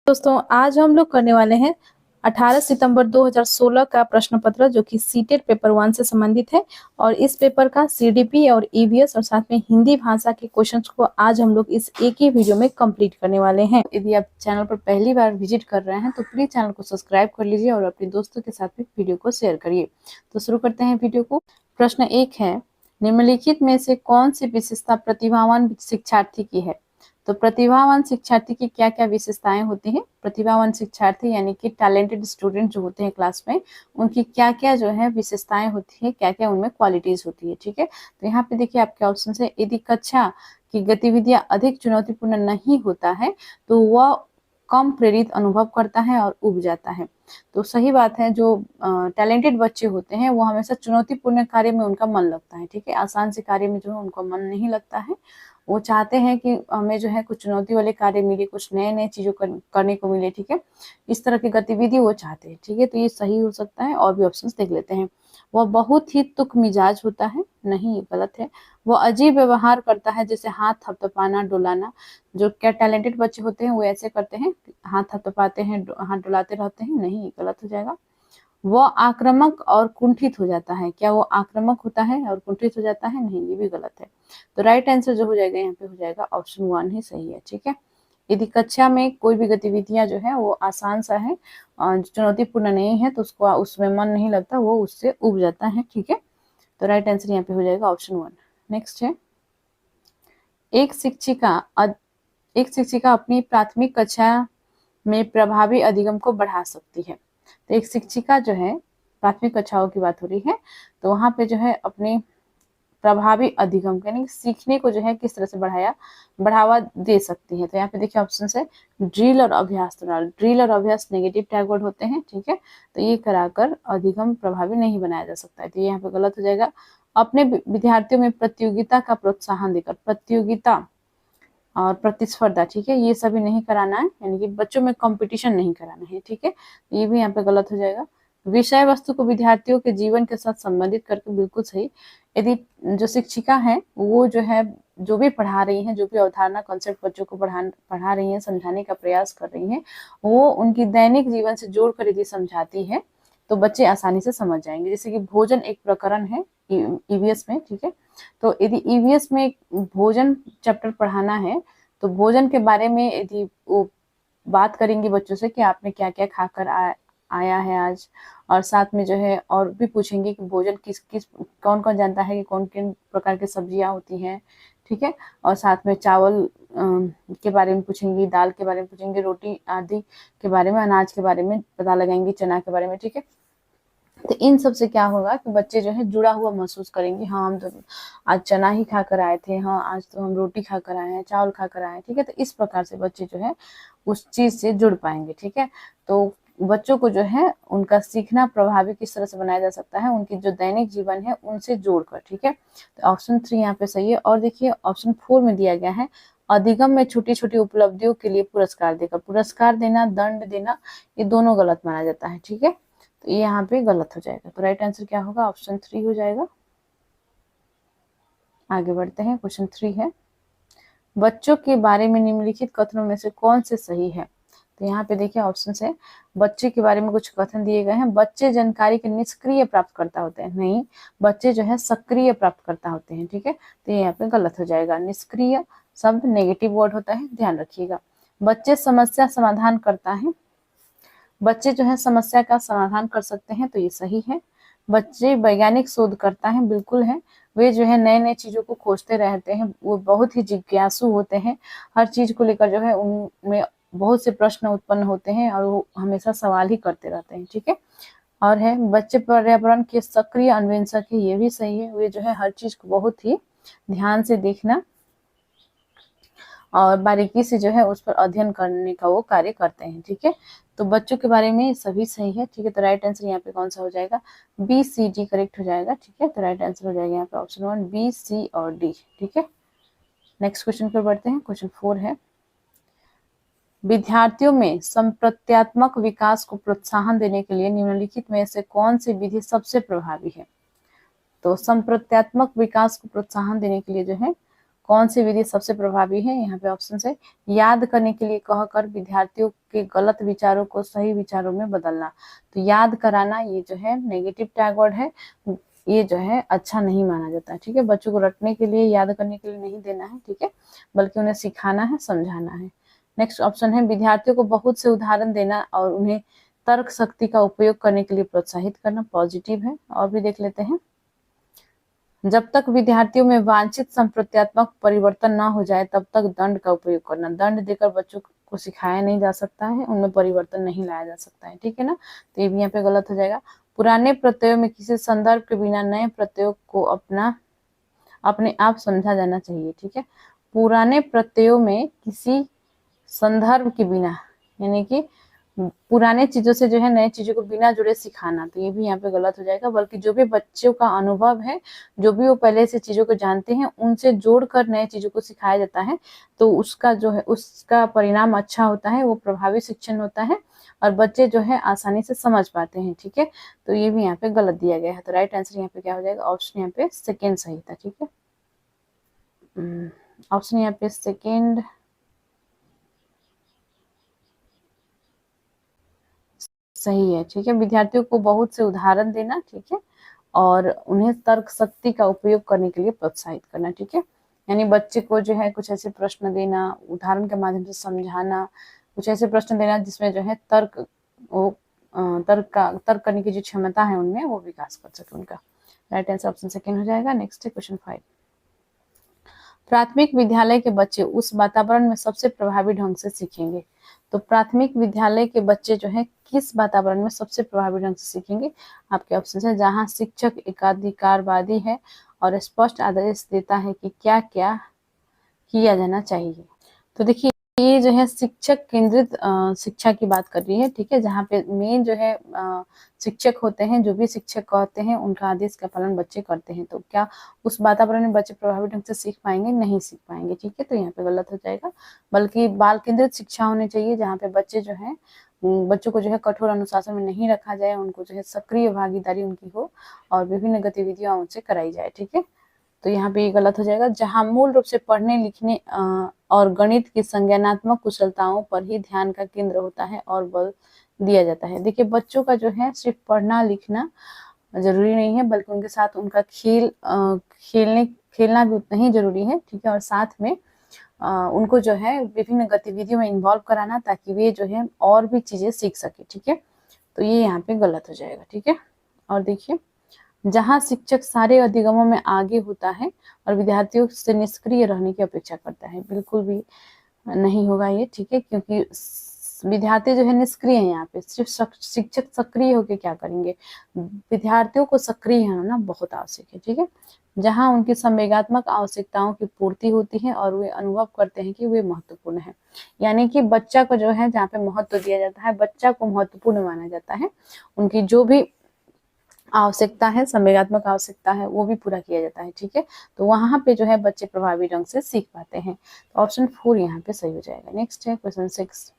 दोस्तों आज हम लोग करने वाले हैं 18 सितंबर 2016 का प्रश्न पत्र जो कि सीटेट पेपर 1 से संबंधित है। और इस पेपर का सीडीपी और ईवीएस और साथ में हिंदी भाषा के क्वेश्चंस को आज हम लोग इस एक ही वीडियो में कंप्लीट करने वाले हैं। यदि आप चैनल पर पहली बार विजिट कर रहे हैं तो प्लीज चैनल को सब्सक्राइब कर लीजिए और अपने दोस्तों के साथ भी वीडियो को शेयर करिए। तो शुरू करते हैं वीडियो को। प्रश्न 1 है, निम्नलिखित में से कौन सी विशेषता प्रतिभावान शिक्षार्थी की है? तो प्रतिभावान शिक्षार्थी की क्या क्या विशेषताएं होती हैं? प्रतिभावान शिक्षार्थी यानी कि टैलेंटेड स्टूडेंट जो होते हैं क्लास में, उनकी क्या क्या जो है विशेषताएं होती है, क्या क्या उनमें क्वालिटीज होती है। ठीक है, तो यहाँ पे देखिए आपके ऑप्शन है, यदि कक्षा की गतिविधियां अधिक चुनौतीपूर्ण नहीं होता है तो वह कम प्रेरित अनुभव करता है और उब जाता है। तो सही बात है, जो टैलेंटेड बच्चे होते हैं वो हमेशा चुनौतीपूर्ण कार्य में उनका मन लगता है। ठीक है, आसान से कार्य में जो है उनका मन नहीं लगता है। वो चाहते हैं कि हमें जो है कुछ चुनौती वाले कार्य मिले, कुछ नए नए चीजों करने को मिले। ठीक है, इस तरह की गतिविधि वो चाहते हैं। ठीक है, तो ये सही हो सकता है। और भी ऑप्शंस देख लेते हैं। वह बहुत ही तुक मिजाज होता है, नहीं ये गलत है। वो अजीब व्यवहार करता है, जैसे हाथ थपथपाना डुलाना। जो क्या टैलेंटेड बच्चे होते हैं वो ऐसे करते हैं, हाथ थपथपाते हैं, हाथ डुलाते रहते हैं, नहीं ये गलत हो जाएगा। वो आक्रामक और कुंठित हो जाता है, क्या वो आक्रामक होता है और कुंठित हो जाता है? नहीं, ये भी गलत है। तो राइट आंसर जो हो जाएगा यहाँ पे हो जाएगा ऑप्शन 1 ही सही है। ठीक है, यदि कक्षा में कोई भी गतिविधियां जो है वो आसान सा है और चुनौतीपूर्ण नहीं है तो उसको उसमें मन नहीं लगता, वो उससे उब जाता है। ठीक है, तो राइट आंसर यहाँ पे हो जाएगा ऑप्शन 1। नेक्स्ट है, एक शिक्षिका अपनी प्राथमिक कक्षा में प्रभावी अधिगम को बढ़ा सकती है। तो एक शिक्षिका जो है, प्राथमिक कक्षाओं की बात हो रही है, तो वहां पे जो है अपने प्रभावी अधिगम यानी सीखने को जो है किस तरह से बढ़ावा दे सकती है। तो यहाँ पे देखिए ऑप्शन है ड्रिल और अभ्यास। तो ड्रिल और अभ्यास नेगेटिव टैग वर्ड होते हैं। ठीक है, तो ये कराकर अधिगम प्रभावी नहीं बनाया जा सकता है, तो ये यहाँ पे गलत हो जाएगा। अपने विद्यार्थियों में प्रतियोगिता का प्रोत्साहन देकर, प्रतियोगिता और प्रतिस्पर्धा, ठीक है, ये सभी नहीं कराना है, यानी कि बच्चों में कंपटीशन नहीं कराना है। ठीक है, ये भी यहाँ पे गलत हो जाएगा। विषय वस्तु को विद्यार्थियों के जीवन के साथ संबंधित करके, बिल्कुल सही। यदि जो शिक्षिका है वो जो है जो भी पढ़ा रही हैं, जो भी अवधारणा कॉन्सेप्ट बच्चों को पढ़ा रही हैं, समझाने का प्रयास कर रही हैं, वो उनकी दैनिक जीवन से जोड़कर यदि समझाती है तो बच्चे आसानी से समझ जाएंगे। जैसे कि भोजन एक प्रकरण है ईवीएस में। ठीक है, तो यदि ईवीएस में भोजन चैप्टर पढ़ाना है तो भोजन के बारे में यदि वो बात करेंगे बच्चों से कि आपने क्या क्या खाकर आया है आज, और साथ में जो है और भी पूछेंगे कि भोजन किस किस कौन कौन जानता है कि कौन किन प्रकार की सब्जियां होती हैं। ठीक है, और साथ में चावल के बारे में पूछेंगी, दाल के बारे में पूछेंगे, रोटी आदि के बारे में, अनाज के बारे में पता लगाएंगे, चना के बारे में। ठीक है, तो इन सब से क्या होगा कि बच्चे जो है जुड़ा हुआ महसूस करेंगे। हाँ, हम तो आज चना ही खाकर आए थे, हाँ आज तो हम रोटी खाकर आए हैं, चावल खाकर आए हैं। ठीक है, तो इस प्रकार से बच्चे जो है उस चीज से जुड़ पाएंगे। ठीक है, तो बच्चों को जो है उनका सीखना प्रभावी किस तरह से बनाया जा सकता है, उनकी जो दैनिक जीवन है उनसे जोड़कर। ठीक है, तो ऑप्शन 3 यहाँ पे सही है। और देखिए ऑप्शन 4 में दिया गया है, अधिगम में छोटी छोटी उपलब्धियों के लिए पुरस्कार देकर। पुरस्कार देना, दंड देना, ये दोनों गलत माना जाता है। ठीक है, तो ये यहाँ पे गलत हो जाएगा। तो राइट आंसर क्या होगा? ऑप्शन 3 हो जाएगा। आगे बढ़ते हैं, क्वेश्चन 3 है, बच्चों के बारे में निम्नलिखित कथनों में से कौन से सही है? तो यहाँ पे देखिए ऑप्शन है, बच्चे के बारे में कुछ कथन दिए गए हैं। बच्चे जानकारी के निष्क्रिय प्राप्तकर्ता होते हैं, नहीं, बच्चे जो है सक्रिय प्राप्तकर्ता होते हैं। ठीक है, तो ये यहाँ पे गलत हो जाएगा। निष्क्रिय शब्द नेगेटिव वर्ड होता है, ध्यान रखिएगा। बच्चे समस्या समाधान करता है, बच्चे जो है समस्या का समाधान कर सकते हैं, तो ये सही है। बच्चे वैज्ञानिक शोध करता है, बिल्कुल है। वे जो है नए नए चीजों को खोजते रहते हैं, वो बहुत ही जिज्ञासु होते हैं। हर चीज को लेकर जो है उनमें बहुत से प्रश्न उत्पन्न होते हैं और वो हमेशा सवाल ही करते रहते हैं। ठीक है, और है बच्चे पर्यावरण के सक्रिय अन्वेषक है, ये भी सही है। वे जो है हर चीज को बहुत ही ध्यान से देखना और बारीकी से जो है उस पर अध्ययन करने का वो कार्य करते हैं। ठीक है, तो बच्चों के बारे में सभी सही है। ठीक है, तो राइट आंसर यहाँ पे कौन सा हो जाएगा? बी सी डी करेक्ट हो जाएगा। ठीक है, तो राइट आंसर हो जाएगा यहाँ पे ऑप्शन 1, बी सी और डी। ठीक है, नेक्स्ट क्वेश्चन पर बढ़ते हैं। क्वेश्चन 4 है, विद्यार्थियों में संप्रत्यात्मक विकास को प्रोत्साहन देने के लिए निम्नलिखित में से कौन सी विधि सबसे प्रभावी है? तो संप्रत्यात्मक विकास को प्रोत्साहन देने के लिए जो है कौन सी विधि सबसे प्रभावी है? यहाँ पे ऑप्शन है याद करने के लिए कहकर विद्यार्थियों के गलत विचारों को सही विचारों में बदलना। तो याद कराना ये जो है नेगेटिव टैग वर्ड है, ये जो है अच्छा नहीं माना जाता है। ठीक है, बच्चों को रटने के लिए, याद करने के लिए नहीं देना है। ठीक है, बल्कि उन्हें सिखाना है, समझाना है। नेक्स्ट ऑप्शन है विद्यार्थियों को बहुत से उदाहरण देना और उन्हें तर्क शक्ति का उपयोग करने के लिए प्रोत्साहित करना, पॉजिटिव है। और भी देख लेते हैं। जब तक विद्यार्थियों में वांछित संप्रत्यात्मक परिवर्तन न हो जाए तब तक दंड का उपयोग करना। दंड देकर बच्चों को सिखाया नहीं जा सकता है, उनमें परिवर्तन नहीं लाया जा सकता है। ठीक है ना, तो ये भी यहाँ पे गलत हो जाएगा। पुराने प्रत्ययों में किसी संदर्भ के बिना नए प्रत्ययों को अपने आप समझा जाना चाहिए। ठीक है, पुराने प्रत्ययों में किसी संदर्भ के बिना, यानी कि पुराने चीजों से जो है नए चीजों को बिना जुड़े सिखाना, तो ये भी यहाँ पे गलत हो जाएगा। बल्कि जो भी बच्चों का अनुभव है, जो भी वो पहले से चीजों को जानते हैं, उनसे जोड़कर नए चीजों को सिखाया जाता है, तो उसका जो है उसका परिणाम अच्छा होता है, वो प्रभावी शिक्षण होता है और बच्चे जो है आसानी से समझ पाते हैं। ठीक है, तो ये भी यहाँ पे गलत दिया गया है। तो राइट आंसर यहाँ पे क्या हो जाएगा? ऑप्शन यहाँ पे सेकेंड सही था। ठीक है, ऑप्शन यहाँ पे सेकेंड सही है। ठीक है, विद्यार्थियों को बहुत से उदाहरण देना। ठीक है, और उन्हें तर्क शक्ति का उपयोग करने के लिए प्रोत्साहित करना। ठीक है, यानी बच्चे को जो है कुछ ऐसे प्रश्न देना, उदाहरण के माध्यम से समझाना, कुछ ऐसे प्रश्न देना जिसमें जो है तर्क करने की जो क्षमता है उनमें, वो विकास कर सके उनका। राइट आंसर ऑप्शन सेकेंड हो जाएगा। नेक्स्ट है क्वेश्चन 5। प्राथमिक विद्यालय के बच्चे उस वातावरण में सबसे प्रभावी ढंग से सीखेंगे। तो प्राथमिक विद्यालय के बच्चे जो है किस वातावरण में सबसे प्रभावी ढंग से सीखेंगे? आपके ऑप्शन है जहां शिक्षक एकाधिकारवादी है और स्पष्ट आदेश देता है कि क्या क्या किया जाना चाहिए। तो देखिए, ये जो है शिक्षक केंद्रित शिक्षा की बात कर रही है। ठीक है, जहाँ पे मेन जो है शिक्षक होते हैं, जो भी शिक्षक कहते हैं उनका आदेश का पालन बच्चे करते हैं। तो क्या उस वातावरण में बच्चे प्रभावी ढंग से सीख पाएंगे? नहीं सीख पाएंगे। ठीक है, तो यहाँ पे गलत हो जाएगा। बल्कि बाल केंद्रित शिक्षा होनी चाहिए, जहाँ पे बच्चे जो है बच्चों को जो है कठोर अनुशासन में नहीं रखा जाए, उनको जो है सक्रिय भागीदारी उनकी हो और विभिन्न गतिविधियां उनसे कराई जाए। ठीक है, तो यहाँ पे ये गलत हो जाएगा। जहाँ मूल रूप से पढ़ने लिखने और गणित की संज्ञानात्मक कुशलताओं पर ही ध्यान का केंद्र होता है और बल दिया जाता है। देखिए, बच्चों का जो है सिर्फ पढ़ना लिखना जरूरी नहीं है, बल्कि उनके साथ उनका खेलना भी उतना ही जरूरी है। ठीक है, और साथ में उनको जो है विभिन्न गतिविधियों में इन्वॉल्व कराना, ताकि वे जो है और भी चीजें सीख सके। ठीक है, तो ये यहाँ पे गलत हो जाएगा। ठीक है, और देखिए, जहाँ शिक्षक सारे अधिगमों में आगे होता है और विद्यार्थियों से निष्क्रिय रहने की अपेक्षा करता है, बिल्कुल भी नहीं होगा ये। ठीक है, क्योंकि विद्यार्थी जो है निष्क्रिय है, यहाँ पे सिर्फ शिक्षक सक्रिय होकर क्या करेंगे? विद्यार्थियों को सक्रिय होना बहुत आवश्यक है। ठीक है, जहाँ उनकी संवेगात्मक आवश्यकताओं की पूर्ति होती है और वे अनुभव करते हैं कि वे महत्वपूर्ण है। यानी कि बच्चा को जो है जहाँ पे महत्व दिया जाता है, बच्चा को महत्वपूर्ण माना जाता है, उनकी जो भी आवश्यकता है, संवेगात्मक आवश्यकता है, वो भी पूरा किया जाता है। ठीक है, तो वहां पे जो है बच्चे प्रभावी ढंग से सीख पाते हैं। तो ऑप्शन 4 यहाँ पे सही हो जाएगा। नेक्स्ट है क्वेश्चन 6।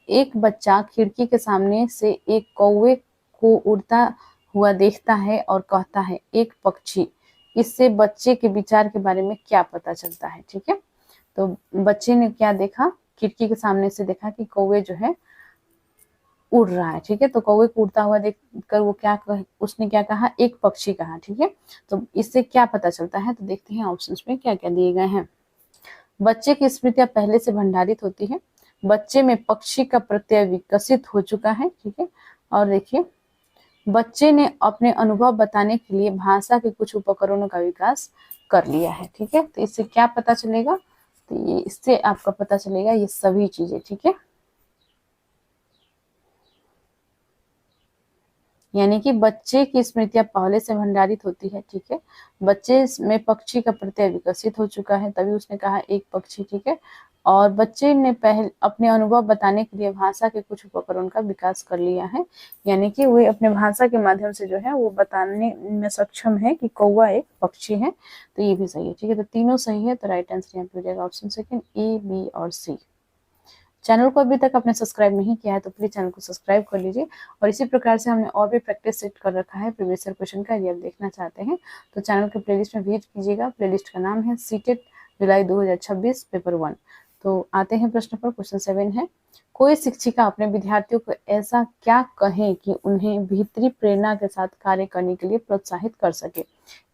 एक बच्चा खिड़की के सामने से एक कौवे को उड़ता हुआ देखता है और कहता है एक पक्षी। इससे बच्चे के विचार के बारे में क्या पता चलता है? ठीक है, तो बच्चे ने क्या देखा? खिड़की के सामने से देखा कि कौवे जो है उड़ रहा है। ठीक है, तो कौवे को उड़ता हुआ देखकर उसने क्या कहा? एक पक्षी कहा। ठीक है, तो इससे क्या पता चलता है? तो देखते हैं ऑप्शंस में क्या क्या दिए गए हैं। बच्चे की स्मृतियां पहले से भंडारित होती है, बच्चे में पक्षी का प्रत्यय विकसित हो चुका है। ठीक है, और देखिए, बच्चे ने अपने अनुभव बताने के लिए भाषा के कुछ उपकरणों का विकास कर लिया है। ठीक है, तो इससे क्या पता चलेगा? तो ये इससे आपका पता चलेगा ये सभी चीजें। ठीक है, यानी कि बच्चे की स्मृतियां पहले से भंडारित होती है। ठीक है, बच्चे में पक्षी का प्रत्यय विकसित हो चुका है, तभी उसने कहा एक पक्षी। ठीक है, और बच्चे ने अपने अनुभव बताने के लिए भाषा के कुछ उपकरण का विकास कर लिया है, यानी कि वे अपने भाषा के माध्यम से जो है वो बताने में सक्षम है कि कौवा एक पक्षी है। तो ये भी सही है। ठीक है, तो तीनों सही है। तो राइट आंसर यहाँ पे हो जाएगा ऑप्शन सेकेंड, ए, बी और सी। चैनल को अभी तक आपने सब्सक्राइब नहीं किया है तो प्लीज चैनल को सब्सक्राइब कर लीजिए। और इसी प्रकार से हमने और भी प्रैक्टिस सेट कर रखा है प्रीवियस ईयर क्वेश्चन का, यदि आप देखना चाहते हैं तो चैनल के प्लेलिस्ट में विजिट कीजिएगा। प्लेलिस्ट का नाम है सीटेट जुलाई 2026 पेपर 1। तो आते हैं प्रश्न पर। क्वेश्चन 7 है, कोई शिक्षिका अपने विद्यार्थियों को ऐसा क्या कहें कि उन्हें भीतरी प्रेरणा के साथ कार्य करने के लिए प्रोत्साहित कर सके।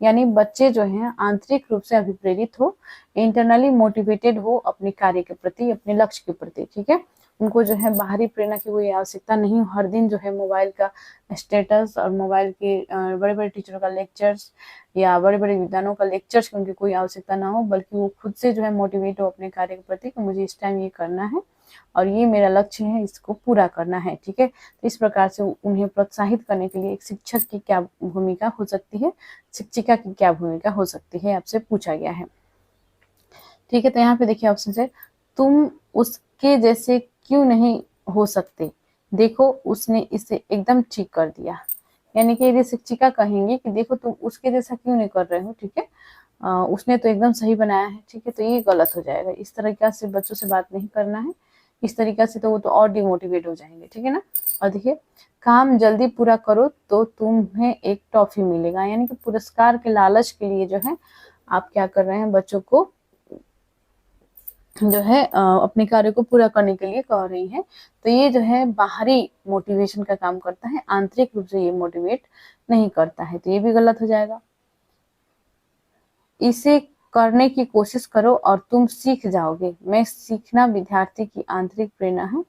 यानी बच्चे जो हैं आंतरिक रूप से अभिप्रेरित हो, इंटरनली मोटिवेटेड हो अपने कार्य के प्रति, अपने लक्ष्य के प्रति। ठीक है, उनको जो है बाहरी प्रेरणा की कोई आवश्यकता नहीं, हर दिन जो है मोबाइल का स्टेटस और मोबाइल के बड़े बड़े टीचरों का लेक्चर्स या बड़े बड़े विद्वानों का लेक्चर्स की उनकी कोई आवश्यकता ना हो, बल्कि वो खुद से जो है मोटिवेट हो अपने कार्य के प्रति कि मुझे इस टाइम ये करना है और ये मेरा लक्ष्य है, इसको पूरा करना है। ठीक है, तो इस प्रकार से उन्हें प्रोत्साहित करने के लिए एक शिक्षक की क्या भूमिका हो सकती है, शिक्षिका की क्या भूमिका हो सकती है, आपसे पूछा गया है। ठीक है, तो यहाँ पे देखिए ऑप्शन है, तुम उसके जैसे क्यों नहीं हो सकते, देखो उसने इसे एकदम ठीक कर दिया। यानी कि यदि शिक्षिका कहेंगी कि देखो तुम उसके जैसा क्यों नहीं कर रहे हो, ठीक है, उसने तो एकदम सही बनाया है, ठीक है, तो ये गलत हो जाएगा। इस तरीका से बच्चों से बात नहीं करना है, इस तरीका से तो वो तो और डिमोटिवेट हो जाएंगे। ठीक है ना। और देखिए, काम जल्दी पूरा करो तो तुम्हें एक टॉफी मिलेगा। यानी कि पुरस्कार के लालच के लिए जो है आप क्या कर रहे हैं, बच्चों को जो है अपने कार्य को पूरा करने के लिए कह रही है। तो ये जो है बाहरी मोटिवेशन का काम करता है, आंतरिक रूप से ये मोटिवेट नहीं करता है, तो ये भी गलत हो जाएगा। इसे करने की कोशिश करो और तुम सीख जाओगे। मैं सीखना विद्यार्थी की आंतरिक प्रेरणा है,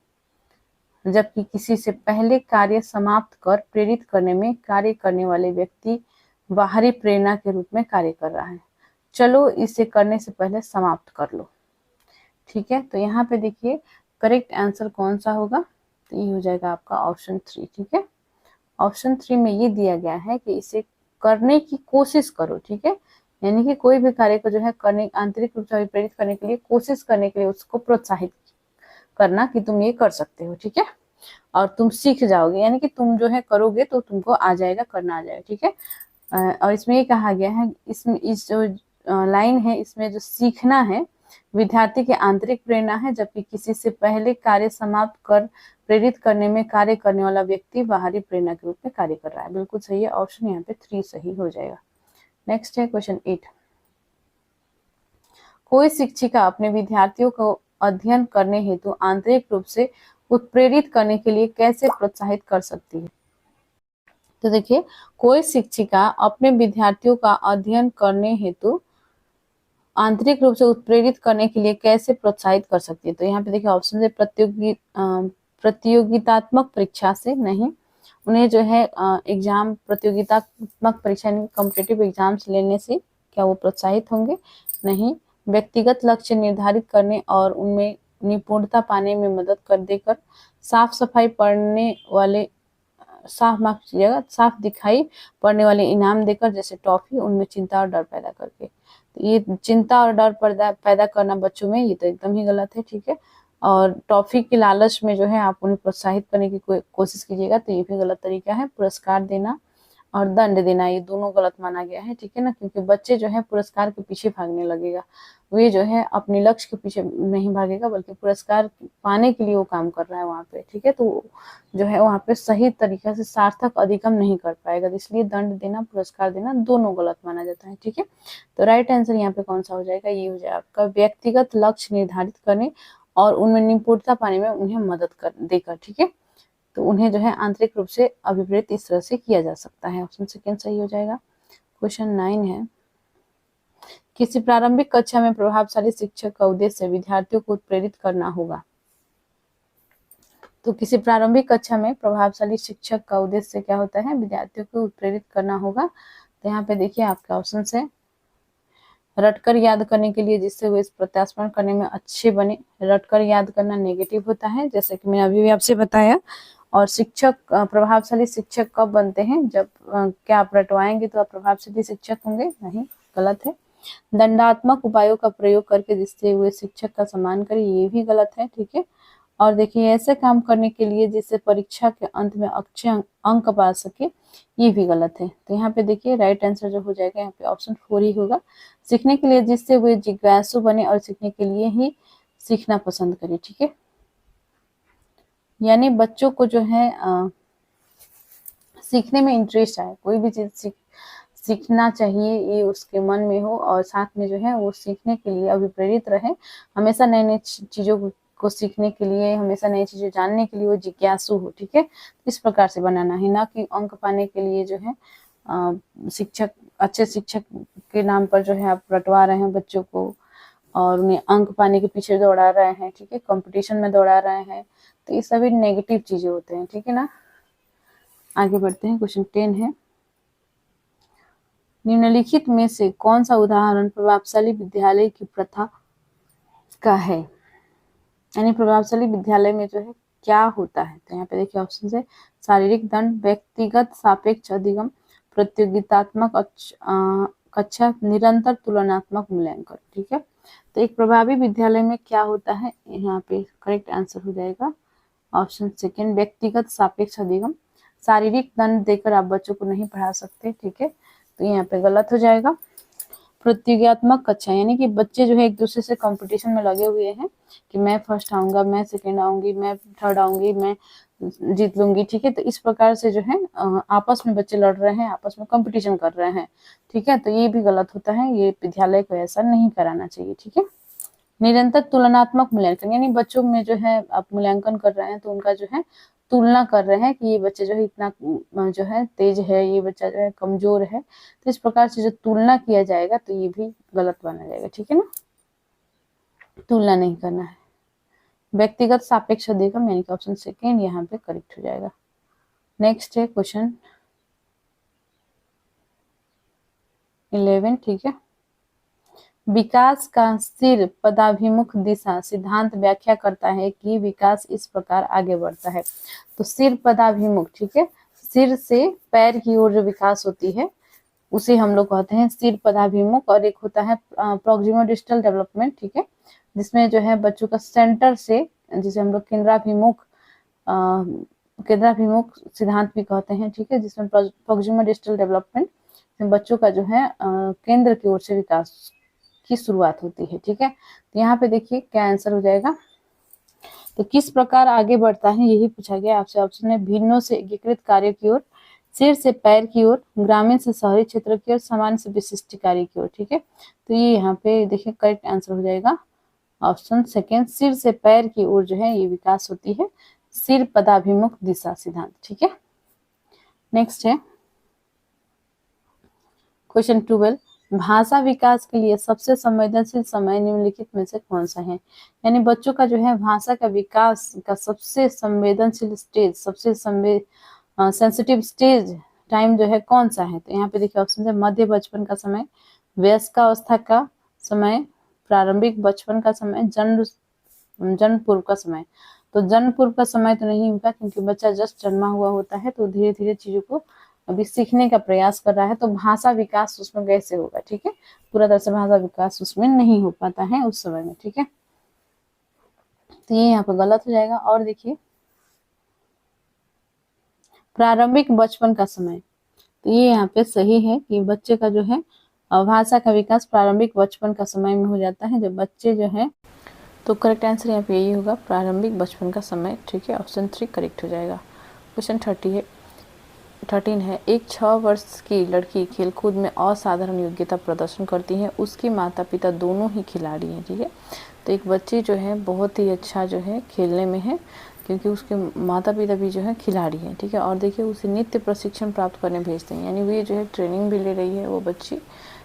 जबकि किसी से पहले कार्य समाप्त कर प्रेरित करने में कार्य करने वाले व्यक्ति बाहरी प्रेरणा के रूप में कार्य कर रहा है। चलो इसे करने से पहले समाप्त कर लो। ठीक है, तो यहाँ पे देखिए करेक्ट आंसर कौन सा होगा, तो ये हो जाएगा आपका ऑप्शन 3। ठीक है, ऑप्शन 3 में ये दिया गया है कि इसे करने की कोशिश करो। ठीक है, यानी कि कोई भी कार्य को जो है करने, आंतरिक रूप से प्रेरित करने के लिए, कोशिश करने के लिए उसको प्रोत्साहित करना कि तुम ये कर सकते हो। ठीक है, और तुम सीख जाओगे, यानी कि तुम जो है करोगे तो तुमको आ जाएगा, करना आ जाएगा। ठीक है, और इसमें ये कहा गया है, इसमें इस जो लाइन है इसमें जो सीखना है विद्यार्थी की आंतरिक प्रेरणा है, जबकि किसी से पहले कार्य समाप्त कर प्रेरित करने में कार्य करने वाला व्यक्ति बाहरी प्रेरणा के रूप में कार्य कर रहा है। बिल्कुल सही है, ऑप्शन यहाँ पे 3 सही हो जाएगा। नेक्स्ट है क्वेश्चन 8, कोई शिक्षिका अपने विद्यार्थियों को अध्ययन करने हेतु आंतरिक रूप से उत्प्रेरित करने के लिए कैसे प्रोत्साहित कर सकती है। तो देखिए, कोई शिक्षिका अपने विद्यार्थियों का अध्ययन करने हेतु आंतरिक रूप से उत्प्रेरित करने के लिए कैसे प्रोत्साहित कर सकती है। तो यहाँ पे देखिए ऑप्शन है, प्रतियोगितात्मक परीक्षा से नहीं, उन्हें जो है एग्जाम, प्रतियोगितात्मक परीक्षा यानी कॉम्पिटिटिव एग्जाम्स लेने से क्या वो प्रोत्साहित होंगे, नहीं। व्यक्तिगत लक्ष्य निर्धारित करने और उनमें निपुणता पाने में मदद कर देकर, साफ सफाई पढ़ने वाले साफ दिखाई पड़ने वाले इनाम देकर, जैसे टॉफी, उनमें चिंता और डर पैदा करके। तो ये चिंता और डर पैदा करना बच्चों में, ये तो एकदम ही गलत है। ठीक है, और टॉफी के लालच में जो है आप उन्हें प्रोत्साहित करने की कोशिश कीजिएगा, तो ये भी गलत तरीका है। पुरस्कार देना और दंड देना, ये दोनों गलत माना गया है। ठीक है ना, क्योंकि बच्चे जो है पुरस्कार के पीछे भागने लगेगा, वे जो है अपने लक्ष्य के पीछे नहीं भागेगा, बल्कि पुरस्कार पाने के लिए वो काम कर रहा है वहाँ पे। ठीक है, तो जो है वहाँ पे सही तरीका से सार्थक अधिगम नहीं कर पाएगा, तो इसलिए दंड देना, पुरस्कार देना दोनों गलत माना जाता है। ठीक है, तो राइट आंसर यहाँ पे कौन सा हो जाएगा, ये हो जाएगा आपका व्यक्तिगत लक्ष्य निर्धारित करने और उनमें निपुणता पाने में उन्हें मदद कर देकर। ठीक है, तो उन्हें जो है आंतरिक रूप से अभिप्रेरित इस तरह से किया जा सकता है। ऑप्शन सेकेंड सही हो जाएगा। क्वेश्चन 9 है, किसी प्रारंभिक कक्षा में प्रभावशाली शिक्षक का उद्देश्य विद्यार्थियों को उत्प्रेरित करना होगा। तो किसी प्रारंभिक कक्षा में प्रभावशाली शिक्षक का उद्देश्य क्या होता है, विद्यार्थियों को उत्प्रेरित करना होगा। तो यहाँ पे देखिए आपके ऑप्शन है, रटकर याद करने के लिए, जिससे वो इस प्रत्यास्पण करने में अच्छे बने। रटकर याद करना नेगेटिव होता है, जैसे कि मैंने अभी भी आपसे बताया। और शिक्षक, प्रभावशाली शिक्षक कब बनते हैं, जब क्या आप रटवाएंगे तो आप प्रभावशाली शिक्षक होंगे, नहीं, गलत है। दंडात्मक उपायों का प्रयोग करके जिससे वे शिक्षक का सम्मान करें, ये भी गलत है। ठीक है, और देखिए ऐसे काम करने के लिए जिससे परीक्षा के अंत में अच्छे अंक पा सके, ये भी गलत है। तो यहाँ पे देखिए राइट आंसर जो हो जाएगा यहाँ पे ऑप्शन 4 ही होगा, सीखने के लिए जिससे वे जिज्ञासु बने और सीखने के लिए ही सीखना पसंद करें। ठीक है, यानी बच्चों को जो है सीखने में इंटरेस्ट आए, कोई भी चीज सीखना चाहिए ये उसके मन में हो, और साथ में जो है वो सीखने के लिए अभिप्रेरित रहे, हमेशा नई नई चीज़ों को सीखने के लिए, हमेशा नई चीज़ें जानने के लिए वो जिज्ञासु हो। ठीक है, इस प्रकार से बनाना है, ना कि अंक पाने के लिए जो है शिक्षक, अच्छे शिक्षक के नाम पर जो है आप रटवा रहे हैं बच्चों को और उन्हें अंक पाने के पीछे दौड़ा रहे हैं। ठीक है, कंपटीशन में दौड़ा रहे हैं, तो ये सभी नेगेटिव चीजें होते हैं। ठीक है ना, आगे बढ़ते हैं। क्वेश्चन 10 है, निम्नलिखित में से कौन सा उदाहरण प्रभावशाली विद्यालय की प्रथा का है? यानी प्रभावशाली विद्यालय में जो है क्या होता है? तो यहाँ पे देखिए ऑप्शन है, शारीरिक दंड, व्यक्तिगत सापेक्ष अधिगम, प्रतियोगितात्मक कक्षा, निरंतर तुलनात्मक मूल्यांकन। ठीक है, तो एक प्रभावी विद्यालय में क्या होता है? यहाँ पे करेक्ट आंसर हो जाएगा ऑप्शन सेकेंड, व्यक्तिगत सापेक्ष अधिगम। शारीरिक दंड देकर आप बच्चों को नहीं पढ़ा सकते। ठीक है, तो यहाँ पे गलत हो जाएगा। प्रतियोगितात्मक कक्षा, यानी कि बच्चे जो है एक दूसरे से कंपटीशन में लगे हुए हैं कि मैं फर्स्ट आऊंगा, मैं सेकंड आऊंगी, मैं थर्ड आऊंगी, मैं जीत लूंगी। ठीक है, तो इस प्रकार से जो है आपस में बच्चे लड़ रहे हैं, आपस में कंपटीशन कर रहे हैं। ठीक है, तो ये भी गलत होता है, ये विद्यालय को ऐसा नहीं कराना चाहिए। ठीक है, निरंतर तुलनात्मक मूल्यांकन, यानी बच्चों में जो है आप मूल्यांकन कर रहे हैं तो उनका जो है तुलना कर रहे हैं कि ये बच्चे जो है इतना जो है तेज है, ये बच्चा जो है कमजोर है, तो इस प्रकार से जो तुलना किया जाएगा तो ये भी गलत माना जाएगा। ठीक है ना, तुलना नहीं करना है। व्यक्तिगत सापेक्ष अधिगम यानी कि ऑप्शन सेकेंड यहाँ पे करेक्ट हो जाएगा। नेक्स्ट है क्वेश्चन 11। ठीक है, विकास का सिर पदाभिमुख दिशा सिद्धांत व्याख्या करता है कि विकास इस प्रकार आगे बढ़ता है। तो सिर पदाभिमुख, ठीक है, सिर से पैर की ओर जो विकास होती है उसे हम लोग कहते हैं सिर पदाभिमुख। और एक होता है प्रॉक्सिमो डिस्टल डेवलपमेंट। ठीक है, जिसमें जो है बच्चों का सेंटर से, जिसे हम लोग केंद्राभिमुख सिद्धांत भी कहते हैं। ठीक है, जिसमें प्रॉक्सिमो डिस्टल डेवलपमेंट बच्चों का जो है केंद्र की ओर से विकास की शुरुआत होती है। ठीक है, तो यहाँ पे देखिए क्या आंसर हो जाएगा। तो किस प्रकार आगे बढ़ता है यही पूछा गया आपसे। ऑप्शन है, भिन्नों से एकीकृत कार्यों की ओर, सिर से पैर की ओर, ग्रामीण से शहरी क्षेत्र की ओर, सामान्य से विशिष्ट कार्य की ओर। ठीक है, तो ये यहाँ पे देखिए करेक्ट आंसर हो जाएगा ऑप्शन सेकेंड, सिर से पैर की ओर जो है ये विकास होती है, सिर पदाभिमुख दिशा सिद्धांत। ठीक है, नेक्स्ट है क्वेश्चन 12, भाषा विकास के लिए सबसे संवेदनशील समय निम्नलिखित में से कौन सा है? यानी बच्चों का जो है भाषा का विकास का सबसे संवेदनशील स्टेज, सबसे सेंसिटिव स्टेज टाइम जो है कौन सा है? तो यहाँ पे देखिए ऑप्शन है, मध्य बचपन का समय, वयस्कावस्था का समय, प्रारंभिक बचपन का समय, जन्म पूर्व का समय। तो जन्म पूर्व का समय तो नहीं होगा क्योंकि बच्चा जस्ट जन्मा हुआ होता है, तो धीरे धीरे चीजों को अभी सीखने का प्रयास कर रहा है, तो भाषा विकास उसमें कैसे होगा? ठीक है, पूरा तरह से भाषा विकास उसमें नहीं हो पाता है उस समय में। ठीक है, तो ये यहाँ पे गलत हो जाएगा। और देखिए प्रारंभिक बचपन का समय, तो ये यहाँ पे सही है कि बच्चे का जो है भाषा का विकास प्रारंभिक बचपन का समय में हो जाता है जब बच्चे जो है, तो करेक्ट आंसर यहाँ पे यही होगा, प्रारंभिक बचपन का समय। ठीक है, ऑप्शन 3 करेक्ट हो जाएगा। क्वेश्चन 13 है, एक 6 वर्ष की लड़की खेलकूद में असाधारण योग्यता प्रदर्शन करती है, उसके माता पिता दोनों ही खिलाड़ी हैं। ठीक है, तो एक बच्ची जो है बहुत ही अच्छा जो है खेलने में है क्योंकि उसके माता पिता भी जो है खिलाड़ी हैं। ठीक है, और देखिए उसे नित्य प्रशिक्षण प्राप्त करने भेजते हैं, यानी वो जो है ट्रेनिंग भी ले रही है वो बच्ची।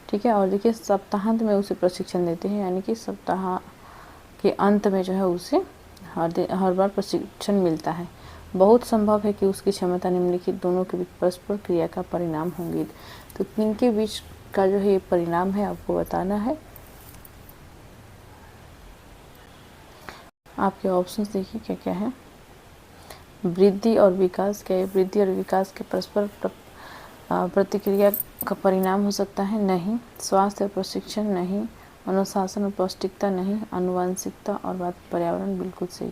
ठीक है, और देखिए सप्ताहांत में उसे प्रशिक्षण देते हैं, यानी कि सप्ताह के अंत में जो है उसे हर बार प्रशिक्षण मिलता है। बहुत संभव है कि उसकी क्षमता निम्नलिखित दोनों के बीच परस्पर क्रिया का परिणाम होंगी। तो इनके बीच का जो है ये परिणाम है आपको बताना है। आपके ऑप्शंस देखिए क्या क्या है। वृद्धि और विकास, क्या वृद्धि और विकास के परस्पर प्रतिक्रिया का परिणाम हो सकता है? नहीं। स्वास्थ्य और प्रशिक्षण? नहीं। अनुशासन और पौष्टिकता? नहीं। आनुवंशिकता और बात पर्यावरण? बिल्कुल सही,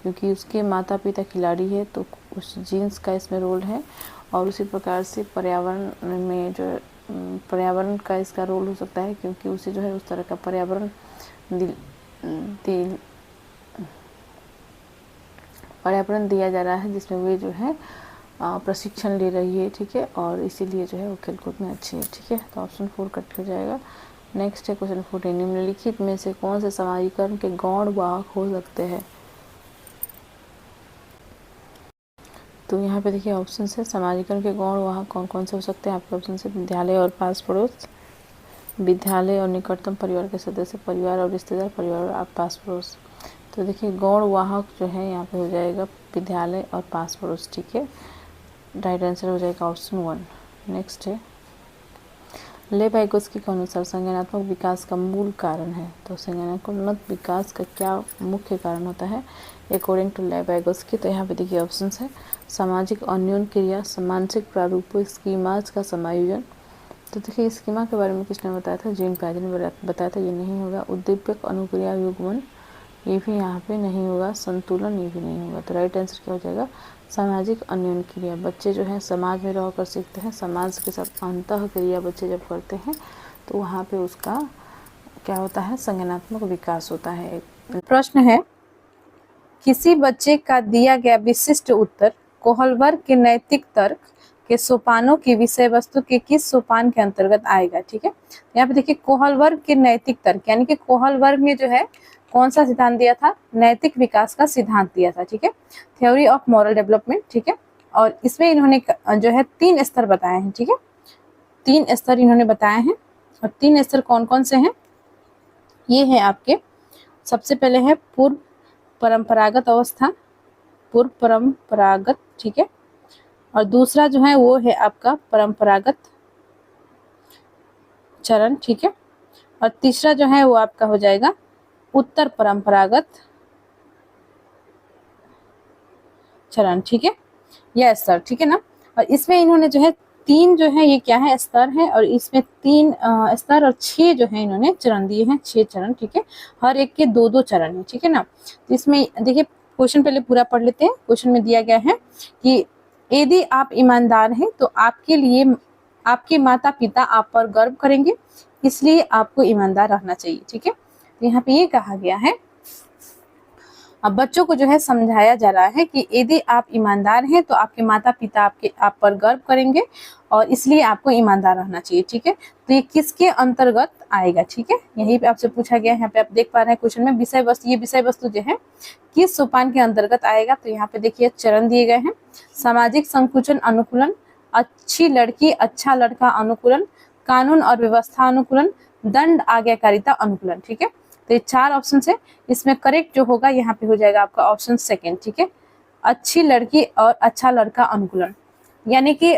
क्योंकि उसके माता पिता खिलाड़ी है तो उस जीन्स का इसमें रोल है। और उसी प्रकार से पर्यावरण में जो पर्यावरण का इसका रोल हो सकता है क्योंकि उसे जो है उस तरह का पर्यावरण दिया जा रहा है जिसमें वे जो है प्रशिक्षण ले रही है, ठीक है, और इसीलिए जो है वो खेलकूद में अच्छी है, ठीक है। तो ऑप्शन 4 कट हो जाएगा। नेक्स्ट है क्वेश्चन 14, निम्नलिखित में से कौन से समाजीकरण के गौण वाहक हो सकते हैं। तो यहाँ पे देखिए ऑप्शन है समाजीकरण के गौण वाहक कौन कौन से हो सकते हैं। आपके ऑप्शन से विद्यालय और पास पड़ोस, विद्यालय और निकटतम परिवार के सदस्य, परिवार और रिश्तेदार, परिवार और पास पड़ोस। तो देखिए गौण वाहक जो है यहाँ पे हो जाएगा विद्यालय और पास पड़ोस, ठीक है। राइट आंसर हो जाएगा ऑप्शन 1। नेक्स्ट है लेव वाइगोत्स्की के अनुसार संज्ञानात्मक विकास का मूल कारण है। तो संज्ञानात्मक विकास का क्या मुख्य कारण होता है अकॉर्डिंग टू लेव वाइगोत्स्की। तो यहाँ पे देखिए ऑप्शन है सामाजिक अन्योन्य क्रिया, मानसिक प्रारूपों, स्कीमाज का समायोजन। तो देखिए स्कीमा के बारे में किसने बताया था, जीन पियाजे ने बताया था, ये नहीं होगा। उद्दीपक अनुक्रिया युग्मन, ये भी यहाँ पे नहीं होगा। संतुलन, ये भी नहीं होगा। तो राइट आंसर क्या हो जाएगा सामाजिक अन्योन्य क्रिया। बच्चे जो है समाज में रहकर सीखते हैं, समाज के साथ अंतः क्रिया बच्चे जब करते हैं तो वहाँ पे उसका क्या होता है संज्ञानात्मक विकास होता है। प्रश्न है किसी बच्चे का दिया गया विशिष्ट उत्तर कोहलबर्ग के नैतिक तर्क के सोपानों की विषय वस्तु के किस सोपान के अंतर्गत आएगा, ठीक है। यहाँ पे देखिए कोहलबर्ग के नैतिक तर्क, यानी कि कोहलबर्ग ने जो है कौन सा सिद्धांत दिया था, नैतिक विकास का सिद्धांत दिया था, ठीक है, थ्योरी ऑफ मॉरल डेवलपमेंट, ठीक है। और इसमें इन्होंने जो है 3 स्तर बताए हैं, ठीक है, 3 स्तर इन्होंने बताए हैं। और 3 स्तर कौन कौन से हैं, ये है आपके, सबसे पहले है पूर्व परंपरागत अवस्था, पूर्व परंपरागत, ठीक है। और दूसरा जो है वो है आपका परंपरागत चरण, ठीक है। और तीसरा जो है वो आपका हो जाएगा उत्तर परंपरागत चरण, ठीक है, यह स्तर, ठीक है ना। और इसमें इन्होंने जो है 3 जो है ये क्या है स्तर है, और इसमें 3 स्तर और 6 जो है इन्होंने चरण दिए हैं, 6 चरण, ठीक है, हर एक के 2-2 चरण है, ठीक है ना। तो इसमें देखिए क्वेश्चन पहले पूरा पढ़ लेते हैं। क्वेश्चन में दिया गया है कि यदि आप ईमानदार हैं तो आपके लिए आपके माता पिता आप पर गर्व करेंगे, इसलिए आपको ईमानदार रहना चाहिए, ठीक है। तो यहाँ पे ये कहा गया है, अब बच्चों को जो है समझाया जा रहा है कि यदि आप ईमानदार हैं तो आपके माता पिता आप पर गर्व करेंगे और इसलिए आपको ईमानदार रहना चाहिए, ठीक है। तो ये किसके अंतर्गत आएगा, ठीक है, यही पे आपसे पूछा गया है। यहाँ पे आप देख पा रहे हैं क्वेश्चन में विषय वस्तु, ये विषय वस्तु जो है किस सोपान के अंतर्गत आएगा। तो यहाँ पे देखिए चरण दिए गए हैं, सामाजिक संकुचन अनुकूलन, अच्छी लड़की अच्छा लड़का अनुकूलन, कानून और व्यवस्था अनुकूलन, दंड आज्ञाकारिता अनुकूलन, ठीक है। तो ये 4 ऑप्शन है, इसमें करेक्ट जो होगा यहाँ पे हो जाएगा आपका ऑप्शन 2, ठीक है, अच्छी लड़की और अच्छा लड़का अनुकूलन। यानी कि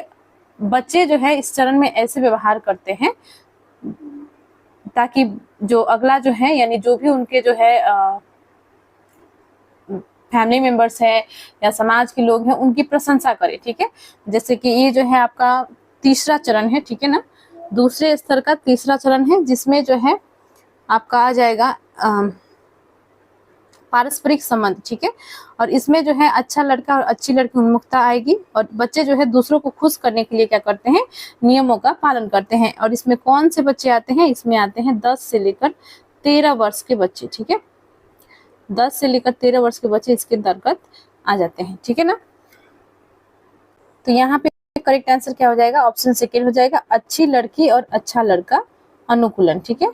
बच्चे जो है इस चरण में ऐसे व्यवहार करते हैं ताकि जो अगला जो है यानी जो भी उनके जो है फैमिली मेंबर्स है या समाज के लोग हैं उनकी प्रशंसा करें, ठीक है। जैसे कि ये जो है आपका तीसरा चरण है, ठीक है ना, दूसरे स्तर का तीसरा चरण है, जिसमें जो है आपका आ जाएगा पारस्परिक संबंध, ठीक है। और इसमें जो है अच्छा लड़का और अच्छी लड़की उन्मुखता आएगी, और बच्चे जो है दूसरों को खुश करने के लिए क्या करते हैं, नियमों का पालन करते हैं। और इसमें कौन से बच्चे आते हैं, इसमें आते हैं 10 से लेकर 13 वर्ष के बच्चे, ठीक है, 10 से लेकर 13 वर्ष के बच्चे इसके अंतर्गत आ जाते हैं, ठीक है ना। तो यहाँ पे करेक्ट आंसर क्या हो जाएगा, ऑप्शन 2 हो जाएगा, अच्छी लड़की और अच्छा लड़का अनुकूलन, ठीक है।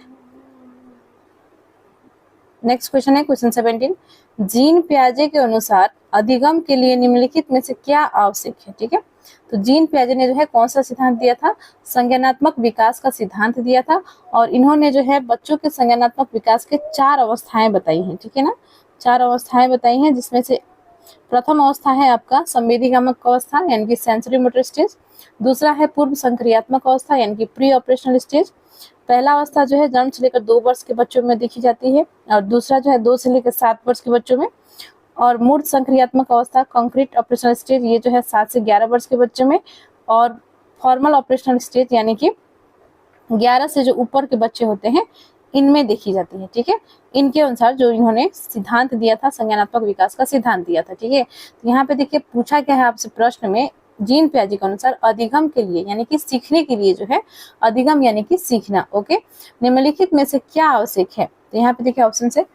नेक्स्ट क्वेश्चन है क्वेश्चन 17, जीन पियाजे के अनुसार अधिगम के लिए निम्नलिखित में से क्या आवश्यक है, ठीक है। तो जीन पियाजे ने जो है कौन सा सिद्धांत दिया था, संज्ञानात्मक विकास का सिद्धांत दिया था, और इन्होंने जो है बच्चों के संज्ञानात्मक विकास के 4 अवस्थाएं बताई हैं, ठीक है ना, 4 अवस्थाएं बताई हैं, जिसमें से प्रथम अवस्था है आपका संवेदीगामक अवस्था यानी कि सेंसरी मोटर स्टेज, दूसरा है पूर्व संक्रियात्मक अवस्था यानी कि प्री ऑपरेशनल स्टेज, पहला अवस्था जो है जन्म से लेकर 2 वर्ष के बच्चों में देखी जाती है, और दूसरा जो है 2 से लेकर 7 वर्ष के बच्चों में, और मूर्त संक्रियात्मक अवस्था कंक्रीट ऑपरेशनल स्टेज ये जो है 7 से 11 वर्ष के बच्चों में, और फॉर्मल ऑपरेशनल स्टेज यानी कि 11 से जो ऊपर के बच्चे होते हैं इनमें देखी जाती है, ठीक है। इनके अनुसार जो इन्होंने सिद्धांत दिया था, संज्ञानात्मक विकास का सिद्धांत दिया था, ठीक है। तो यहाँ पे देखिए पूछा क्या है आपसे प्रश्न में, जीन पियाजे के अनुसार अधिगम के लिए यानी कि सीखने के लिए जो है अधिगम यानी कि सीखना, ओके, निम्नलिखित में से क्या आवश्यक है। तो यहाँ पे देखिए ऑप्शन है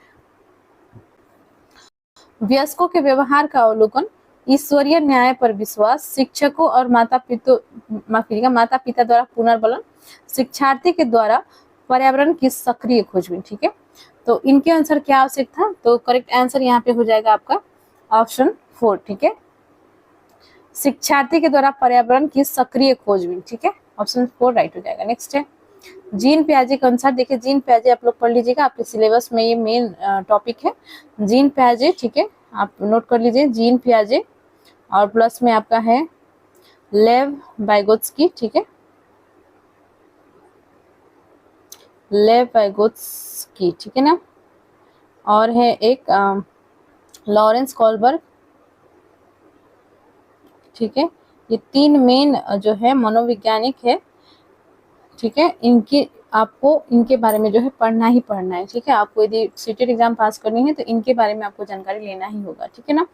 वयस्कों के व्यवहार का अवलोकन, ईश्वरीय न्याय पर विश्वास, शिक्षकों और माता पिता द्वारा पुनर्बलन, शिक्षार्थी के द्वारा पर्यावरण की सक्रिय खोजबीन। ठीक है, तो इनके आंसर क्या आवश्यक था, तो करेक्ट आंसर यहाँ पे हो जाएगा आपका ऑप्शन 4। ठीक है, शिक्षार्थी के द्वारा पर्यावरण की सक्रिय खोजबीन। ठीक है, ऑप्शन 4 राइट हो जाएगा। नेक्स्ट है जीन पियाजे के अनुसार, देखिए जीन पियाजे आप लोग पढ़ लीजिएगा, आपके सिलेबस में ये मेन टॉपिक है जीन पियाजे। ठीक है, आप नोट कर लीजिए जीन पियाजे, और प्लस में आपका है लेव वाइगोत्स्की। ठीक है, लेव वाइगोत्स्की, ठीक है ना, और है एक लॉरेंस कोलबर्ग। ठीक है, ये 3 मेन जो है मनोवैज्ञानिक है। ठीक है, आपको इनके बारे में जो है पढ़ना ही पढ़ना है। ठीक है, आपको यदि सीटेट एग्जाम पास करनी है तो इनके बारे में आपको जानकारी लेना ही होगा। ठीक है ना,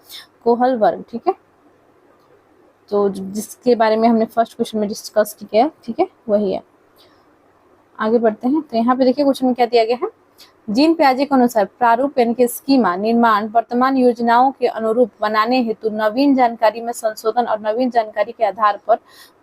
कोहलबर्ग। ठीक है, तो जिसके बारे में हमने फर्स्ट क्वेश्चन में डिस्कस किया, ठीक है, वही है। आगे बढ़ते हैं, तो यहाँ पे देखिए क्वेश्चन में क्या दिया गया है, जीन पियाजे के अनुसार प्रारूप यानी कि स्कीमा निर्माण वर्तमान योजनाओं के अनुरूप बनाने हेतु नवीन जानकारी में संशोधन और नवीन जानकारी के आधार पर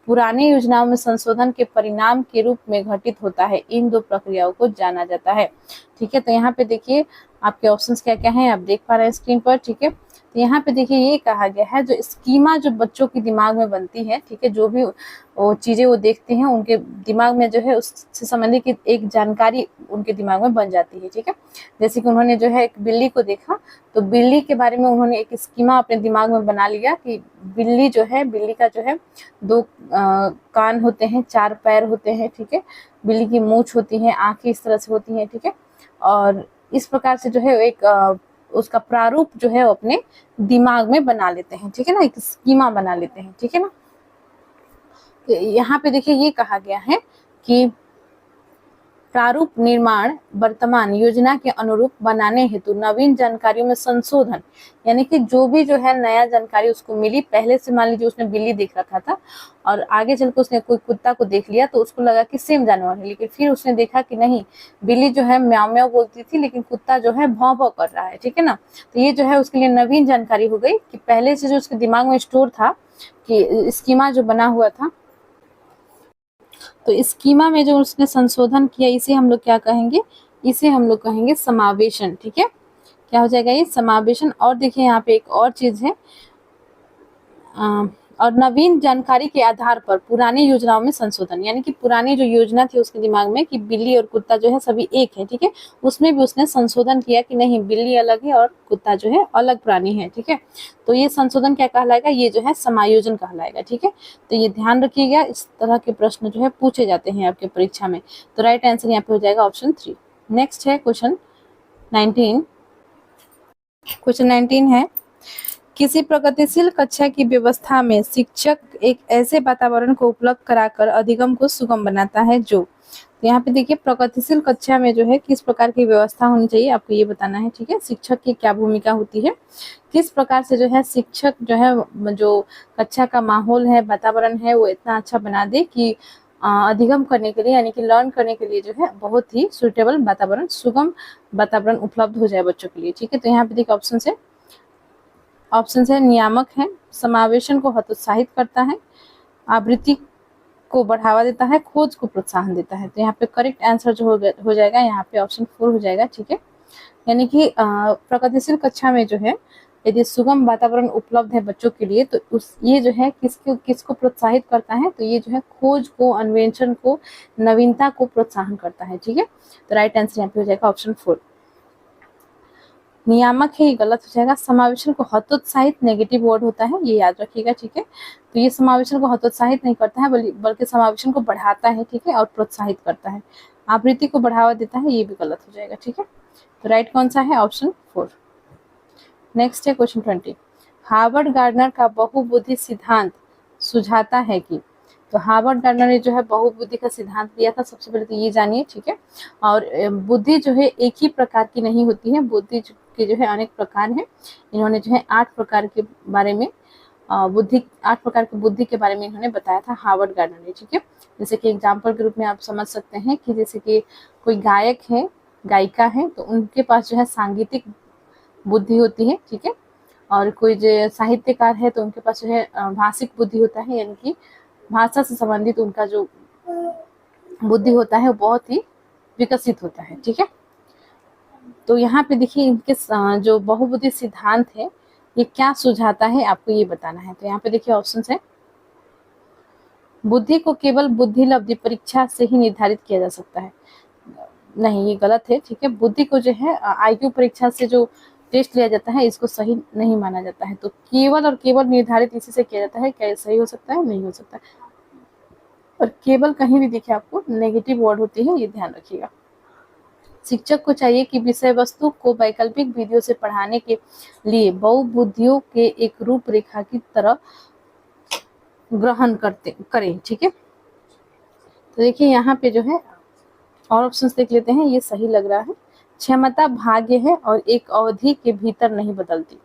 पुराने योजनाओं में संशोधन के परिणाम के रूप में घटित होता है। इन 2 प्रक्रियाओं को जाना जाता है। ठीक है, तो यहाँ पे देखिए आपके ऑप्शंस क्या क्या हैं, आप देख पा रहे हैं स्क्रीन पर। ठीक है, तो यहाँ पे देखिए ये कहा गया है जो स्कीमा जो बच्चों के दिमाग में बनती है, ठीक है, जो भी वो चीजें वो देखते हैं उनके दिमाग में जो है उससे संबंधित एक जानकारी उनके दिमाग में बन जाती है। ठीक है, जैसे कि उन्होंने जो है एक बिल्ली को देखा, तो बिल्ली के बारे में उन्होंने एक स्कीमा अपने दिमाग में बना लिया कि बिल्ली जो है, बिल्ली का जो है 2 कान होते हैं, 4 पैर होते हैं। ठीक है, बिल्ली की मूंछ होती है, आंखें इस तरह से होती हैं। ठीक है, और इस प्रकार से जो है एक उसका प्रारूप जो है वो अपने दिमाग में बना लेते हैं। ठीक है ना, एक स्कीमा बना लेते हैं। ठीक है ना, तो यहाँ पे देखिए ये कहा गया है कि प्रारूप निर्माण वर्तमान योजना के अनुरूप बनाने हेतु नवीन जानकारियों में संशोधन, यानी कि जो भी जो है नया जानकारी उसको मिली, पहले से मान लीजिए उसने बिल्ली देख रखा था और आगे चलकर उसने कोई कुत्ता को देख लिया, तो उसको लगा कि सेम जानवर है, लेकिन फिर उसने देखा कि नहीं, बिल्ली जो है म्याऊ म्याऊ बोलती थी लेकिन कुत्ता जो है भौं भौं कर रहा है। ठीक है ना, तो ये जो है उसके लिए नवीन जानकारी हो गई कि पहले से जो उसके दिमाग में स्टोर था कि स्कीमा जो बना हुआ था, तो स्कीमा में जो उसने संशोधन किया, इसे हम लोग क्या कहेंगे, इसे हम लोग कहेंगे समावेशन। ठीक है, क्या हो जाएगा ये समावेशन। और देखिए यहाँ पे एक और चीज है, और नवीन जानकारी के आधार पर पुरानी योजनाओं में संशोधन, यानी कि पुरानी जो योजना थी उसके दिमाग में कि बिल्ली और कुत्ता जो है सभी एक है। ठीक है, उसमें भी उसने संशोधन किया कि नहीं, बिल्ली अलग है और कुत्ता जो है अलग प्राणी है। ठीक है, तो ये संशोधन क्या कहलाएगा, ये जो है समायोजन कहलाएगा। ठीक है, तो ये ध्यान रखिएगा, इस तरह के प्रश्न जो है पूछे जाते हैं आपके परीक्षा में। तो राइट आंसर यहाँ पे हो जाएगा ऑप्शन 3। नेक्स्ट है क्वेश्चन 19। क्वेश्चन 19 है, किसी प्रगतिशील कक्षा की व्यवस्था में शिक्षक एक ऐसे वातावरण को उपलब्ध कराकर अधिगम को सुगम बनाता है जो, तो यहाँ पे देखिए प्रगतिशील कक्षा में जो है किस प्रकार की व्यवस्था होनी चाहिए आपको ये बताना है। ठीक है, शिक्षक की क्या भूमिका होती है, किस प्रकार से जो है शिक्षक जो है जो कक्षा का माहौल है, वातावरण है, वो इतना अच्छा बना दे कि अधिगम करने के लिए यानी कि लर्न करने के लिए जो है बहुत ही सुटेबल वातावरण, सुगम वातावरण उपलब्ध हो जाए बच्चों के लिए। ठीक है, तो यहाँ पे देखिए ऑप्शन है नियामक है, समावेशन को हतोत्साहित करता है, आवृत्ति को बढ़ावा देता है, खोज को प्रोत्साहन देता है। तो यहाँ पे करेक्ट आंसर जो हो जाएगा यहाँ पे ऑप्शन 4 हो जाएगा। ठीक है, यानी कि प्रगतिशील कक्षा में जो है यदि सुगम वातावरण उपलब्ध है बच्चों के लिए, तो ये जो है किसको प्रोत्साहित करता है, तो ये जो है खोज को, अन्वेषण को, नवीनता को प्रोत्साहन करता है। ठीक है, तो राइट आंसर यहाँ पे हो जाएगा ऑप्शन 4। नियामक है, ये गलत हो जाएगा। समावेशन को हतोत्साहित नेगेटिव वर्ड होता है, ये याद रखिएगा। ठीक है, तो ये समावेशन को हतोत्साहित नहीं करता है बल्कि समावेशन को बढ़ाता है। ठीक है, और प्रोत्साहित करता है। आवृत्ति को बढ़ावा देता है, ये भी गलत हो जाएगा। ठीक है, तो राइट कौन सा है, ऑप्शन 4। नेक्स्ट है क्वेश्चन 20। हार्वर्ड गार्डनर का बहुबुद्धि सिद्धांत सुझाता है कि, तो हार्वर्ड गार्डनर ने जो है बहुबुद्धि का सिद्धांत दिया था, सबसे पहले तो ये जानिए। ठीक है, और बुद्धि जो है एक ही प्रकार की नहीं होती है, बुद्धि के जो है अनेक प्रकार हैं। इन्होंने जो है 8 प्रकार के बारे में 8 प्रकार की बुद्धि के बारे में इन्होंने बताया था हार्वर्ड गार्डनर ने। ठीक है, जैसे कि एग्जाम्पल के रूप में आप समझ सकते हैं कि जैसे कि कोई गायक है, गायिका है, तो उनके पास जो है सांगीतिक बुद्धि होती है। ठीक है, और कोई जो साहित्यकार है तो उनके पास जो है भाषिक बुद्धि होता है, यानी कि भाषा से संबंधित उनका जो बुद्धि होता है वो बहुत ही विकसित होता है। ठीक है, तो यहाँ पे देखिए इनके जो बहुबुद्धि सिद्धांत है ये क्या सुझाता है, आपको ये बताना है। तो यहाँ पे देखिए ऑप्शन है, बुद्धि को केवल बुद्धि लब्धि परीक्षा से ही निर्धारित किया जा सकता है। नहीं, ये गलत है। ठीक है, बुद्धि को जो है आईक्यू परीक्षा से जो टेस्ट लिया जाता है इसको सही नहीं माना जाता है। तो केवल और केवल निर्धारित इसी से किया जाता है। क्या सही हो सकता है? नहीं हो सकता। और केवल कहीं भी देखिए आपको नेगेटिव वर्ड होती है, ये ध्यान रखिएगा। शिक्षक को चाहिए कि विषय वस्तु को वैकल्पिक विधियों से पढ़ाने के लिए बहुबुद्धियों के एक रूपरेखा की तरह ग्रहण करें। ठीक है, तो देखिए यहाँ पे जो है और ऑप्शंस देख लेते हैं, ये सही लग रहा है। क्षमता भाग्य है और एक अवधि के भीतर नहीं बदलती।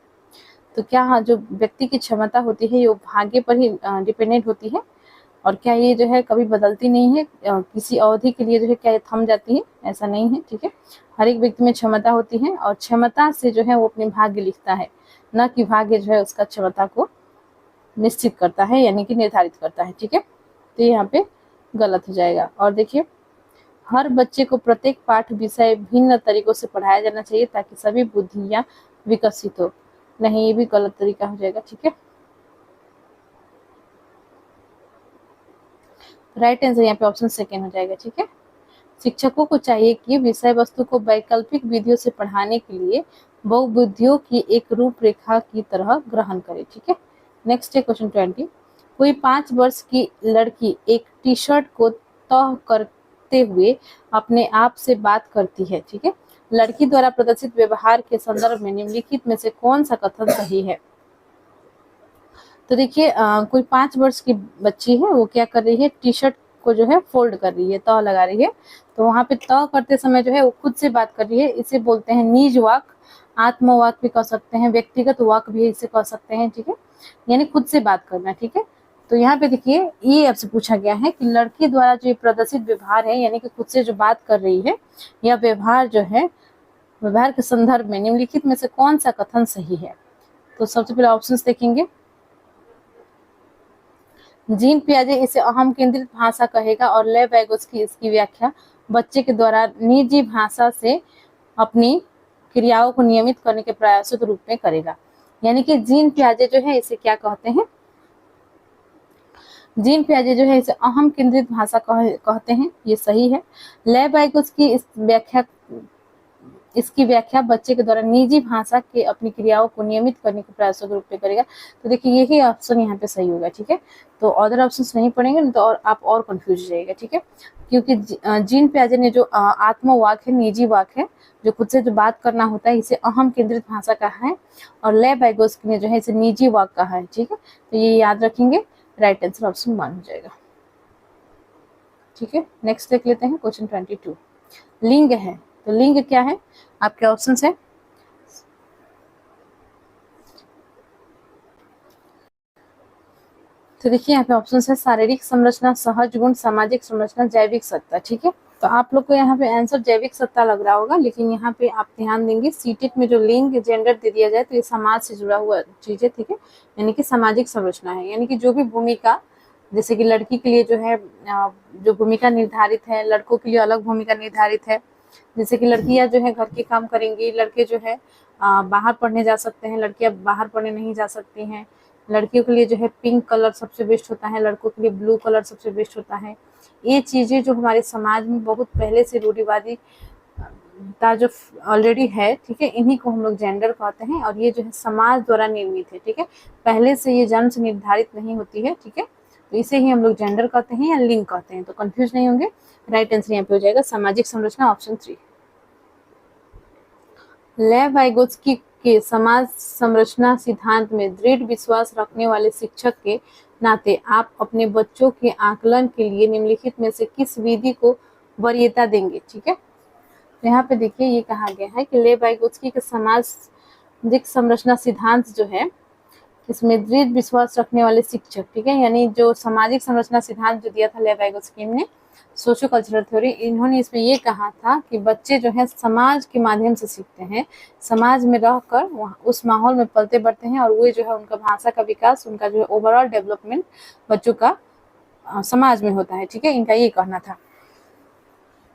तो क्या जो व्यक्ति की क्षमता होती है ये भाग्य पर ही डिपेंडेंट होती है, और क्या ये जो है कभी बदलती नहीं है, किसी अवधि के लिए जो है क्या ये थम जाती है? ऐसा नहीं है। ठीक है, हर एक व्यक्ति में क्षमता होती है और क्षमता से जो है वो अपने भाग्य लिखता है, न कि भाग्य जो है उसका क्षमता को निश्चित करता है, यानी कि निर्धारित करता है। ठीक है, तो यहाँ पे गलत हो जाएगा। और देखिए, हर बच्चे को प्रत्येक पाठ विषय भिन्न तरीकों से पढ़ाया जाना चाहिए ताकि सभी बुद्धियां विकसित हो। नहीं, ये भी गलत तरीका हो जाएगा। ठीक है, राइट आंसर यहाँ पे ऑप्शन सेकेंड हो जाएगा। ठीक है, शिक्षकों को चाहिए कि विषय वस्तु को वैकल्पिक विधियों से पढ़ाने के लिए बहुबुद्धियों की एक रूपरेखा की तरह ग्रहण करें। ठीक है, नेक्स्ट है क्वेश्चन 20। कोई 5 वर्ष की लड़की एक टी शर्ट को तह करते हुए अपने आप से बात करती है। ठीक है, लड़की द्वारा प्रदर्शित व्यवहार के संदर्भ में निम्नलिखित में से कौन सा कथन सही है? तो देखिए कोई 5 वर्ष की बच्ची है, वो क्या कर रही है, टी शर्ट को जो है फोल्ड कर रही है, तह लगा रही है। तो वहां पे तह करते समय जो है वो खुद से बात कर रही है। इसे बोलते हैं निज वाक, आत्मवाक भी कह सकते हैं, व्यक्तिगत वाक भी इसे कह सकते हैं। ठीक है, यानी खुद से बात करना। ठीक है, तो यहाँ पे देखिए ये आपसे पूछा गया है कि लड़की द्वारा जो प्रदर्शित व्यवहार है, यानी कि खुद से जो बात कर रही है, यह व्यवहार जो है व्यवहार के संदर्भ में निम्नलिखित में से कौन सा कथन सही है? तो सबसे पहले ऑप्शंस देखेंगे। जीन पियाजे इसे अहम केंद्रित भाषा कहेगा और ले वैगोत्स्की इसकी व्याख्या बच्चे के द्वारा निजी भाषा से अपनी क्रियाओं को नियमित करने के प्रयासों के रूप में करेगा। यानी कि जीन पियाजे जो है इसे क्या कहते हैं? जीन पियाजे जो है इसे अहम केंद्रित भाषा कहते हैं, ये सही है। ले वैगोत्स्की इसकी व्याख्या बच्चे के द्वारा निजी भाषा के अपनी क्रियाओं को नियमित करने के प्रयासों के रूप में करेगा। तो देखिए यही ऑप्शन यहाँ पे सही होगा। ठीक है, तो अदर ऑप्शंस नहीं पढ़ेंगे तो और आप और कंफ्यूज हो जाएगा। ठीक है, क्योंकि जीन पियाजे ने जो आत्मवाक है, निजी वाक है, जो खुद से जो बात करना होता है, इसे अहम केंद्रित भाषा कहा है, और ले वैगोत्स्की ने जो है इसे निजी वाक कहा है। ठीक है, तो ये याद रखेंगे। राइट आंसर ऑप्शन 1 हो जाएगा। ठीक है, नेक्स्ट देख लेते हैं क्वेश्चन 22। लिंग है, तो लिंग क्या है? आपके ऑप्शंस है, तो देखिए यहाँ पे ऑप्शन है शारीरिक संरचना, सहज गुण, सामाजिक संरचना, जैविक सत्ता। ठीक है, तो आप लोग को यहाँ पे आंसर जैविक सत्ता लग रहा होगा, लेकिन यहाँ पे आप ध्यान देंगे सीटेट में जो लिंग जेंडर दे दिया जाए तो ये समाज से जुड़ा हुआ चीज है। ठीक है, यानी कि सामाजिक संरचना है, यानी कि जो भी भूमिका, जैसे कि लड़की के लिए जो है जो भूमिका निर्धारित है, लड़कों के लिए अलग भूमिका निर्धारित है। जैसे कि लड़कियां जो है घर के काम करेंगी, लड़के जो है बाहर पढ़ने जा सकते हैं, लड़कियां बाहर पढ़ने नहीं जा सकती हैं। लड़कियों के लिए जो है पिंक कलर सबसे बेस्ट होता है, लड़कों के लिए ब्लू कलर सबसे बेस्ट होता है। ये चीजें जो हमारे समाज में बहुत पहले से रूढ़िवादी जो ऑलरेडी है, ठीक है, इन्हीं को हम लोग जेंडर कहते हैं, और ये जो है समाज द्वारा निर्मित है। ठीक है, पहले से ये जन्म से निर्धारित नहीं होती है। ठीक है, तो इसे ही हम लोग जेंडर कहते हैं या लिंग कहते हैं, तो कंफ्यूज नहीं होंगे। राइट आंसर यहाँ पे हो जाएगा सामाजिक संरचना, ऑप्शन 3। ले वैगोत्स्की के समाज संरचना सिद्धांत में दृढ़ विश्वास रखने वाले शिक्षक के नाते आप अपने बच्चों के आकलन के लिए निम्नलिखित में से किस विधि को वरीयता देंगे? ठीक है, तो यहाँ पे देखिए ये कहा गया है कि ले वैगोत्स्की के सामाजिक संरचना सिद्धांत जो है इसमें दृढ़ विश्वास रखने वाले शिक्षक, ठीक है, यानी जो सामाजिक संरचना सिद्धांत जो दिया था ले वैगोत्स्की ने, सोशो कल्चरल थ्योरी, इन्होंने इसमें ये कहा था कि बच्चे जो है समाज के माध्यम से सीखते हैं, समाज में रहकर उस माहौल में पलते बढ़ते हैं, और वो जो है उनका भाषा का विकास, उनका जो है ओवरऑल डेवलपमेंट बच्चों का समाज में होता है। ठीक है, इनका ये कहना था।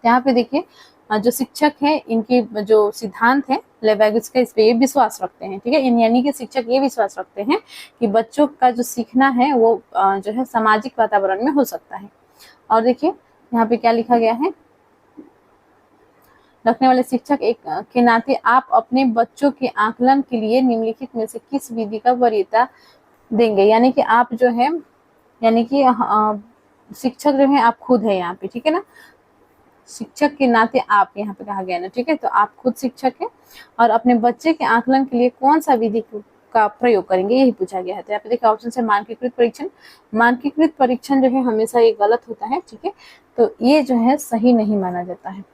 यहाँ पे देखिए जो शिक्षक है, इनकी जो सिद्धांत है लेविगुस्की इस पे ये विश्वास रखते हैं। ठीक है, यानी कि शिक्षक ये विश्वास रखते हैं कि बच्चों का जो सीखना है वो जो है सामाजिक वातावरण में हो सकता है। और देखिए यहाँ पे क्या लिखा गया है, रखने वाले शिक्षक एक के नाते आप अपने बच्चों के आकलन के लिए निम्नलिखित में से किस विधि का वरीयता देंगे। यानी कि आप जो है, यानी कि शिक्षक जो है आप खुद है यहाँ पे। ठीक है ना, शिक्षक के नाते आप यहाँ पे कहा गया ना। ठीक है, तो आप खुद शिक्षक हैं और अपने बच्चे के आकलन के लिए कौन सा विधि का प्रयोग करेंगे, यही पूछा गया है। तो यहाँ पे देखिए ऑप्शन है मानकीकृत परीक्षण। मानकीकृत परीक्षण जो है हमेशा ये गलत होता है। ठीक है, तो ये जो है सही नहीं माना जाता है,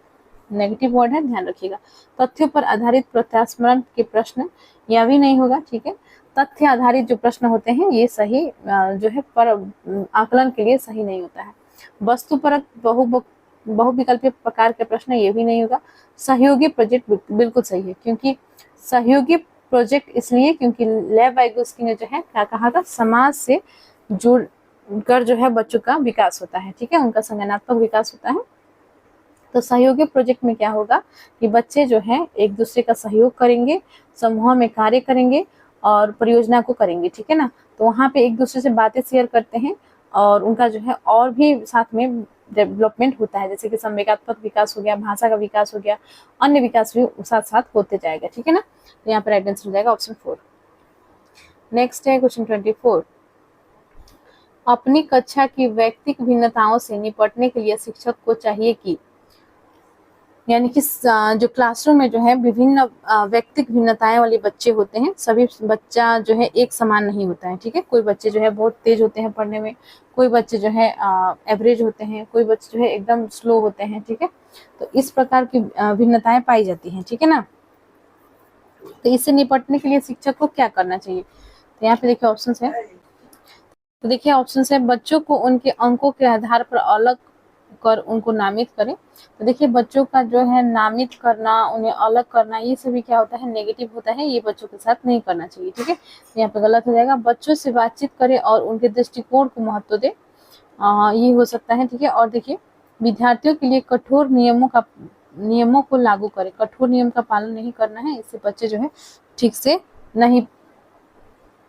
नेगेटिव वर्ड है, ध्यान रखिएगा। तथ्यों पर आधारित प्रत्यास्मरण के प्रश्न, यह भी नहीं होगा। ठीक है, तथ्य आधारित जो प्रश्न होते हैं ये सही जो है पर आकलन के लिए सही नहीं होता है। वस्तुपरक बहुविकल्पीय प्रकार के प्रश्न, ये भी नहीं होगा। सहयोगी प्रोजेक्ट बिल्कुल सही है, क्योंकि सहयोगी प्रोजेक्ट इसलिए क्योंकि लेविगुस्की ने जो है क्या कहा था, समाज से जुड़कर जो है बच्चों का विकास होता है। ठीक है, उनका संज्ञानात्मक विकास होता है। तो सहयोगी प्रोजेक्ट में क्या होगा कि बच्चे जो है एक दूसरे का सहयोग करेंगे, समूह में कार्य करेंगे और परियोजना को करेंगे। ठीक है ना, तो वहाँ पे एक दूसरे से बातें शेयर करते हैं और उनका जो है और भी साथ में डेवलपमेंट होता है, जैसे कि संवेगात्मक विकास हो गया, भाषा का विकास हो गया, अन्य विकास भी साथ साथ होते जाएगा। ठीक है ना, तो यहाँ पर राइट आंसर हो जाएगा ऑप्शन 4। नेक्स्ट है क्वेश्चन 24। अपनी कक्षा की व्यक्तिगत भिन्नताओं से निपटने के लिए शिक्षक को चाहिए कि, यानी कि जो क्लासरूम में जो है विभिन्न व्यक्तिगत भिन्नताएं वाले बच्चे होते हैं, सभी बच्चा जो है एक समान नहीं होता है। ठीक है, कोई बच्चे जो है बहुत तेज होते हैं पढ़ने में, कोई बच्चे जो है एवरेज होते हैं, कोई बच्चे जो है एकदम स्लो होते हैं। ठीक है, तो इस प्रकार की भिन्नताएं पाई जाती हैं। ठीक है ना, तो इससे निपटने के लिए शिक्षक को क्या करना चाहिए। तो यहाँ पे देखिए ऑप्शन है, तो देखिए ऑप्शन है बच्चों को उनके अंकों के आधार पर अलग कर उनको नामित करें। तो देखिए बच्चों का जो है नामित करना, उन्हें अलग करना, ये सभी क्या होता है, नेगेटिव होता है, ये बच्चों के साथ नहीं करना चाहिए। ठीक है, तो यहाँ पे गलत हो जाएगा। बच्चों से बातचीत करें और उनके दृष्टिकोण को महत्व दे, ये हो सकता है। ठीक है, और देखिए विद्यार्थियों के लिए कठोर नियमों को लागू करें, कठोर नियम का पालन नहीं करना है, इससे बच्चे जो है ठीक से नहीं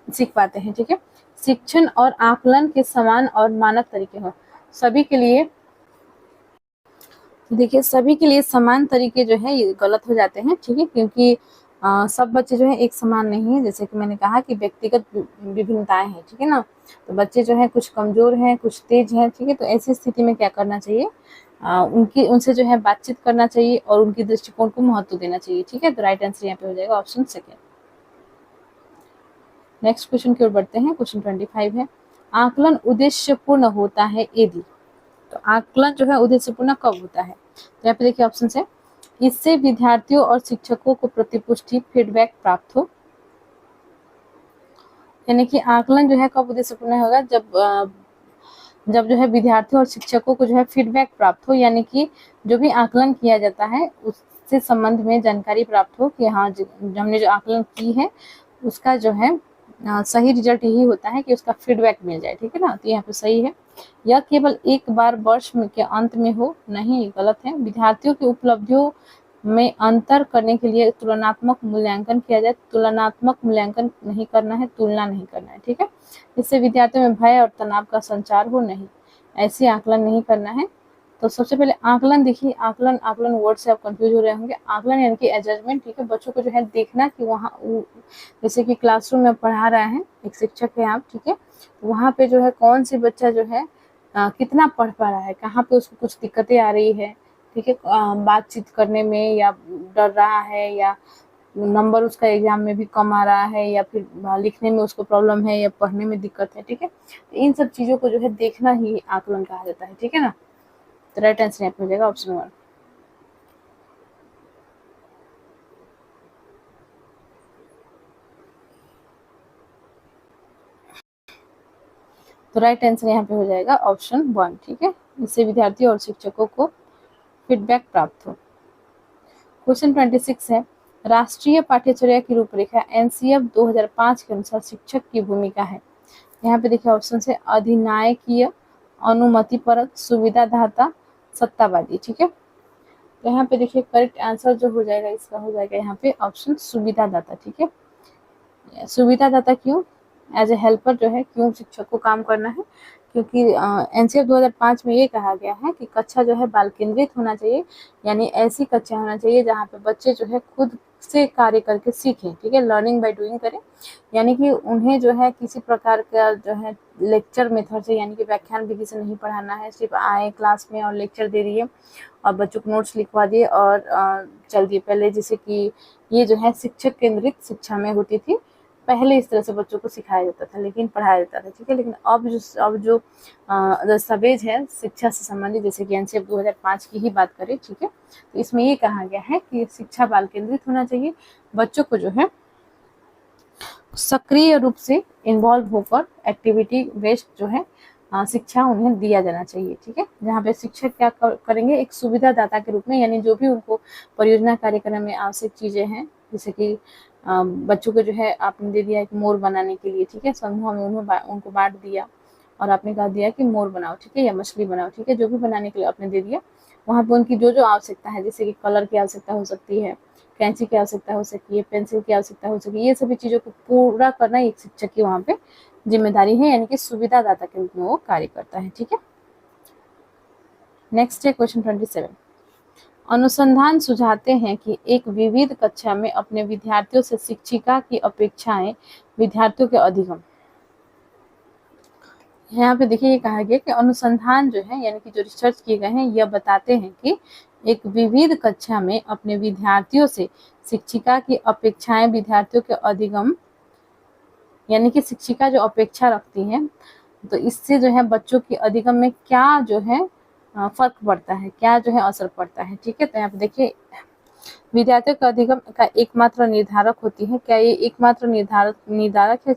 सीख पाते हैं। ठीक है, शिक्षण और आकलन के समान और मानक तरीके हो, सभी के लिए, देखिए सभी के लिए समान तरीके जो है ये गलत हो जाते हैं। ठीक है, क्योंकि सब बच्चे जो है एक समान नहीं है, जैसे कि मैंने कहा कि व्यक्तिगत विभिन्नताएं हैं। ठीक है ना, तो बच्चे जो है कुछ कमजोर हैं, कुछ तेज हैं। ठीक है, तो ऐसी स्थिति में क्या करना चाहिए, उनसे जो है बातचीत करना चाहिए और उनके दृष्टिकोण को महत्व देना चाहिए। ठीक है, तो राइट आंसर यहाँ पे हो जाएगा ऑप्शन 2। नेक्स्ट क्वेश्चन की ओर बढ़ते हैं। क्वेश्चन 25 है, आकलन उद्देश्यपूर्ण होता है यदि, तो आकलन जो है उद्देश्यपूर्ण कब होता है। तो यहाँ पे देखिए ऑप्शन है, इससे विद्यार्थियों और शिक्षकों को प्रतिपुष्टि फीडबैक प्राप्त हो, यानी कि आकलन जो है कब उद्देश्यपूर्ण होगा, जब जो है विद्यार्थियों और शिक्षकों को जो है फीडबैक प्राप्त हो, यानी कि जो भी आकलन किया जाता है उससे संबंध में जानकारी प्राप्त हो कि हाँ हमने जो आकलन की है उसका जो है सही रिजल्ट यही होता है कि उसका फीडबैक मिल जाए। ठीक है ना, तो यहाँ पे सही है। यह केवल एक बार वर्ष के अंत में हो, नहीं, गलत है। विद्यार्थियों की उपलब्धियों में अंतर करने के लिए तुलनात्मक मूल्यांकन किया जाए, तुलनात्मक मूल्यांकन नहीं करना है, तुलना नहीं करना है। ठीक है, इससे विद्यार्थियों में भय और तनाव का संचार हो, नहीं, ऐसे आकलन नहीं करना है। तो सबसे पहले आकलन देखिए, आकलन वर्ड से आप कंफ्यूज हो रहे होंगे। आकलन यानी कि एडजस्टमेंट। ठीक है, बच्चों को जो है देखना कि वहाँ जैसे कि क्लासरूम में पढ़ा रहा है एक शिक्षक है आप, ठीक है, वहाँ पे जो है कौन सी बच्चा जो है कितना पढ़ पा रहा है, कहाँ पे उसको कुछ दिक्कतें आ रही है। ठीक है, बातचीत करने में या डर रहा है, या नंबर उसका एग्जाम में भी कम आ रहा है, या फिर लिखने में उसको प्रॉब्लम है, या पढ़ने में दिक्कत है। ठीक है, तो इन सब चीज़ों को जो है देखना ही आकलन कहा जाता है। ठीक है ना, तो राइट आंसर यहाँ पे हो जाएगा ऑप्शन 1। तो राइट आंसर यहाँ पे हो जाएगा ऑप्शन 1। ठीक है, इससे विद्यार्थियों और शिक्षकों को फीडबैक प्राप्त हो। क्वेश्चन 26 है, राष्ट्रीय पाठ्यचर्या की रूपरेखा एनसीएफ 2005 के अनुसार शिक्षक की भूमिका है। यहाँ पे देखिए ऑप्शन है अधिनायकीय, अनुमतिपरक, सुविधादाता, सत्तावादी। ठीक है, तो यहाँ पे देखिए करेक्ट आंसर जो हो जाएगा इसका हो जाएगा यहाँ पे ऑप्शन सुविधादाता। ठीक है, सुविधादाता क्यों? एज ए हेल्पर जो है, क्यों शिक्षक को काम करना है? क्योंकि एनसीएफ 2005 में ये कहा गया है कि कक्षा जो है बाल केंद्रित होना चाहिए, यानी ऐसी कक्षा होना चाहिए जहाँ पे बच्चे जो है खुद से कार्य करके सीखें। ठीक है, लर्निंग बाय डूइंग करें, यानी कि उन्हें जो है किसी प्रकार का जो है लेक्चर मेथड से, यानी कि व्याख्यान विधि से नहीं पढ़ाना है। सिर्फ आए क्लास में और लेक्चर दे दिए और बच्चों को नोट्स लिखवा दिए और चल दिए। पहले जैसे कि ये जो है शिक्षक केंद्रित शिक्षा में होती थी, पहले इस तरह से बच्चों को सिखाया जाता था, लेकिन पढ़ाया जाता था। ठीक है, लेकिन अब जो दस्तावेज है शिक्षा से संबंधित, जैसे कि एनसीएफ 2005 की ही बात करें, ठीक है, तो इसमें ये कहा गया है कि शिक्षा बाल केंद्रित होना चाहिए, बच्चों को जो है सक्रिय रूप से इन्वॉल्व होकर एक्टिविटी बेस्ड जो है शिक्षा उन्हें दिया जाना चाहिए। ठीक है, जहाँ पे शिक्षक क्या करेंगे, एक सुविधादाता के रूप में, यानी जो भी उनको परियोजना कार्यक्रम में आवश्यक चीजें हैं, जैसे कि बच्चों को जो है आपने दे दिया एक मोर बनाने के लिए। ठीक है, समूह में उनको बांट दिया और आपने कहा दिया कि मोर बनाओ, ठीक है, या मछली बनाओ। ठीक है, जो भी बनाने के लिए आपने दे दिया, वहाँ पे उनकी जो जो आवश्यकता है, जैसे कि कलर की आवश्यकता हो सकती है, कैंची की आवश्यकता हो सकती है, पेंसिल की आवश्यकता हो सकती है, ये सभी चीज़ों को पूरा करना एक शिक्षक की वहाँ पे जिम्मेदारी है, यानी कि सुविधादाता के रूप में वो कार्य करता है। ठीक है, नेक्स्ट है क्वेश्चन 27। अनुसंधान सुझाते हैं कि एक विविध कक्षा में अपने विद्यार्थियों से शिक्षिका की अपेक्षाएं विद्यार्थियों के अधिगम। यहाँ पे देखिए ये कहा गया कि अनुसंधान जो है, यानी कि जो रिसर्च किए गए हैं, यह बताते हैं कि एक विविध कक्षा में अपने विद्यार्थियों से शिक्षिका की अपेक्षाएं विद्यार्थियों के अधिगम, यानी कि शिक्षिका जो अपेक्षा रखती है, तो इससे जो है बच्चों की अधिगम में क्या जो है फर्क पड़ता है, क्या जो है असर पड़ता है। ठीक है, तो यहाँ पे देखिए विद्यार्थियों का अधिगम का एकमात्र निर्धारक होती है, क्या ये एकमात्र निर्धारक है?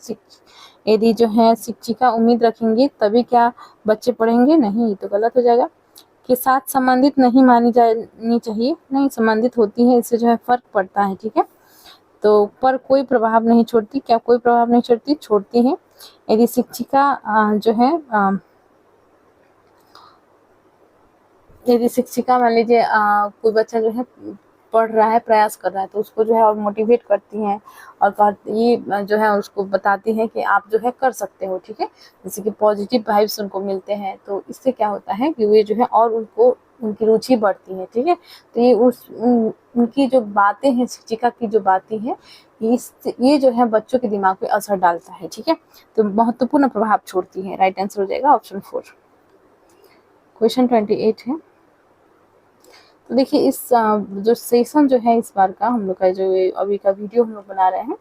यदि जो है शिक्षिका उम्मीद रखेंगे तभी क्या बच्चे पढ़ेंगे? नहीं, तो गलत हो जाएगा। के साथ संबंधित नहीं मानी जानी चाहिए, नहीं, संबंधित होती है, इससे जो है फर्क पड़ता है। ठीक है, तो पर कोई प्रभाव नहीं छोड़ती, क्या कोई प्रभाव नहीं छोड़ती? छोड़ती है। यदि शिक्षिका जो है यदि शिक्षिका मान लीजिए कोई बच्चा जो है पढ़ रहा है, प्रयास कर रहा है, तो उसको जो है और मोटिवेट करती हैं और ये जो है उसको बताती हैं कि आप जो है कर सकते हो। ठीक है, जैसे कि पॉजिटिव वाइब्स उनको मिलते हैं, तो इससे क्या होता है कि वे जो है और उनकी रुचि बढ़ती है। ठीक है, तो ये उनकी जो बातें हैं, शिक्षिका की जो बातें हैं, ये जो है बच्चों के दिमाग पे असर डालता है। ठीक है, तो महत्वपूर्ण प्रभाव छोड़ती है। राइट आंसर हो जाएगा ऑप्शन 4। क्वेश्चन 28 है, तो देखिए इस जो सेशन जो है इस बार का हम लोग का जो अभी का वीडियो हम लोग बना रहे हैं,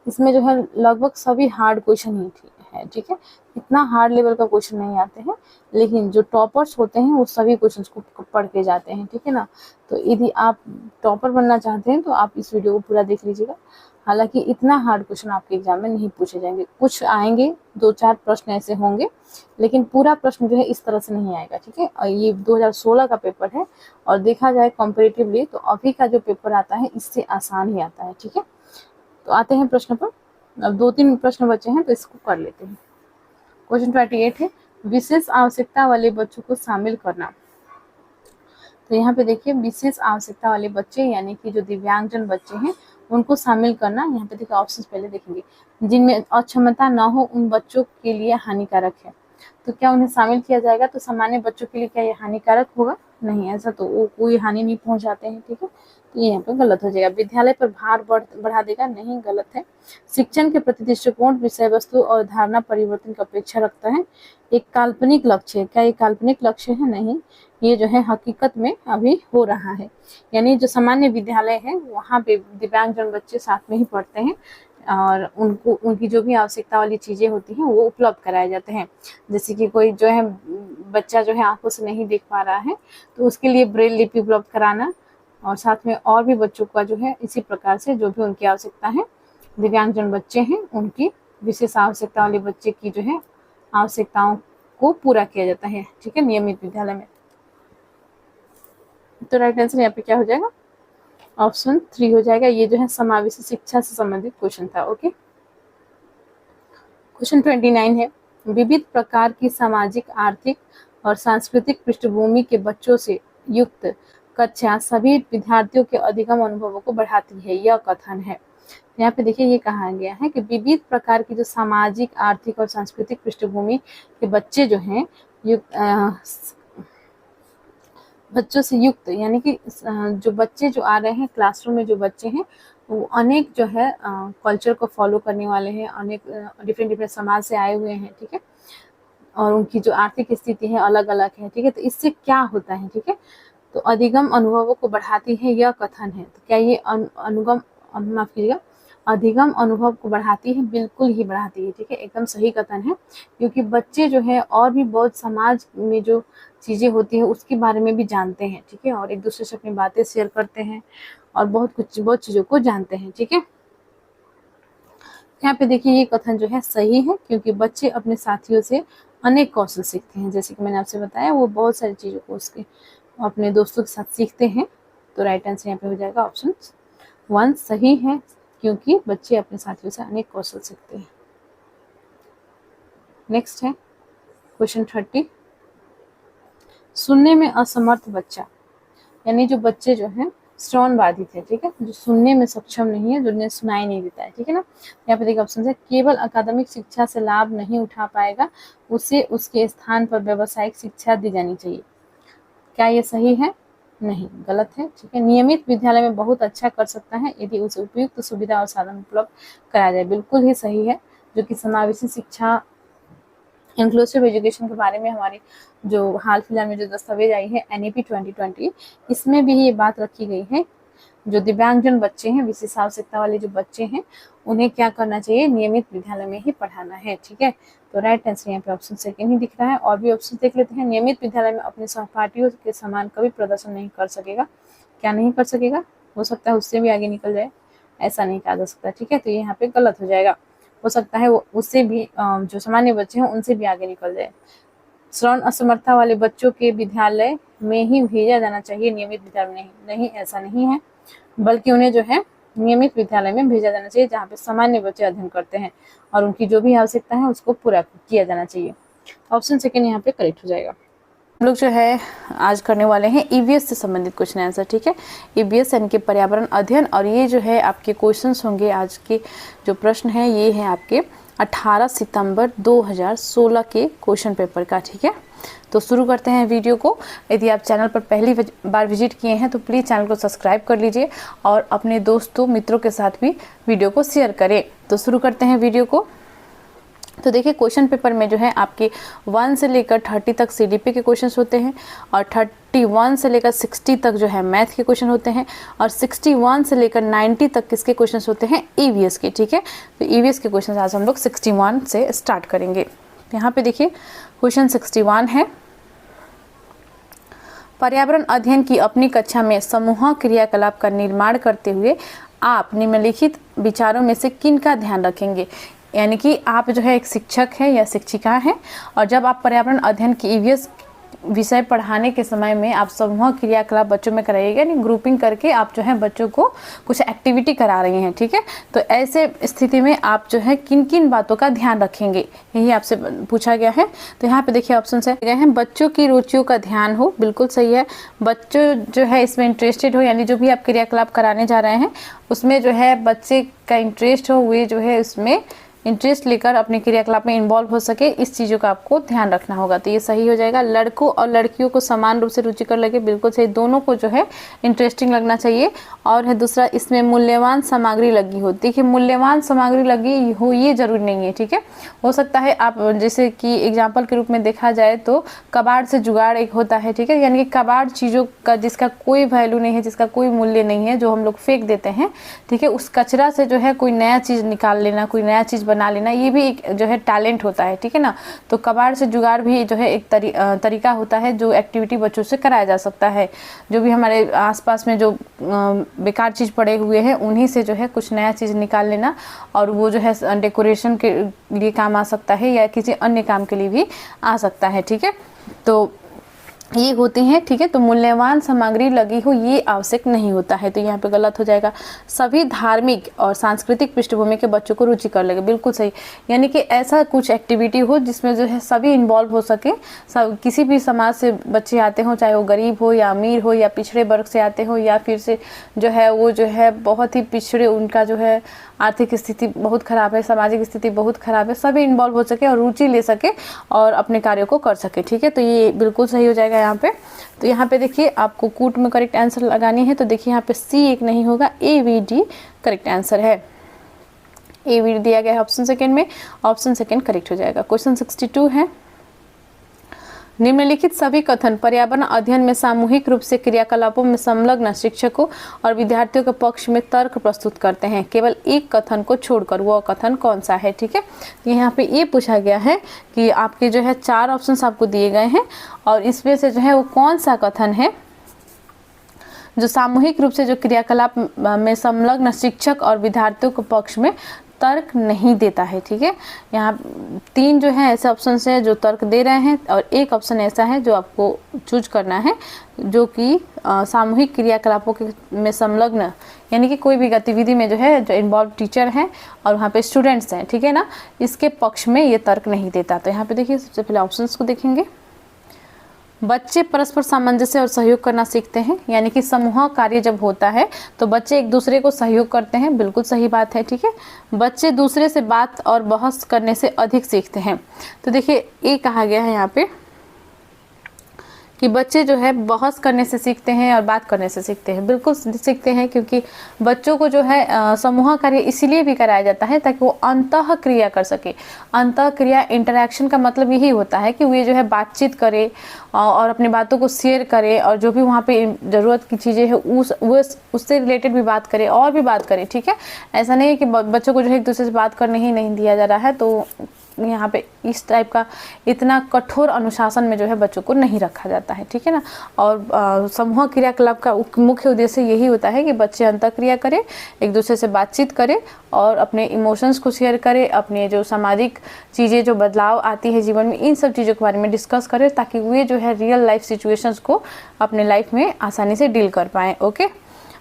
इसमें जो है लगभग सभी हार्ड क्वेश्चन ही है। ठीक है, इतना हार्ड लेवल का क्वेश्चन नहीं आते हैं, लेकिन जो टॉपर्स होते हैं वो सभी क्वेश्चंस को पढ़ के जाते हैं। ठीक है ना, तो यदि आप टॉपर बनना चाहते हैं तो आप इस वीडियो को पूरा देख लीजिएगा। हालांकि इतना हार्ड क्वेश्चन आपके एग्जाम में नहीं पूछे जाएंगे, कुछ आएंगे, 2-4 प्रश्न ऐसे होंगे, लेकिन पूरा प्रश्न जो है इस तरह से नहीं आएगा। ठीक है, और ये 2016 का पेपर है और देखा जाए कंपेरेटिवली तो अभी का जो पेपर आता है इससे आसान ही आता है। ठीक है, तो आते हैं प्रश्न पर। अब 2-3 प्रश्न बचे हैं तो इसको कर लेते हैं। क्वेश्चन 28 है, विशेष आवश्यकता वाले बच्चों को शामिल करना। तो यहाँ पे देखिए विशेष आवश्यकता वाले बच्चे, यानी कि जो दिव्यांगजन बच्चे हैं, उनको शामिल करना। यहाँ पे देखिए ऑप्शंस पहले देखेंगे। जिनमें अक्षमता ना हो उन बच्चों के लिए हानिकारक है, तो क्या उन्हें शामिल किया जाएगा? तो सामान्य बच्चों के लिए क्या ये हानिकारक होगा? नहीं, ऐसा तो वो कोई हानि नहीं पहुंचाते हैं। ठीक है, तो ये यहाँ पे गलत हो जाएगा। विद्यालय पर भार बढ़ा देगा? नहीं, गलत है। शिक्षण के प्रति दृष्टिकोण, विषय वस्तु और धारणा परिवर्तन की अपेक्षा रखता है। एक काल्पनिक लक्ष्य है, क्या ये काल्पनिक लक्ष्य है? नहीं, ये जो है हकीकत में अभी हो रहा है। यानी जो सामान्य विद्यालय है वहाँ पे दिव्यांगजन बच्चे साथ में ही पढ़ते हैं और उनकी जो भी आवश्यकता वाली चीज़ें होती हैं वो उपलब्ध कराए जाते हैं। जैसे कि कोई जो है बच्चा जो है आंखों से नहीं देख पा रहा है तो उसके लिए ब्रेल लिपि उपलब्ध कराना, और साथ में और भी बच्चों का जो है इसी प्रकार से जो भी उनकी आवश्यकता है, दिव्यांगजन बच्चे हैं उनकी विशेष आवश्यकता वाले बच्चे की जो है आवश्यकताओं को पूरा किया जाता है, ठीक है, नियमित विद्यालय में। तो राइट आंसर यहाँ पे क्या हो जाएगा, ऑप्शन 3 हो जाएगा। ये जो है समावेशी शिक्षा से संबंधित क्वेश्चन था। ओके, क्वेश्चन 29 है, विविध प्रकार की सामाजिक, आर्थिक और सांस्कृतिक पृष्ठभूमि के बच्चों से युक्त कक्षा सभी विद्यार्थियों के अधिगम अनुभवों को बढ़ाती है, यह कथन है। यहाँ पे देखिए ये कहा गया है कि विविध प्रकार की जो सामाजिक, आर्थिक और सांस्कृतिक पृष्ठभूमि के बच्चे जो हैं बच्चों से युक्त, यानी कि जो बच्चे जो आ रहे हैं क्लासरूम में, जो बच्चे हैं वो अनेक जो है कल्चर को फॉलो करने वाले हैं, अनेक डिफरेंट समाज से आए हुए हैं, ठीक है, और उनकी जो आर्थिक स्थिति है अलग अलग है, ठीक है। तो इससे क्या होता है, ठीक है, तो अधिगम अनुभवों को बढ़ाती है, यह कथन है। तो क्या ये माफ कीजिएगा, अधिगम अनुभव को बढ़ाती है? बिल्कुल ही बढ़ाती है, ठीक है, एकदम सही कथन है। क्योंकि बच्चे जो है और भी बहुत समाज में जो चीज़ें होती हैं उसके बारे में भी जानते हैं, ठीक है, और एक दूसरे से अपनी बातें शेयर करते हैं और बहुत चीज़ों को जानते हैं, ठीक है। यहाँ पे देखिए ये कथन जो है सही है, क्योंकि बच्चे अपने साथियों से अनेक कौशल सीखते हैं। जैसे कि मैंने आपसे बताया, वो बहुत सारी चीज़ों को उसके अपने दोस्तों के साथ सीखते हैं। तो राइट आंसर यहाँ पे हो जाएगा ऑप्शन 1 सही है, क्योंकि बच्चे अपने साथियों से अनेक कौशल सीखते हैं। नेक्स्ट है क्वेश्चन 30, सुनने में असमर्थ बच्चा, यानी जो बच्चे जो हैं श्रवण बाधित है, ठीक है, जो सुनने में सक्षम नहीं है, जिन्हें सुनाई नहीं देता है, ठीक है ना। यहाँ पे देखिए ऑप्शन है, केवल अकादमिक शिक्षा से लाभ नहीं उठा पाएगा, उसे उसके स्थान पर व्यावसायिक शिक्षा दी जानी चाहिए। क्या ये सही है? नहीं, गलत है, ठीक है। नियमित विद्यालय में बहुत अच्छा कर सकता है यदि उसे उपयुक्त सुविधा और साधन उपलब्ध कराया जाए। बिल्कुल ही सही है, जो कि समावेशी शिक्षा, इंक्लूसिव एजुकेशन के बारे में हमारी जो हाल फिलहाल में जो दस्तावेज आई है NEP 2020, इसमें भी ये बात रखी गई है, जो दिव्यांगजन बच्चे हैं, विशेष आवश्यकता वाले जो बच्चे हैं, उन्हें क्या करना चाहिए, नियमित विद्यालय में ही पढ़ाना है, ठीक है। तो राइट आंसर यहाँ पे ऑप्शन सेकंड ही दिख रहा है। और भी ऑप्शन देख लेते हैं। नियमित विद्यालय में अपने सहपाठियों के समान कभी प्रदर्शन नहीं कर सकेगा। क्या नहीं कर सकेगा? हो सकता है उससे भी आगे निकल जाए, ऐसा नहीं कहा जा सकता, ठीक है। तो यहाँ पे गलत हो जाएगा। हो सकता है वो उससे भी जो सामान्य बच्चे हैं उनसे भी आगे निकल जाए। श्रवण असमर्थता वाले बच्चों के विद्यालय में ही भेजा जाना चाहिए, नियमित विद्यालय में नहीं, ऐसा नहीं है, बल्कि उन्हें जो है नियमित विद्यालय में भेजा जाना चाहिए, जहाँ पे सामान्य बच्चे अध्ययन करते हैं और उनकी जो भी आवश्यकता है उसको पूरा किया जाना चाहिए। ऑप्शन सेकंड यहाँ पे करेक्ट हो जाएगा। हम लोग जो है आज करने वाले हैं EVS से संबंधित क्वेश्चन आंसर, ठीक है। EVS यानी कि पर्यावरण अध्ययन, और ये जो है आपके क्वेश्चंस होंगे, आज के जो प्रश्न है ये है आपके 18 सितंबर 2016 के क्वेश्चन पेपर का, ठीक है। तो शुरू करते हैं वीडियो को। यदि आप चैनल पर पहली बार विजिट किए हैं तो प्लीज़ चैनल को सब्सक्राइब कर लीजिए और अपने दोस्तों मित्रों के साथ भी वीडियो को शेयर करें। तो शुरू करते हैं वीडियो को। तो देखिए क्वेश्चन पेपर में जो है आपके 1 से लेकर 30 तक CDP के क्वेश्चंस होते हैं, और 31 से लेकर 60 तक जो है मैथ के क्वेश्चन होते हैं, और 61 से लेकर 90 तक किसके क्वेश्चंस होते हैं, EVS के, ठीक है। तो EVS के क्वेश्चंस आज हम लोग 61 से स्टार्ट करेंगे। यहाँ पे देखिए क्वेश्चन 61 है, पर्यावरण अध्ययन की अपनी कक्षा में समूह क्रियाकलाप का निर्माण करते हुए आप निम्नलिखित विचारों में से किन का ध्यान रखेंगे। यानी कि आप जो है एक शिक्षक है या शिक्षिका है, और जब आप पर्यावरण अध्ययन की EVS विषय पढ़ाने के समय में आप समूह क्रियाकलाप बच्चों में कराइएगा, यानी ग्रुपिंग करके आप जो है बच्चों को कुछ एक्टिविटी करा रही हैं, ठीक है। तो ऐसे स्थिति में आप जो है किन किन बातों का ध्यान रखेंगे, यही आपसे पूछा गया है। तो यहाँ पे देखिए ऑप्शन है गए हैं, बच्चों की रुचियों का ध्यान हो, बिल्कुल सही है। बच्चों जो है इसमें इंटरेस्टेड हो, यानी जो भी आप क्रियाकलाप कराने जा रहे हैं उसमें जो है बच्चे का इंटरेस्ट हो, वे जो है उसमें इंटरेस्ट लेकर अपने क्रियाकलाप में इन्वॉल्व हो सके, इस चीज़ों का आपको ध्यान रखना होगा। तो ये सही हो जाएगा। लड़कों और लड़कियों को समान रूप से रुचिकर लगे, बिल्कुल सही, दोनों को जो है इंटरेस्टिंग लगना चाहिए। और है दूसरा, इसमें मूल्यवान सामग्री लगी हो। देखिए मूल्यवान सामग्री लगी हो ये जरूरी नहीं है, ठीक है। हो सकता है आप जैसे कि एग्जाम्पल के रूप में देखा जाए तो कबाड़ से जुगाड़ एक होता है, ठीक है, यानी कि कबाड़ चीज़ों का जिसका कोई वैल्यू नहीं है, जिसका कोई मूल्य नहीं है, जो हम लोग फेंक देते हैं, ठीक है, उस कचरा से जो है कोई नया चीज़ निकाल लेना, कोई नया चीज़ बना लेना, ये भी एक जो है टैलेंट होता है, ठीक है ना। तो कबाड़ से जुगाड़ भी जो है एक तरीका होता है जो एक्टिविटी बच्चों से कराया जा सकता है। जो भी हमारे आसपास में जो बेकार चीज़ पड़े हुए हैं उन्हीं से जो है कुछ नया चीज़ निकाल लेना, और वो जो है डेकोरेशन के लिए काम आ सकता है या किसी अन्य काम के लिए भी आ सकता है, ठीक है। तो ये होती हैं, ठीक है। तो मूल्यवान सामग्री लगी हो ये आवश्यक नहीं होता है, तो यहाँ पे गलत हो जाएगा। सभी धार्मिक और सांस्कृतिक पृष्ठभूमि के बच्चों को रुचिकर लगे, बिल्कुल सही। यानी कि ऐसा कुछ एक्टिविटी हो जिसमें जो है सभी इन्वॉल्व हो सके, सब किसी भी समाज से बच्चे आते हों, चाहे वो गरीब हो या अमीर हो या पिछड़े वर्ग से आते हो या फिर से जो है वो जो है बहुत ही पिछड़े, उनका जो है आर्थिक स्थिति बहुत ख़राब है, सामाजिक स्थिति बहुत ख़राब है, सभी इन्वॉल्व हो सके और रुचि ले सके और अपने कार्यों को कर सके, ठीक है। तो ये बिल्कुल सही हो जाएगा यहाँ पे। तो यहाँ पे देखिए आपको कूट में करेक्ट आंसर लगानी है, तो देखिए यहाँ पे सी एक नहीं होगा, AVD करेक्ट आंसर है। AVD दिया गया है ऑप्शन सेकेंड में, ऑप्शन सेकेंड करेक्ट हो जाएगा। क्वेश्चन 62 है, निम्नलिखित सभी कथन पर्यावरण अध्ययन में सामूहिक रूप से क्रियाकलापों में संलग्न शिक्षकों और विद्यार्थियों के पक्ष में तर्क प्रस्तुत करते हैं, केवल एक कथन को छोड़कर, वो कथन कौन सा है, ठीक है। यहाँ पे ये पूछा गया है कि आपके जो है 4 ऑप्शंस आपको दिए गए हैं और इसमें से जो है वो कौन सा कथन है जो सामूहिक रूप से जो क्रियाकलाप में संलग्न शिक्षक और विद्यार्थियों के पक्ष में तर्क नहीं देता है, ठीक है। यहाँ 3 जो है ऐसे ऑप्शन है जो तर्क दे रहे हैं और एक ऑप्शन ऐसा है जो आपको चूज करना है जो कि सामूहिक क्रियाकलापों के में संलग्न, यानी कि कोई भी गतिविधि में जो है जो इन्वॉल्व टीचर हैं और वहाँ पे स्टूडेंट्स हैं, ठीक है ना, इसके पक्ष में ये तर्क नहीं देता। तो यहाँ पे देखिए सबसे पहले ऑप्शंस को देखेंगे। बच्चे परस्पर सामंजस्य और सहयोग करना सीखते हैं, यानी कि समूह कार्य जब होता है तो बच्चे एक दूसरे को सहयोग करते हैं, बिल्कुल सही बात है, ठीक है। बच्चे दूसरे से बात और बहस करने से अधिक सीखते हैं, तो देखिए ये कहा गया है यहाँ पे कि बच्चे जो है बहस करने से सीखते हैं और बात करने से सीखते हैं, बिल्कुल सीखते हैं, क्योंकि बच्चों को जो है समूह कार्य इसीलिए भी कराया जाता है ताकि वो अंतः क्रिया कर सके। अंतः क्रिया इंटरैक्शन का मतलब यही होता है कि वो जो है बातचीत करे और अपनी बातों को शेयर करे और जो भी वहाँ पे ज़रूरत की चीज़ें हैं उससे रिलेटेड भी बात करे और भी बात करे, ठीक है। ऐसा नहीं है कि बच्चों को जो है एक दूसरे से बात करने ही नहीं दिया जा रहा है, तो यहाँ पे इस टाइप का इतना कठोर अनुशासन में जो है बच्चों को नहीं रखा जाता है, ठीक है ना। और समूह क्रियाकलाप का मुख्य उद्देश्य यही होता है कि बच्चे अंतःक्रिया करें, एक दूसरे से बातचीत करें और अपने इमोशंस को शेयर करें, अपने जो सामाजिक चीज़ें जो बदलाव आती है जीवन में इन सब चीज़ों के बारे में डिस्कस करें ताकि वे जो है रियल लाइफ सिचुएशंस को अपने लाइफ में आसानी से डील कर पाएँ, ओके।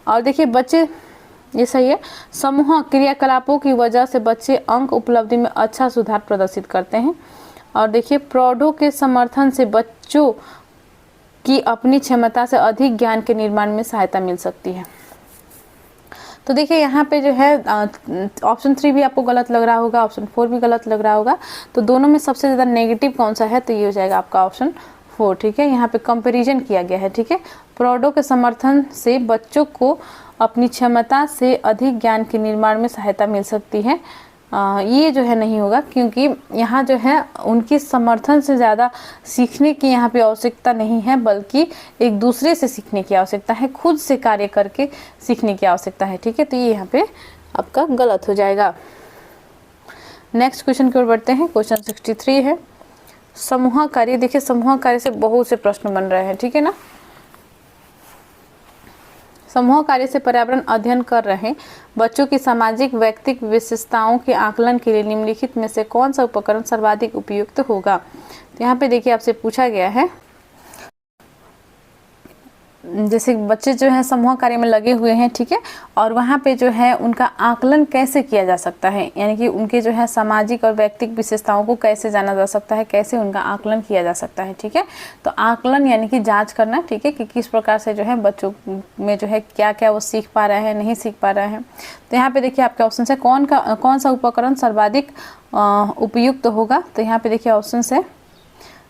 और देखिए बच्चे, ये सही है, समूह क्रियाकलापों की वजह से बच्चे अंक उपलब्धि में अच्छा सुधार प्रदर्शित करते हैं। और देखिए प्रौढ़ों के समर्थन से बच्चों की अपनी क्षमता से अधिक ज्ञान के निर्माण में सहायता मिल सकती है। तो देखिए यहाँ पे जो है ऑप्शन 3 भी आपको गलत लग रहा होगा, ऑप्शन 4 भी गलत लग रहा होगा, तो दोनों में सबसे ज़्यादा नेगेटिव कौन सा है, तो ये हो जाएगा आपका ऑप्शन 4, ठीक है। यहाँ पे कंपैरिजन किया गया है, ठीक है। प्रौढ़ों के समर्थन से बच्चों को अपनी क्षमता से अधिक ज्ञान के निर्माण में सहायता मिल सकती है, ये जो है नहीं होगा, क्योंकि यहाँ जो है उनकी समर्थन से ज़्यादा सीखने की यहाँ पे आवश्यकता नहीं है, बल्कि एक दूसरे से सीखने की आवश्यकता है, खुद से कार्य करके सीखने की आवश्यकता है, ठीक है। तो ये यहाँ पे आपका गलत हो जाएगा। नेक्स्ट क्वेश्चन की ओर बढ़ते हैं। क्वेश्चन 63 है, समूह कार्य। देखिए समूह कार्य से बहुत से प्रश्न बन रहे हैं, ठीक है ना। समूह कार्य से पर्यावरण अध्ययन कर रहे बच्चों की सामाजिक व्यक्तिगत विशेषताओं के आकलन के लिए निम्नलिखित में से कौन सा उपकरण सर्वाधिक उपयुक्त होगा। तो यहाँ पे देखिए आपसे पूछा गया है, जैसे बच्चे जो हैं समूह कार्य में लगे हुए हैं, ठीक है, और वहाँ पे जो है उनका आकलन कैसे किया जा सकता है, यानी कि उनके जो है सामाजिक और व्यक्तिगत विशेषताओं को कैसे जाना जा सकता है, कैसे उनका आकलन किया जा सकता है, ठीक है। तो आकलन यानी कि जांच करना, ठीक है, कि किस प्रकार से जो है बच्चों में जो है क्या क्या वो सीख पा रहे हैं, नहीं सीख पा रहे हैं। तो यहाँ पे देखिए आपके ऑप्शन है कौन सा उपकरण सर्वाधिक उपयुक्त होगा। तो यहाँ पे देखिए ऑप्शन है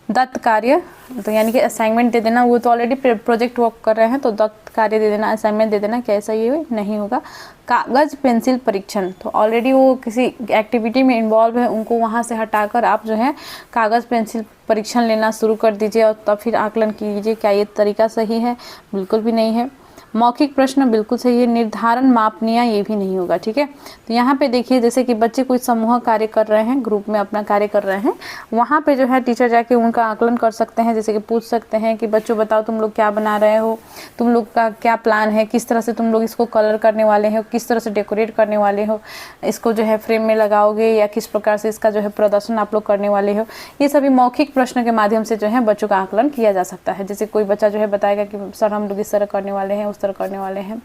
दत्त कार्य, तो यानी कि असाइनमेंट दे देना, वो तो ऑलरेडी प्रोजेक्ट वर्क कर रहे हैं, तो दत्त कार्य दे देना, असाइनमेंट दे देना, क्या ऐसा ये नहीं होगा। कागज़ पेंसिल परीक्षण, तो ऑलरेडी वो किसी एक्टिविटी में इन्वॉल्व है, उनको वहाँ से हटाकर आप जो है कागज़ पेंसिल परीक्षण लेना शुरू कर दीजिए और तब फिर आकलन कीजिए क्या ये तरीका सही है, बिल्कुल भी नहीं है। मौखिक प्रश्न बिल्कुल सही है। निर्धारण मापनीय ये भी नहीं होगा, ठीक है। तो यहाँ पे देखिए जैसे कि बच्चे कोई समूह कार्य कर रहे हैं, ग्रुप में अपना कार्य कर रहे हैं, वहाँ पे जो है टीचर जाके उनका आकलन कर सकते हैं। जैसे कि पूछ सकते हैं कि बच्चों बताओ तुम लोग क्या बना रहे हो, तुम लोग का क्या प्लान है, किस तरह से तुम लोग इसको कलर करने वाले हो, किस तरह से डेकोरेट करने वाले हो, इसको जो है फ्रेम में लगाओगे या किस प्रकार से इसका जो है प्रदर्शन आप लोग करने वाले हो। ये सभी मौखिक प्रश्न के माध्यम से जो है बच्चों का आकलन किया जा सकता है। जैसे कोई बच्चा जो है बताएगा कि सर हम लोग इस तरह करने वाले हैं, उस तरह करने वाले हैं,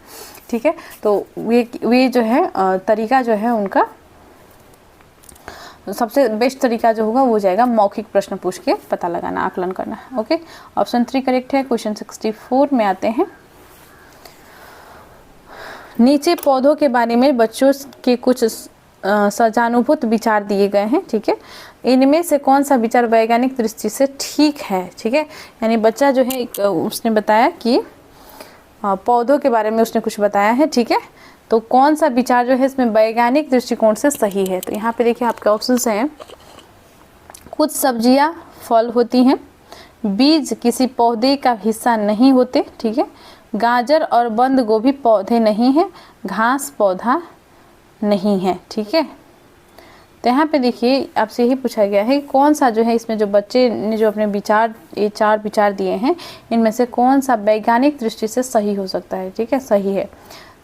ठीक है। तो वे जो है तरीका जो है उनका सबसे बेस्ट तरीका जो होगा वो हो जाएगा मौखिक प्रश्न पूछ के पता लगाना, आकलन करना। ओके, ऑप्शन 3 करेक्ट है। क्वेश्चन 64 में आते हैं। नीचे पौधों के बारे में बच्चों के कुछ सहानुभूत विचार दिए गए हैं, ठीक है। इनमें से कौन सा विचार वैज्ञानिक दृष्टि से ठीक है, ठीक है। यानी बच्चा जो है उसने बताया कि पौधों के बारे में उसने कुछ बताया है, ठीक है। तो कौन सा विचार जो है इसमें वैज्ञानिक दृष्टिकोण से सही है। तो यहाँ पे देखिए आपके ऑप्शंस हैं। कुछ सब्जियां फल होती हैं, बीज किसी पौधे का हिस्सा नहीं होते, ठीक है। गाजर और बंद गोभी पौधे नहीं हैं, घास पौधा नहीं है, ठीक है। तो यहाँ पे देखिए आपसे यही पूछा गया है कौन सा जो है इसमें जो बच्चे ने जो अपने विचार, ये 4 विचार दिए हैं, इनमें से कौन सा वैज्ञानिक दृष्टि से सही हो सकता है, ठीक है, सही है।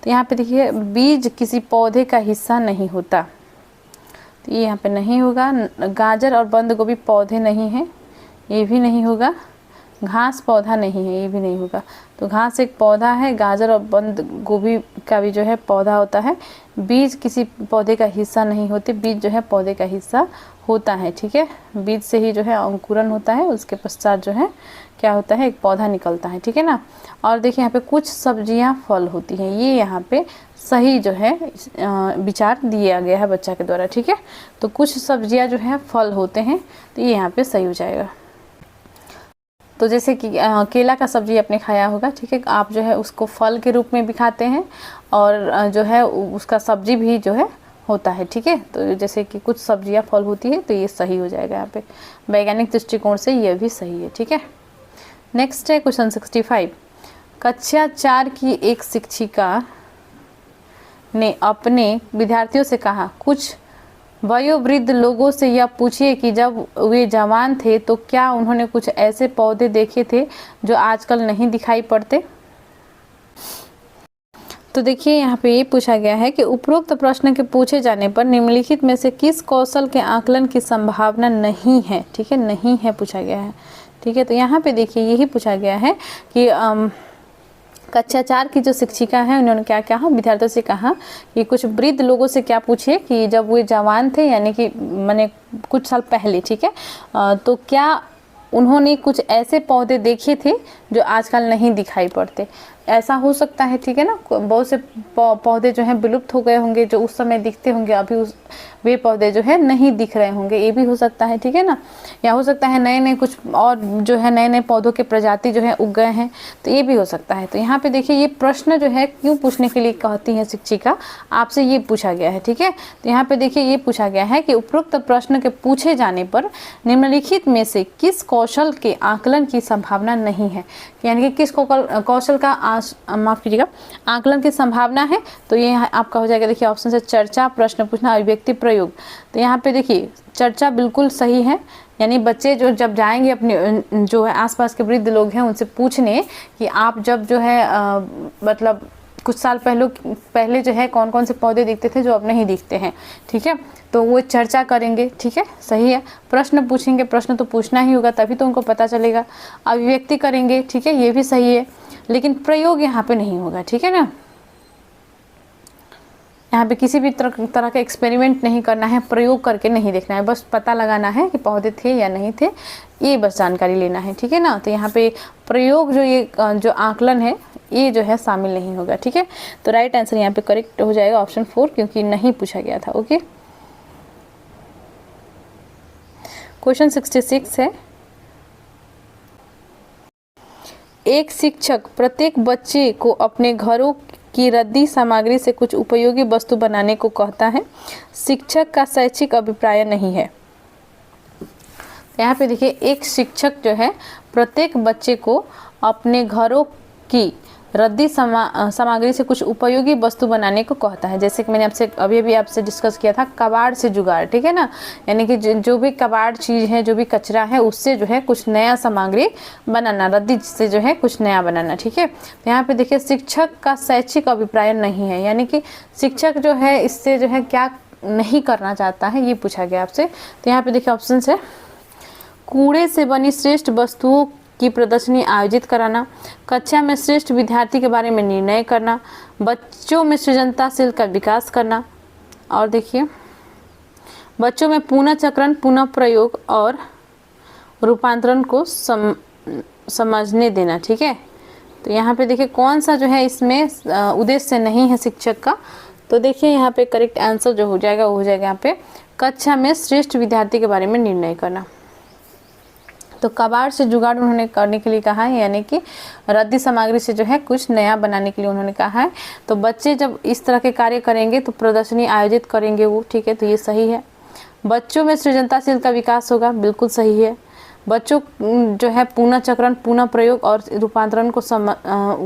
तो यहाँ पे देखिए बीज किसी पौधे का हिस्सा नहीं होता, तो ये यहाँ पे नहीं होगा। गाजर और बंद गोभी पौधे नहीं हैं, ये भी नहीं होगा। घास पौधा नहीं है, ये भी नहीं होगा। तो घास एक पौधा है, गाजर और बंद गोभी का भी जो है पौधा होता है। बीज किसी पौधे का हिस्सा नहीं होते, बीज जो है पौधे का हिस्सा होता है, ठीक है। बीज से ही जो है अंकुरन होता है, उसके पश्चात जो है क्या होता है, एक पौधा निकलता है, ठीक है ना। और देखिए यहाँ पे कुछ सब्जियां फल होती हैं, ये यहाँ पे सही जो है विचार दिया गया है बच्चा के द्वारा, ठीक है। तो कुछ सब्जियां जो है फल होते हैं, तो ये यहाँ पे सही हो जाएगा। तो जैसे कि केला का सब्जी आपने खाया होगा, ठीक है। आप जो है उसको फल के रूप में भी खाते हैं और जो है उसका सब्जी भी जो है होता है, ठीक है। तो जैसे कि कुछ सब्जियां फल होती है, तो ये सही हो जाएगा यहाँ पे। वैज्ञानिक दृष्टिकोण से ये भी सही है, ठीक है। नेक्स्ट है क्वेश्चन 65। कक्षा 4 की एक शिक्षिका ने अपने विद्यार्थियों से कहा, कुछ वयोवृद्ध लोगों से यह पूछिए कि जब वे जवान थे तो क्या उन्होंने कुछ ऐसे पौधे देखे थे जो आजकल नहीं दिखाई पड़ते। तो देखिए यहाँ पे ये पूछा गया है कि उपरोक्त प्रश्न के पूछे जाने पर निम्नलिखित में से किस कौशल के आकलन की संभावना नहीं है, ठीक है, नहीं है पूछा गया है, ठीक है। तो यहाँ पे देखिए यही पूछा गया है कि कक्षा 4 की जो शिक्षिका है उन्होंने क्या कहा, विद्यार्थियों से कहा कि कुछ वृद्ध लोगों से क्या पूछे कि जब वे जवान थे, यानी कि मैंने कुछ साल पहले, ठीक है, तो क्या उन्होंने कुछ ऐसे पौधे देखे थे जो आजकल नहीं दिखाई पड़ते। ऐसा हो सकता है, ठीक है ना। बहुत से पौधे जो हैं विलुप्त हो गए होंगे, जो उस समय दिखते होंगे, अभी वे पौधे जो है नहीं दिख रहे होंगे, ये भी हो सकता है, ठीक है ना। या हो सकता है नए नए कुछ और जो है नए नए पौधों के प्रजाति जो है उग गए हैं, तो ये भी हो सकता है। तो यहाँ पे देखिए ये प्रश्न जो है क्यों पूछने के लिए कहती है शिक्षिका, आपसे ये पूछा गया है, ठीक है। तो यहाँ पे देखिए ये पूछा गया है कि उपरोक्त प्रश्न के पूछे जाने पर निम्नलिखित में से किस कौशल के आकलन की संभावना नहीं है, यानी कि किस कौशल का माफ कीजिएगा आकलन की संभावना है। तो ये आपका हो जाएगा, देखिए ऑप्शन से चर्चा, प्रश्न पूछना, अभिव्यक्ति, प्रयोग। तो यहाँ पे देखिए चर्चा बिल्कुल सही है, यानी बच्चे जो जब जाएंगे अपने जो है आसपास के वृद्ध लोग हैं उनसे पूछने कि आप जब जो है मतलब कुछ साल पहले जो है कौन कौन से पौधे दिखते थे जो अब नहीं दिखते हैं, ठीक है। तो वो चर्चा करेंगे, ठीक है, सही है। प्रश्न पूछेंगे, प्रश्न तो पूछना ही होगा तभी तो उनको पता चलेगा। अभिव्यक्ति करेंगे, ठीक है, ये भी सही है, लेकिन प्रयोग यहाँ पे नहीं होगा, ठीक है ना। यहाँ पे किसी भी तरह का एक्सपेरिमेंट नहीं करना है, प्रयोग करके नहीं देखना है, बस पता लगाना है कि पौधे थे या नहीं थे, ये बस जानकारी लेना है, ठीक है ना। तो यहाँ पे प्रयोग जो आकलन है ये जो है शामिल नहीं होगा, ठीक है। तो राइट आंसर यहाँ पे करेक्ट हो जाएगा ऑप्शन 4, क्योंकि नहीं पूछा गया था। ओके, क्वेश्चन 66 है। एक शिक्षक प्रत्येक बच्चे को अपने घरों की रद्दी सामग्री से कुछ उपयोगी वस्तु बनाने को कहता है, शिक्षक का शैक्षिक अभिप्राय नहीं है। यहाँ पे देखिए एक शिक्षक जो है प्रत्येक बच्चे को अपने घरों की रद्दी सामग्री से कुछ उपयोगी वस्तु बनाने को कहता है। जैसे कि मैंने आपसे अभी आपसे डिस्कस किया था, कबाड़ से जुगाड़, ठीक है ना, यानी कि जो भी कबाड़ चीज़ है, जो भी कचरा है, उससे जो है कुछ नया सामग्री बनाना, रद्दी से जो है कुछ नया बनाना, ठीक है। तो यहाँ पे देखिए शिक्षक का शैक्षिक अभिप्राय नहीं है, यानी कि शिक्षक जो है इससे जो है क्या नहीं करना चाहता है, ये पूछा गया आपसे। तो यहाँ पे देखिए ऑप्शन है, कूड़े से बनी श्रेष्ठ वस्तुओं की प्रदर्शनी आयोजित कराना, कक्षा में श्रेष्ठ विद्यार्थी के बारे में निर्णय करना, बच्चों में सृजनशीलता का विकास करना, और देखिए बच्चों में पुनः चक्रण, पुनः प्रयोग और रूपांतरण को समझने देना, ठीक है। तो यहाँ पे देखिए कौन सा जो है इसमें उद्देश्य नहीं है शिक्षक का, तो देखिए यहाँ पे करेक्ट आंसर जो हो जाएगा वो हो जाएगा यहाँ पे कक्षा में श्रेष्ठ विद्यार्थी के बारे में निर्णय करना। तो कबाड़ से जुगाड़ उन्होंने करने के लिए कहा है, यानी कि रद्दी सामग्री से जो है कुछ नया बनाने के लिए उन्होंने कहा है। तो बच्चे जब इस तरह के कार्य करेंगे तो प्रदर्शनी आयोजित करेंगे वो, ठीक है, तो ये सही है। बच्चों में सृजनशीलता का विकास होगा, बिल्कुल सही है। बच्चों जो है पुनः चक्रण, पुनः प्रयोग और रूपांतरण को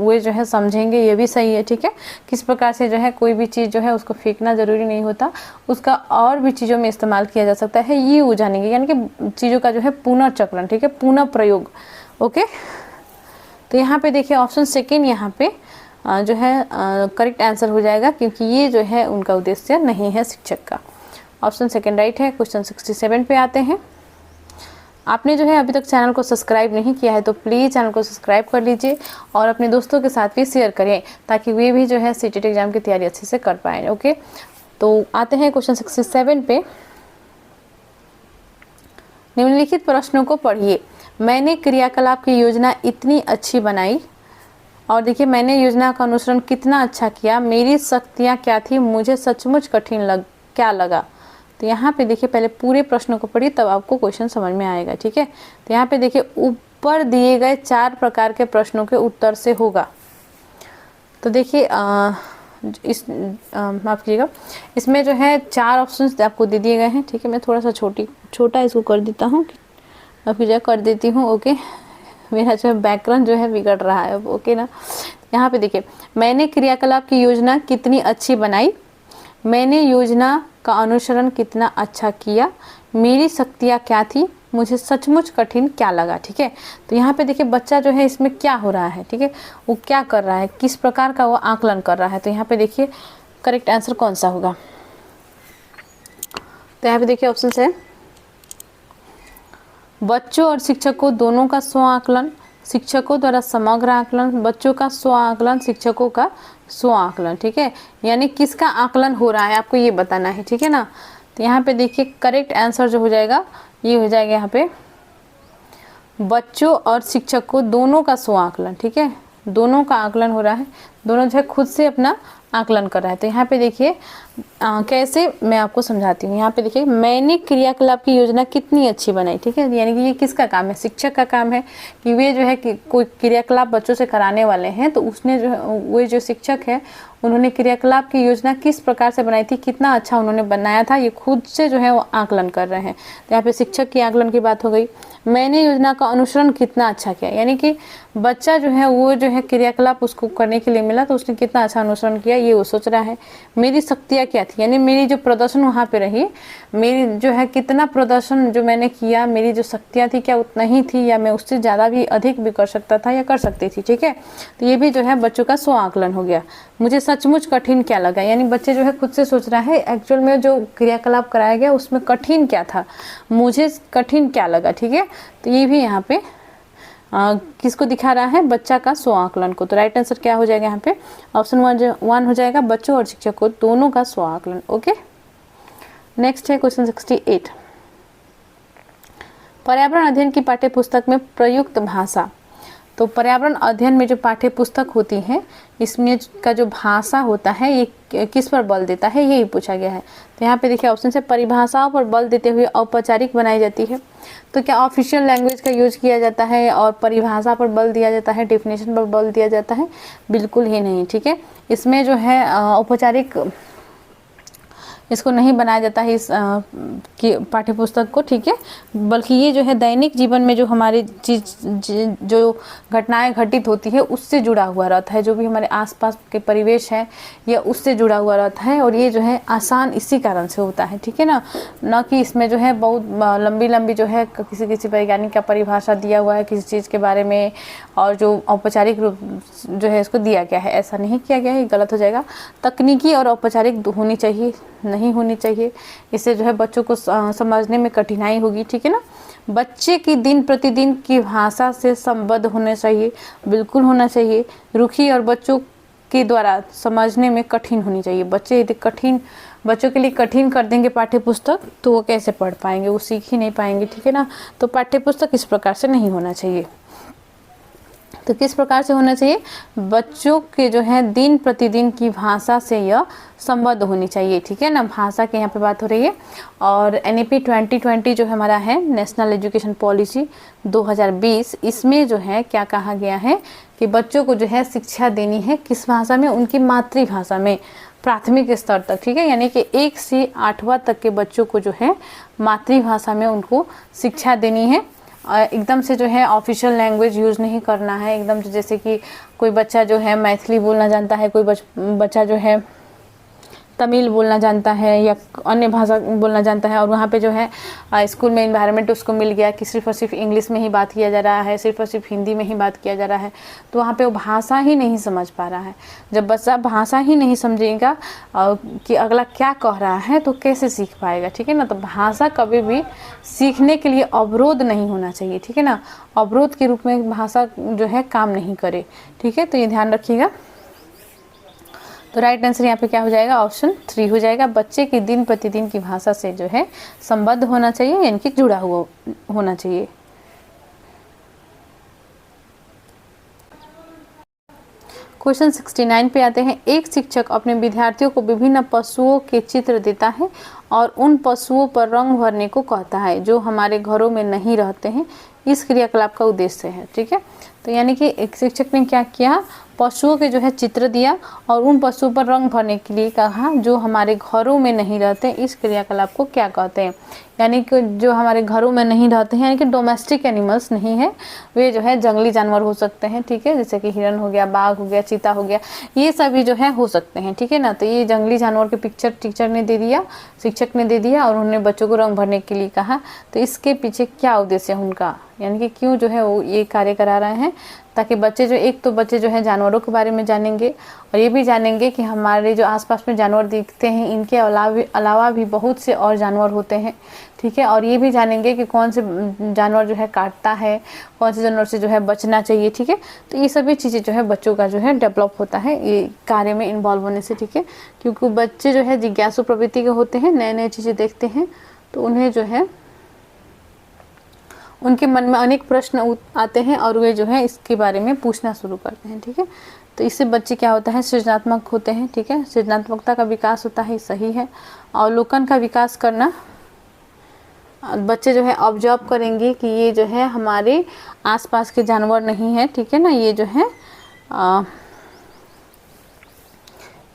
वे जो है समझेंगे, ये भी सही है, ठीक है। किस प्रकार से जो है कोई भी चीज़ जो है उसको फेंकना ज़रूरी नहीं होता, उसका और भी चीज़ों में इस्तेमाल किया जा सकता है, ये वो जानेंगे, यानी कि चीज़ों का जो है पुनः चक्रण, ठीक है, पुनः प्रयोग। ओके, तो यहाँ पे देखिए ऑप्शन सेकेंड यहाँ पे जो है करेक्ट आंसर हो जाएगा, क्योंकि ये जो है उनका उद्देश्य नहीं है शिक्षक का। ऑप्शन सेकेंड राइट है। क्वेश्चन 67 पे आते हैं। आपने जो है अभी तक चैनल को सब्सक्राइब नहीं किया है तो प्लीज़ चैनल को सब्सक्राइब कर लीजिए और अपने दोस्तों के साथ भी शेयर करें, ताकि वे भी जो है सीटेट एग्जाम की तैयारी अच्छे से कर पाएँ। ओके, तो आते हैं क्वेश्चन 67 पे। निम्नलिखित प्रश्नों को पढ़िए। मैंने क्रियाकलाप की योजना इतनी अच्छी बनाई, और देखिए मैंने योजना का अनुसरण कितना अच्छा किया, मेरी शक्तियाँ क्या थी, मुझे सचमुच कठिन क्या लगा। तो यहाँ पे देखिए पहले पूरे प्रश्नों को पढ़िए, तब आपको क्वेश्चन समझ में आएगा, ठीक है। तो यहाँ पे देखिए ऊपर दिए गए 4 प्रकार के प्रश्नों के उत्तर से होगा। तो देखिए माफ कीजिएगा, इसमें जो है 4 ऑप्शंस आपको दे दिए गए हैं, ठीक है। मैं थोड़ा सा छोटा इसको कर देता हूँ, माफ कीजिएगा, कर देती हूँ। ओके, मेरा जो बैकग्राउंड जो है बिगड़ रहा है अब, ओके ना। यहाँ पे देखिए, मैंने क्रियाकलाप की योजना कितनी अच्छी बनाई, मैंने योजना का अनुसरण कितना अच्छा किया, मेरी शक्तियाँ क्या थी, मुझे सचमुच कठिन क्या लगा, ठीक है। तो यहाँ पे देखिए बच्चा जो है इसमें क्या हो रहा है, ठीक है, वो क्या कर रहा है, किस प्रकार का वो आकलन कर रहा है। तो यहाँ पे देखिए करेक्ट आंसर कौन सा होगा। तो यहाँ पे देखिए ऑप्शन है, बच्चों और शिक्षकों दोनों का स्व आकलन, शिक्षकों द्वारा समग्र आकलन, बच्चों का स्व आकलन, शिक्षकों का स्व आकलन, ठीक है। यानी किसका आकलन हो रहा है आपको ये बताना है, ठीक है ना। तो यहाँ पे देखिए करेक्ट आंसर जो हो जाएगा ये हो जाएगा यहाँ पे बच्चों और शिक्षकों दोनों का स्व आकलन, ठीक है, दोनों का आकलन हो रहा है, दोनों जो है खुद से अपना आकलन कर रहा है। तो यहाँ पे देखिए कैसे मैं आपको समझाती हूँ। यहाँ पे देखिए मैंने क्रियाकलाप की योजना कितनी अच्छी बनाई, ठीक है, यानी कि ये किसका काम है, शिक्षक का काम है कि वे जो है कि कोई क्रियाकलाप बच्चों से कराने वाले हैं, तो उसने जो है वो जो शिक्षक है उन्होंने क्रियाकलाप की योजना किस प्रकार से बनाई थी, कितना अच्छा उन्होंने बनाया था, ये खुद से जो है वो आकलन कर रहे हैं। तो यहाँ पे शिक्षक की आकलन की बात हो गई। मैंने योजना का अनुसरण कितना अच्छा किया, यानी कि बच्चा जो है वो जो है क्रियाकलाप उसको करने के लिए मिला तो उसने कितना अच्छा अनुसरण किया ये वो सोच रहा है। मेरी शक्तियाँ क्या थी, यानी मेरी जो प्रदर्शन वहाँ पे रही, मेरी जो है कितना प्रदर्शन जो मैंने किया, मेरी जो शक्तियाँ थी क्या उतना ही थी या मैं उससे ज़्यादा भी अधिक भी कर सकता था या कर सकती थी, ठीक है। तो ये भी जो है बच्चों का स्व आकलन हो गया। मुझे सचमुच कठिन क्या लगा, यानी बच्चे जो है खुद से सोच रहा है एक्चुअल में जो क्रियाकलाप कराया गया उसमें कठिन क्या था, मुझे कठिन क्या लगा, ठीक है। तो ये भी यहाँ पे किसको दिखा रहा है, बच्चा का स्व आकलन को। तो राइट आंसर क्या हो जाएगा यहाँ पे ऑप्शन 1 हो जाएगा, बच्चों और शिक्षकों दोनों का स्व आकलन। ओके, नेक्स्ट है क्वेश्चन 68। पर्यावरण अध्ययन की पाठ्य पुस्तक में प्रयुक्त भाषा। तो पर्यावरण अध्ययन में जो पाठ्य पुस्तक होती है इसमें का जो भाषा होता है ये किस पर बल देता है, यही पूछा गया है। तो यहाँ पे देखिए ऑप्शन से परिभाषाओं पर बल देते हुए औपचारिक बनाई जाती है। तो क्या ऑफिशियल लैंग्वेज का यूज किया जाता है और परिभाषा पर बल दिया जाता है, डेफिनेशन पर बल दिया जाता है, बिल्कुल ही नहीं, ठीक है। इसमें जो है औपचारिक इसको नहीं बनाया जाता है इस की पाठ्य पुस्तक को, ठीक है। बल्कि ये जो है दैनिक जीवन में जो हमारी जो घटनाएं घटित होती है उससे जुड़ा हुआ रहता है, जो भी हमारे आसपास के परिवेश है या उससे जुड़ा हुआ रहता है, और ये जो है आसान इसी कारण से होता है, ठीक है ना। न कि इसमें जो है बहुत लंबी लंबी जो है किसी किसी वैज्ञानिक का परिभाषा दिया हुआ है किसी चीज़ के बारे में, और जो औपचारिक रूप जो है इसको दिया गया है, ऐसा नहीं किया गया है, गलत हो जाएगा। तकनीकी और औपचारिक होनी चाहिए, नहीं होनी चाहिए। इससे जो है बच्चों को समझने में कठिनाई होगी, ठीक है ना। बच्चे की दिन प्रतिदिन की भाषा से संबद्ध होना चाहिए, बिल्कुल होना चाहिए। रुखी और बच्चों के द्वारा समझने में कठिन होनी चाहिए। बच्चे यदि बच्चों के लिए कठिन कर देंगे पाठ्य पुस्तक तो वो कैसे पढ़ पाएंगे, वो सीख ही नहीं पाएंगे, ठीक है ना। तो पाठ्य पुस्तक इस प्रकार से नहीं होना चाहिए। तो किस प्रकार से होना चाहिए, बच्चों के जो है दिन प्रतिदिन की भाषा से यह संबद्ध होनी चाहिए, ठीक है ना। भाषा के यहाँ पे बात हो रही है। और NEP 2020 जो हमारा है नेशनल एजुकेशन पॉलिसी 2020, इसमें जो है क्या कहा गया है कि बच्चों को जो है शिक्षा देनी है किस भाषा में, उनकी मातृभाषा में, प्राथमिक स्तर तक, ठीक है। यानी कि 1 से 8वां तक के बच्चों को जो है मातृभाषा में उनको शिक्षा देनी है। एकदम से जो है ऑफिशियल लैंग्वेज यूज़ नहीं करना है, एकदम जैसे कि कोई बच्चा जो है मैथिली बोलना जानता है, कोई बच्चा जो है तमिल बोलना जानता है या अन्य भाषा बोलना जानता है, और वहाँ पे जो है स्कूल में इन्वायरमेंट उसको मिल गया कि सिर्फ और सिर्फ इंग्लिश में ही बात किया जा रहा है, सिर्फ और सिर्फ हिंदी में ही बात किया जा रहा है, तो वहाँ पे वो भाषा ही नहीं समझ पा रहा है। जब बच्चा भाषा ही नहीं समझेगा कि अगला क्या कह रहा है तो कैसे सीख पाएगा, ठीक है ना। तो भाषा कभी भी सीखने के लिए अवरोध नहीं होना चाहिए, ठीक है ना। अवरोध के रूप में भाषा जो है काम नहीं करे, ठीक है। तो ये ध्यान रखिएगा। तो राइट आंसर यहाँ पे क्या हो जाएगा, ऑप्शन 3 हो जाएगा। बच्चे की दिन प्रतिदिन की भाषा से जो है संबद्ध होना चाहिए, यानी कि जुड़ा हुआ होना चाहिए। क्वेश्चन 69 पे आते हैं। एक शिक्षक अपने विद्यार्थियों को विभिन्न पशुओं के चित्र देता है और उन पशुओं पर रंग भरने को कहता है जो हमारे घरों में नहीं रहते हैं। इस क्रियाकलाप का उद्देश्य है, ठीक है। तो यानी कि एक शिक्षक ने क्या किया, पशुओं के जो है चित्र दिया और उन पशुओं पर रंग भरने के लिए कहा जो हमारे घरों में नहीं रहते। इस क्रियाकलाप को क्या कहते हैं, यानी कि जो हमारे घरों में नहीं रहते हैं, यानी कि डोमेस्टिक एनिमल्स नहीं है, वे जो है जंगली जानवर हो सकते हैं, ठीक है। जैसे कि हिरन हो गया, बाघ हो गया, चीता हो गया, ये सभी जो है हो सकते हैं, ठीक है ना। तो ये जंगली जानवर के पिक्चर टीचर ने दे दिया, शिक्षक ने दे दिया, और उन्होंने बच्चों को रंग भरने के लिए कहा। तो इसके पीछे क्या उद्देश्य है उनका, यानी कि क्यों जो है वो ये कार्य करा रहे हैं, ताकि बच्चे जो एक तो बच्चे जो है जानवरों के बारे में जानेंगे, और ये भी जानेंगे कि हमारे जो आसपास में जानवर दिखते हैं इनके अलावा भी बहुत से और जानवर होते हैं, ठीक है। और ये भी जानेंगे कि कौन से जानवर जो है काटता है, कौन से जानवर से जो है बचना चाहिए, ठीक है। तो ये सभी चीज़ें जो है बच्चों का जो है डेवलप होता है ये कार्य में इन्वॉल्व होने से, ठीक है। क्योंकि बच्चे जो है जिज्ञासु प्रवृत्ति के होते हैं, नए नए चीज़ें देखते हैं, तो उन्हें जो है उनके मन में अनेक प्रश्न आते हैं और वे जो है इसके बारे में पूछना शुरू करते हैं, ठीक है। तो इससे बच्चे क्या होता है, सृजनात्मक होते हैं, ठीक है। सृजनात्मकता का विकास होता है, सही है। अवलोकन का विकास करना, बच्चे जो है ऑब्जर्व करेंगे कि ये जो है हमारे आसपास के जानवर नहीं है, ठीक है ना। ये जो है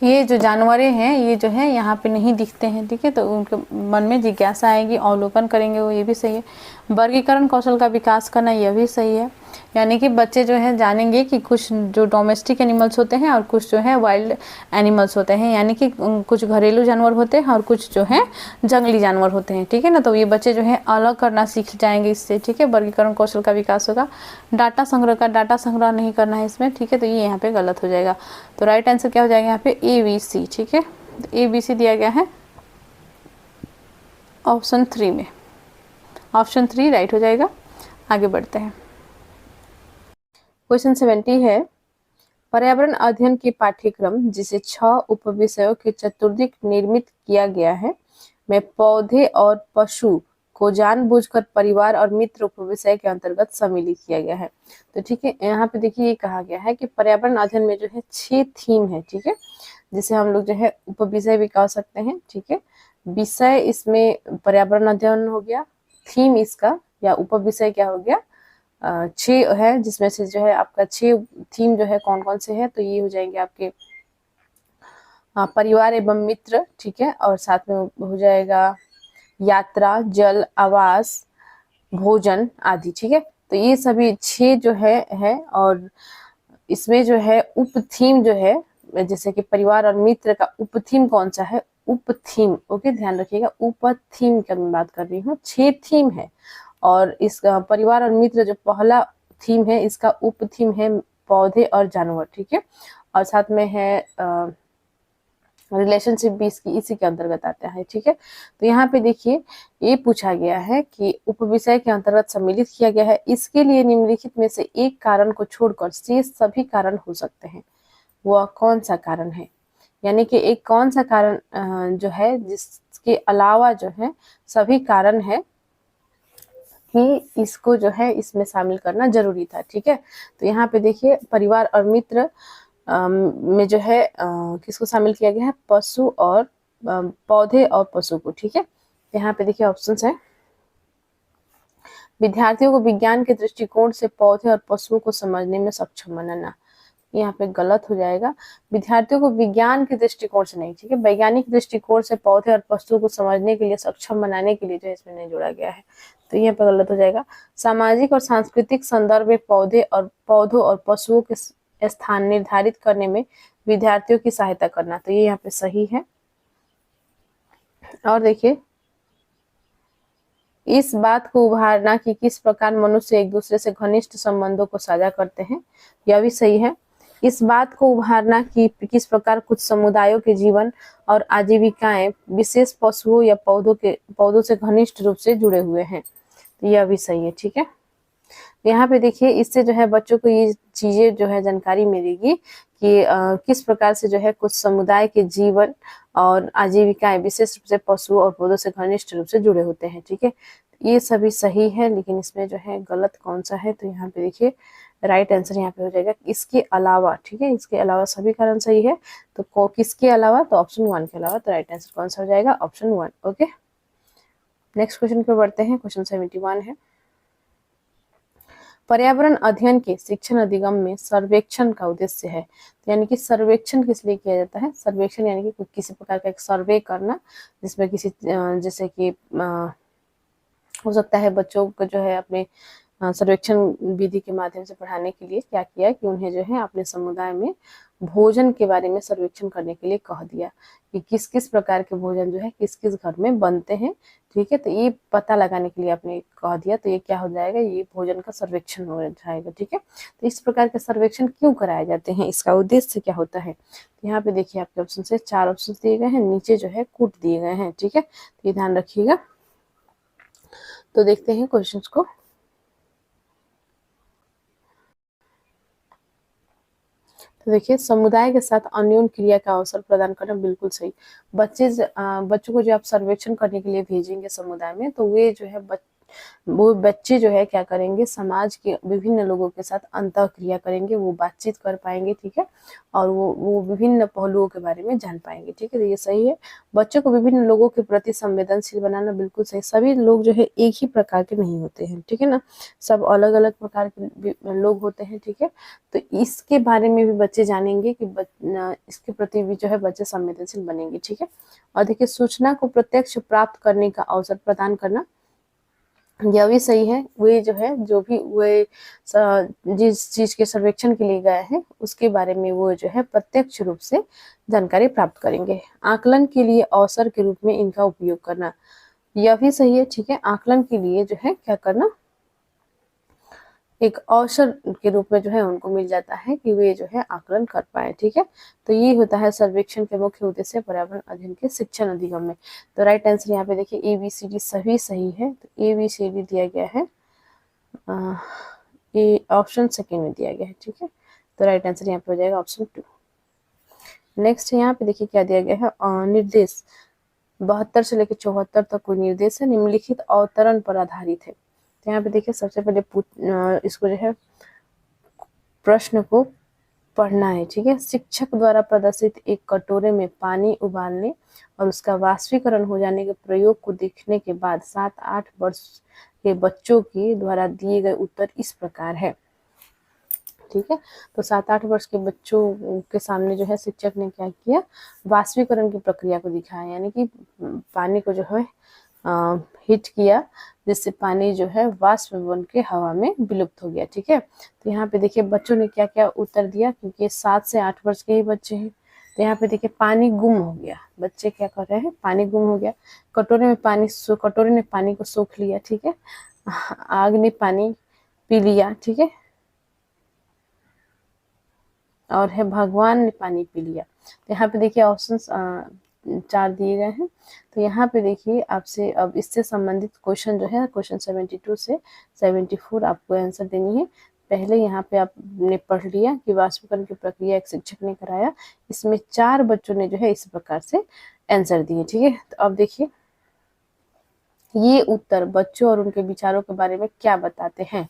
ये जो जानवरें हैं ये जो है यहाँ पे नहीं दिखते हैं, ठीक है। तो उनके मन में जिज्ञासा आएगी, अवलोकन करेंगे वो, ये भी सही है। वर्गीकरण कौशल का विकास करना, यह भी सही है। यानी कि बच्चे जो है जानेंगे कि कुछ जो डोमेस्टिक एनिमल्स होते हैं और कुछ जो है वाइल्ड एनिमल्स होते हैं, यानी कि कुछ घरेलू जानवर होते हैं और कुछ जो है जंगली जानवर होते हैं, ठीक है ना। तो ये बच्चे जो है अलग करना सीख जाएंगे इससे, ठीक है। वर्गीकरण कौशल का विकास होगा। डाटा संग्रह नहीं करना है इसमें, ठीक है। तो ये यहाँ पे गलत हो जाएगा। तो राइट आंसर क्या हो जाएगा यहाँ पे, ABC, ठीक है। ABC दिया गया है ऑप्शन 3 में, ऑप्शन 3 राइट हो जाएगा। आगे बढ़ते हैं। क्वेश्चन 70 है, पर्यावरण अध्ययन के पाठ्यक्रम जिसे 6 उपविषयों के चतुर्दिक निर्मित किया गया है में पौधे और पशु को जानबूझकर परिवार और मित्र उपविषय के अंतर्गत सम्मिलित किया गया है। तो ठीक है, यहाँ पे देखिए ये कहा गया है कि पर्यावरण अध्ययन में जो है 6 थीम है, ठीक है, जिसे हम लोग जो है उपविषय भी कह सकते हैं, ठीक है। विषय इसमें पर्यावरण अध्ययन हो गया, थीम इसका या उपविषय क्या हो गया, 6 है, जिसमें से जो है आपका 6 थीम जो है कौन कौन से है, तो ये हो जाएंगे आपके परिवार एवं मित्र, ठीक है, और साथ में हो जाएगा यात्रा, जल, आवास, भोजन आदि, ठीक है। तो ये सभी 6 जो है और इसमें जो है उप थीम जो है, जैसे कि परिवार और मित्र का उप थीम कौन सा है, उप थीम, ओके, ध्यान रखिएगा, उप थीम की मैं बात कर रही हूँ। 6 थीम है और इस परिवार और मित्र जो पहला थीम है, इसका उप थीम है पौधे और जानवर, ठीक है, और साथ में है रिलेशनशिप भी इसकी इसी के अंतर्गत आता है, ठीक है। तो यहाँ पे देखिए ये पूछा गया है कि उपविषय के अंतर्गत सम्मिलित किया गया है, इसके लिए निम्नलिखित में से एक कारण को छोड़कर शेष सभी कारण हो सकते हैं, वह कौन सा कारण है, यानी कि एक कौन सा कारण जो है जिसके अलावा जो है सभी कारण है कि इसको जो है इसमें शामिल करना जरूरी था, ठीक है। तो यहाँ पे देखिए परिवार और मित्र में जो है किसको शामिल किया गया है, पशु और पौधे और पशु को, ठीक है। यहाँ पे देखिए ऑप्शंस है, विद्यार्थियों को विज्ञान के दृष्टिकोण से पौधे और पशुओं को समझने में सक्षम बनाना, यहाँ पे गलत हो जाएगा, विद्यार्थियों को विज्ञान के दृष्टिकोण से नहीं, ठीक है, वैज्ञानिक दृष्टिकोण से पौधे और पशुओं को समझने के लिए, सक्षम बनाने के लिए जो है इसमें नहीं जोड़ा गया है, तो यहाँ पे गलत हो जाएगा। सामाजिक और सांस्कृतिक संदर्भ में पौधों और पशुओं के स्थान निर्धारित करने में विद्यार्थियों की सहायता करना, तो ये यहाँ पे सही है। और देखिए इस बात को उभारना कि किस प्रकार मनुष्य एक दूसरे से घनिष्ठ संबंधों को साझा करते हैं, यह भी सही है। इस बात को उभारना कि किस प्रकार कुछ समुदायों के जीवन और आजीविकाएं विशेष पशुओं या पौधों से घनिष्ठ रूप से जुड़े हुए हैं, तो यह भी सही है, ठीक है। यहाँ पे देखिए इससे जो है बच्चों को ये चीजें जो है जानकारी मिलेगी कि किस प्रकार से जो है कुछ समुदाय के जीवन और आजीविकाएं विशेष रूप से पशु और पौधों से घनिष्ठ रूप से जुड़े होते हैं, ठीक है। ये सभी सही है, लेकिन इसमें जो है गलत कौन सा है, तो यहाँ पे देखिए राइट आंसर यहाँ पे हो जाएगा इसके अलावा, ठीक है, इसके अलावा सभी कारण सही है, तो किसके अलावा, तो ऑप्शन 1 के अलावा, तो राइट आंसर कौन सा हो जाएगा, ऑप्शन 1, ओके। नेक्स्ट क्वेश्चन पर बढ़ते हैं, क्वेश्चन 71 है, पर्यावरण अध्ययन के शिक्षण अधिगम में सर्वेक्षण का उद्देश्य है, तो यानी कि सर्वेक्षण किस लिए किया जाता है, सर्वेक्षण यानी कि किसी प्रकार का एक सर्वे करना, जिसमें किसी जैसे कि हो सकता है बच्चों को जो है अपने सर्वेक्षण विधि के माध्यम से पढ़ाने के लिए क्या किया कि उन्हें जो है अपने समुदाय में भोजन के बारे में सर्वेक्षण करने के लिए कह दिया कि किस किस प्रकार के भोजन जो है किस किस घर में बनते हैं, ठीक है, तो ये पता लगाने के लिए आपने कह दिया, तो ये क्या हो जाएगा, ये भोजन का सर्वेक्षण हो जाएगा, ठीक है। तो इस प्रकार के सर्वेक्षण क्यों कराए जाते हैं, इसका उद्देश्य क्या होता है, तो यहाँ पे देखिए आपके ऑप्शन से 4 ऑप्शन दिए गए हैं, नीचे जो है कूट दिए गए हैं, ठीक है, तो ये ध्यान रखिएगा। तो देखते हैं क्वेश्चन को, तो देखिए समुदाय के साथ अन्योन्य क्रिया का अवसर प्रदान करना, बिल्कुल सही। बच्चों को जो आप सर्वेक्षण करने के लिए भेजेंगे समुदाय में, तो वे जो है वो बच्चे जो है क्या करेंगे, समाज के विभिन्न लोगों के साथ अंतः क्रिया करेंगे, वो बातचीत कर पाएंगे, ठीक है, और वो विभिन्न पहलुओं के बारे में जान पाएंगे, ठीक है, तो ये सही है। बच्चों को विभिन्न लोगों के प्रति संवेदनशील बनाना, बिल्कुल सही। सभी लोग जो है एक ही प्रकार के नहीं होते हैं, ठीक है ना, सब अलग अलग प्रकार के लोग होते हैं, ठीक है, तो इसके बारे में भी बच्चे जानेंगे कि इसके प्रति भी जो है बच्चे संवेदनशील बनेंगे, ठीक है। और देखिए सूचना को प्रत्यक्ष प्राप्त करने का अवसर प्रदान करना, यह भी सही है। वे जो है जो भी वे जिस चीज के सर्वेक्षण के लिए गए हैं उसके बारे में वो जो है प्रत्यक्ष रूप से जानकारी प्राप्त करेंगे। आकलन के लिए अवसर के रूप में इनका उपयोग करना, यह भी सही है, ठीक है। आकलन के लिए जो है क्या करना, एक अवसर के रूप में जो है उनको मिल जाता है कि वे जो है आकलन कर पाए, ठीक है। तो ये होता है सर्वेक्षण के मुख्य उद्देश्य पर्यावरण अध्ययन के शिक्षण अधिगम में। तो राइट आंसर यहाँ पे देखिए ABCD सभी सही है, तो ABCD दिया गया है, ये ऑप्शन सेकेंड में दिया गया है, ठीक है, तो राइट आंसर यहाँ पे हो जाएगा ऑप्शन 2। नेक्स्ट यहाँ पे देखिए क्या दिया गया है, निर्देश 72 से लेकर 74 तक कोई निर्देश है, निम्नलिखित अवतरण पर आधारित है। तो यहाँ पे देखिए सबसे पहले इसको जो है प्रश्न को पढ़ना है, ठीक है। शिक्षक द्वारा प्रदर्शित एक कटोरे में पानी उबालने और उसका वाष्पीकरण हो जाने के प्रयोग को देखने के बाद 7-8 वर्ष के बच्चों के द्वारा दिए गए उत्तर इस प्रकार है, ठीक है। तो 7-8 वर्ष के बच्चों के सामने जो है शिक्षक ने क्या किया, वाष्पीकरण की प्रक्रिया को दिखाया, यानी कि पानी को जो है हीट किया, जिससे पानी जो है वाष्प बन के हवा में विलुप्त हो गया। ठीक है। तो यहाँ पे देखिए बच्चों ने क्या क्या उत्तर दिया, क्योंकि 7 से 8 वर्ष के ही बच्चे हैं। तो यहाँ पे देखिए पानी गुम हो गया, बच्चे क्या कर रहे हैं, पानी गुम हो गया, कटोरे ने पानी को सोख लिया। ठीक है। आग ने पानी पी लिया। ठीक है। और है भगवान ने पानी पी लिया। तो यहाँ पे देखिए ऑप्शन 4 दिए गए हैं। तो यहाँ पे देखिए आपसे अब इससे संबंधित क्वेश्चन जो है, क्वेश्चन 72 से 74 आपको आंसर देनी है। पहले यहाँ पे आपने पढ़ लिया कि वाष्पीकरण की प्रक्रिया एक शिक्षक ने कराया। इसमें 4 बच्चों ने जो है इस प्रकार से आंसर दिए। ठीक है। तो अब देखिए ये उत्तर बच्चों और उनके विचारों के बारे में क्या बताते हैं।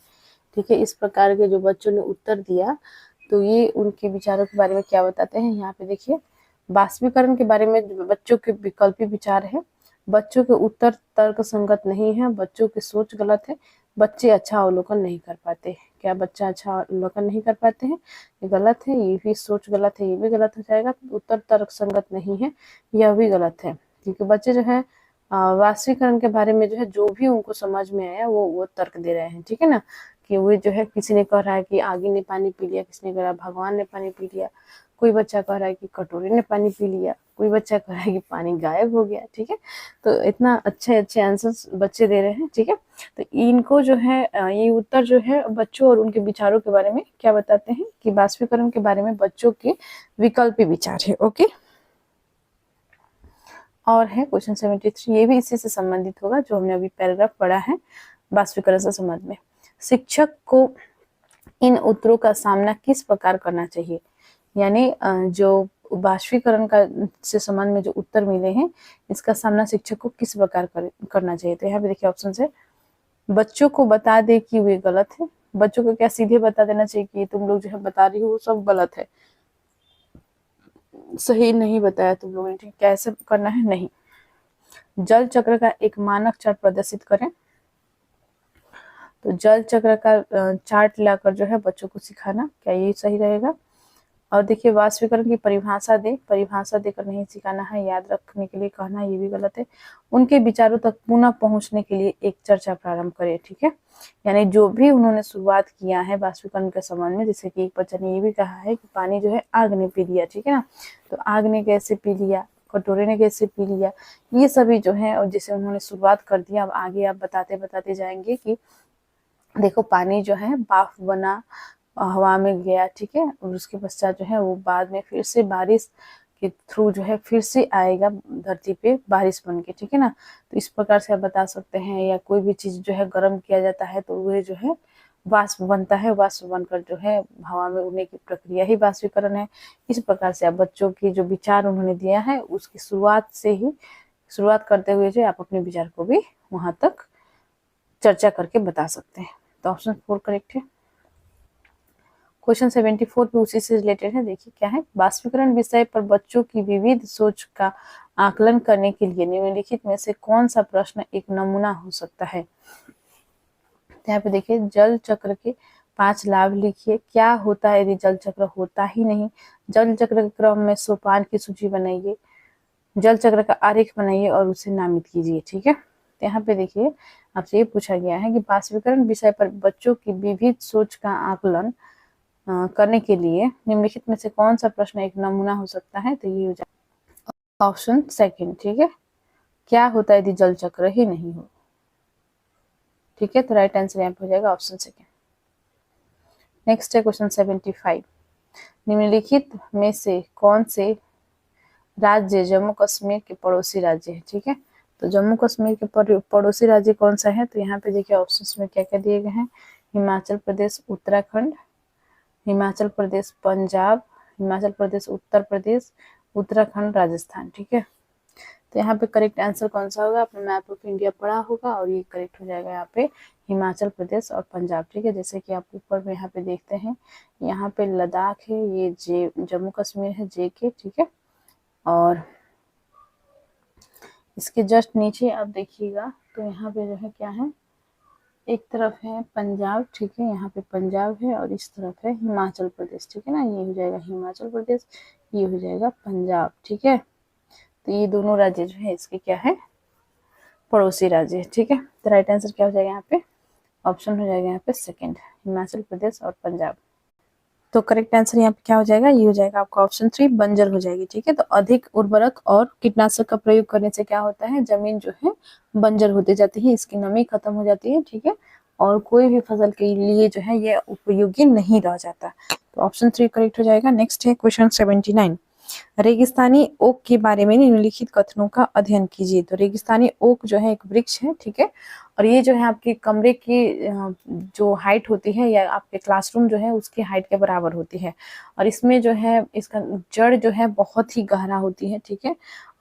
ठीक है। इस प्रकार के जो बच्चों ने उत्तर दिया, तो ये उनके विचारों के बारे में क्या बताते हैं। यहाँ पे देखिए वाष्पीकरण के बारे में बच्चों के विकल्पी विचार है, बच्चों के उत्तर तर्क संगत नहीं है, बच्चों की सोच गलत है, बच्चे अच्छा अवलोकन नहीं कर पाते। क्या बच्चा अच्छा अवलोकन नहीं कर पाते हैं, ये गलत है। ये भी सोच गलत है, ये भी गलत हो जाएगा। उत्तर तर्क संगत नहीं है, यह भी गलत है, क्योंकि बच्चे जो है वाष्पीकरण के बारे में जो है जो भी उनको समझ में आया वो तर्क दे रहे हैं। ठीक है ना, कि वो जो है किसी ने कह रहा है कि आगे ने पानी पी लिया, किसी ने कह रहा है भगवान ने पानी पी लिया, कोई बच्चा कह रहा है कि कटोरे ने पानी पी लिया, कोई बच्चा कह रहा है कि पानी गायब हो गया। ठीक है। तो इतना अच्छे अच्छे आंसर्स बच्चे दे रहे हैं। ठीक है। तो इनको जो है ये उत्तर जो है बच्चों और उनके विचारों के बारे में क्या बताते हैं, कि वाष्पीकरण के बारे में बच्चों के विकल्पी विचार है। ओके। और है क्वेश्चन 73, ये भी इसी से संबंधित होगा जो हमने अभी पैराग्राफ पढ़ा है वाष्पीकरण से संबंध में। शिक्षक को इन उत्तरों का सामना किस प्रकार करना चाहिए, यानी जो वाष्पीकरण का से संबंध में जो उत्तर मिले हैं, इसका सामना शिक्षक को किस प्रकार करना चाहिए। तो यहाँ पे देखिए ऑप्शन है, बच्चों को बता दे कि वे गलत है। बच्चों को क्या सीधे बता देना चाहिए कि तुम लोग जो है बता रही हो वो सब गलत है, सही नहीं बताया तुम लोगों ने। ठीक, कैसे करना है, नहीं। जल चक्र का एक मानक चार्ट प्रदर्शित करें। तो जल चक्र का चार्ट लाकर जो है बच्चों को सिखाना, क्या ये सही रहेगा। और देखिए वाष्पीकरण की परिभाषा देकर नहीं सिखाना है, याद रखने के लिए कहना, ये भी गलत है। उनके विचारों तक पुनः पहुंचने के लिए एक चर्चा प्रारंभ करें। ठीक है। यानी जो भी उन्होंने शुरुआत किया है वाष्पीकरण के संबंध में, जैसे कि एक बच्चे ने ये भी कहा है कि पानी जो है आग ने पी लिया। ठीक है ना, तो आग ने कैसे पी लिया, कटोरे ने कैसे पी लिया, ये सभी जो है, और जैसे उन्होंने शुरुआत कर दिया, अब आगे आप बताते बताते जाएंगे कि देखो पानी जो है भाप बना, हवा में गया। ठीक है। और उसके पश्चात जो है वो बाद में फिर से बारिश के थ्रू जो है फिर से आएगा धरती पे बारिश बन के। ठीक है ना, तो इस प्रकार से आप बता सकते हैं। या कोई भी चीज जो है गर्म किया जाता है तो वह जो है वाष्प बनता है, वाष्प बनकर जो है हवा में उड़ने की प्रक्रिया ही वाष्पीकरण है। इस प्रकार से आप बच्चों की जो विचार उन्होंने दिया है उसकी शुरुआत करते हुए जो आप अपने विचार को भी वहां तक चर्चा करके बता सकते हैं। तो ऑप्शन 4 करेक्ट है। क्वेश्चन 74 भी उसी से रिलेटेड है। देखिए क्या है, वाष्पीकरण विषय पर बच्चों की विविध सोच का आकलन करने के लिए निम्नलिखित में से कौन सा प्रश्न एक नमूना हो सकता है। यहाँ पे देखिए जल चक्र के 5 लाभ लिखिए। क्या होता है यदि जल चक्र होता ही नहीं। जल चक्र के क्रम में सोपान की सूची बनाइए। जल चक्र का आरेख बनाइए और उसे नामित कीजिए। ठीक है। तो यहाँ पे देखिए आपसे ये पूछा गया है कि वाष्पीकरण विषय पर बच्चों की विविध सोच का आकलन करने के लिए निम्नलिखित में से कौन सा प्रश्न एक नमूना हो सकता है। तो ये हो जाएगा ऑप्शन 2। ठीक है। क्या होता है यदि जल चक्र ही नहीं हो। ठीक है। तो राइट आंसर यहाँ पे हो जाएगा ऑप्शन 2। नेक्स्ट है क्वेश्चन 75। निम्नलिखित में से कौन से राज्य जम्मू कश्मीर के पड़ोसी राज्य है। ठीक है। तो जम्मू कश्मीर के पड़ोसी राज्य कौन सा है। तो यहाँ पे देखिए ऑप्शंस में क्या क्या दिए गए हैं, हिमाचल प्रदेश, उत्तराखंड, हिमाचल प्रदेश पंजाब, हिमाचल प्रदेश उत्तर प्रदेश, उत्तराखंड राजस्थान। ठीक है। तो यहाँ पे करेक्ट आंसर कौन सा होगा, आपने मैप ऑफ इंडिया पढ़ा होगा और ये करेक्ट हो जाएगा यहाँ पे हिमाचल प्रदेश और पंजाब। ठीक है। जैसे कि आप ऊपर में यहाँ पे देखते हैं, यहाँ पे लद्दाख है, ये जम्मू कश्मीर है JK। ठीक है। और इसके जस्ट नीचे आप देखिएगा तो यहाँ पे जो है क्या है, एक तरफ है पंजाब, ठीक है, यहाँ पे पंजाब है और इस तरफ है हिमाचल प्रदेश, ठीक है ना, ये हो जाएगा हिमाचल प्रदेश, ये हो जाएगा पंजाब, ठीक है। तो ये दोनों राज्य जो है इसके क्या है, पड़ोसी राज्य, ठीक है। तो राइट आंसर क्या हो जाएगा यहाँ पे, ऑप्शन हो जाएगा यहाँ पे सेकंड, हिमाचल प्रदेश और पंजाब। तो करेक्ट आंसर यहाँ पे क्या हो जाएगा, ये हो जाएगा आपका ऑप्शन 3 बंजर हो जाएगी, ठीक है। तो अधिक उर्वरक और कीटनाशक का प्रयोग करने से क्या होता है, जमीन जो है बंजर होती जाती है, इसकी नमी खत्म हो जाती है, ठीक है, और कोई भी फसल के लिए जो है ये उपयोगी नहीं रह जाता। तो ऑप्शन 3 करेक्ट हो जाएगा। नेक्स्ट है क्वेश्चन 79, रेगिस्तानी ओक के बारे में निम्नलिखित कथनों का अध्ययन कीजिए। तो रेगिस्तानी ओक जो है एक वृक्ष है, ठीक है, और ये जो है आपके कमरे की जो हाइट होती है या आपके क्लासरूम जो है उसकी हाइट के बराबर होती है, और इसमें जो है इसका जड़ जो है बहुत ही गहरा होती है, ठीक है,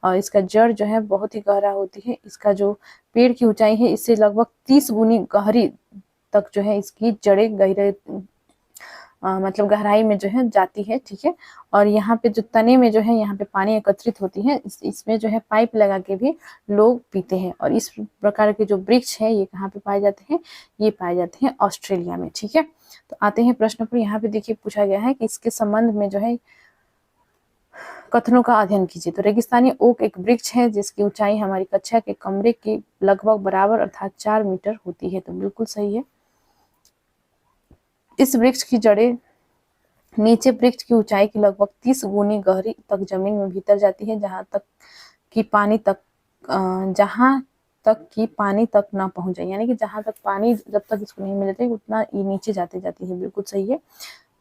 और इसका जड़ जो है बहुत ही गहरा होती है। इसका जो पेड़ की ऊंचाई है इससे लगभग 30 गुनी गहरी तक जो है इसकी जड़ें गहरे मतलब गहराई में जो है जाती है, ठीक है। और यहाँ पे जो तने में जो है यहाँ पे पानी एकत्रित होती है, इसमें जो है पाइप लगा के भी लोग पीते हैं। और इस प्रकार के जो वृक्ष है ये कहाँ पे पाए जाते हैं, ये पाए जाते हैं ऑस्ट्रेलिया में, ठीक है। तो आते हैं प्रश्न पर, यहाँ पे देखिए पूछा गया है कि इसके संबंध में जो है कथनों का अध्ययन कीजिए। तो रेगिस्तानी ओक एक वृक्ष है जिसकी ऊंचाई हमारी कक्षा के कमरे के लगभग बराबर अर्थात 4 मीटर होती है। तो बिल्कुल सही है। इस वृक्ष की जड़ें नीचे वृक्ष की ऊंचाई की लगभग 30 गुनी गहरी तक जमीन में भीतर जाती है, जहां तक कि पानी तक ना पहुंच जाए, यानी कि जहां तक पानी जब तक इसको नहीं मिलता उतना ये नीचे जाती है। बिल्कुल सही है।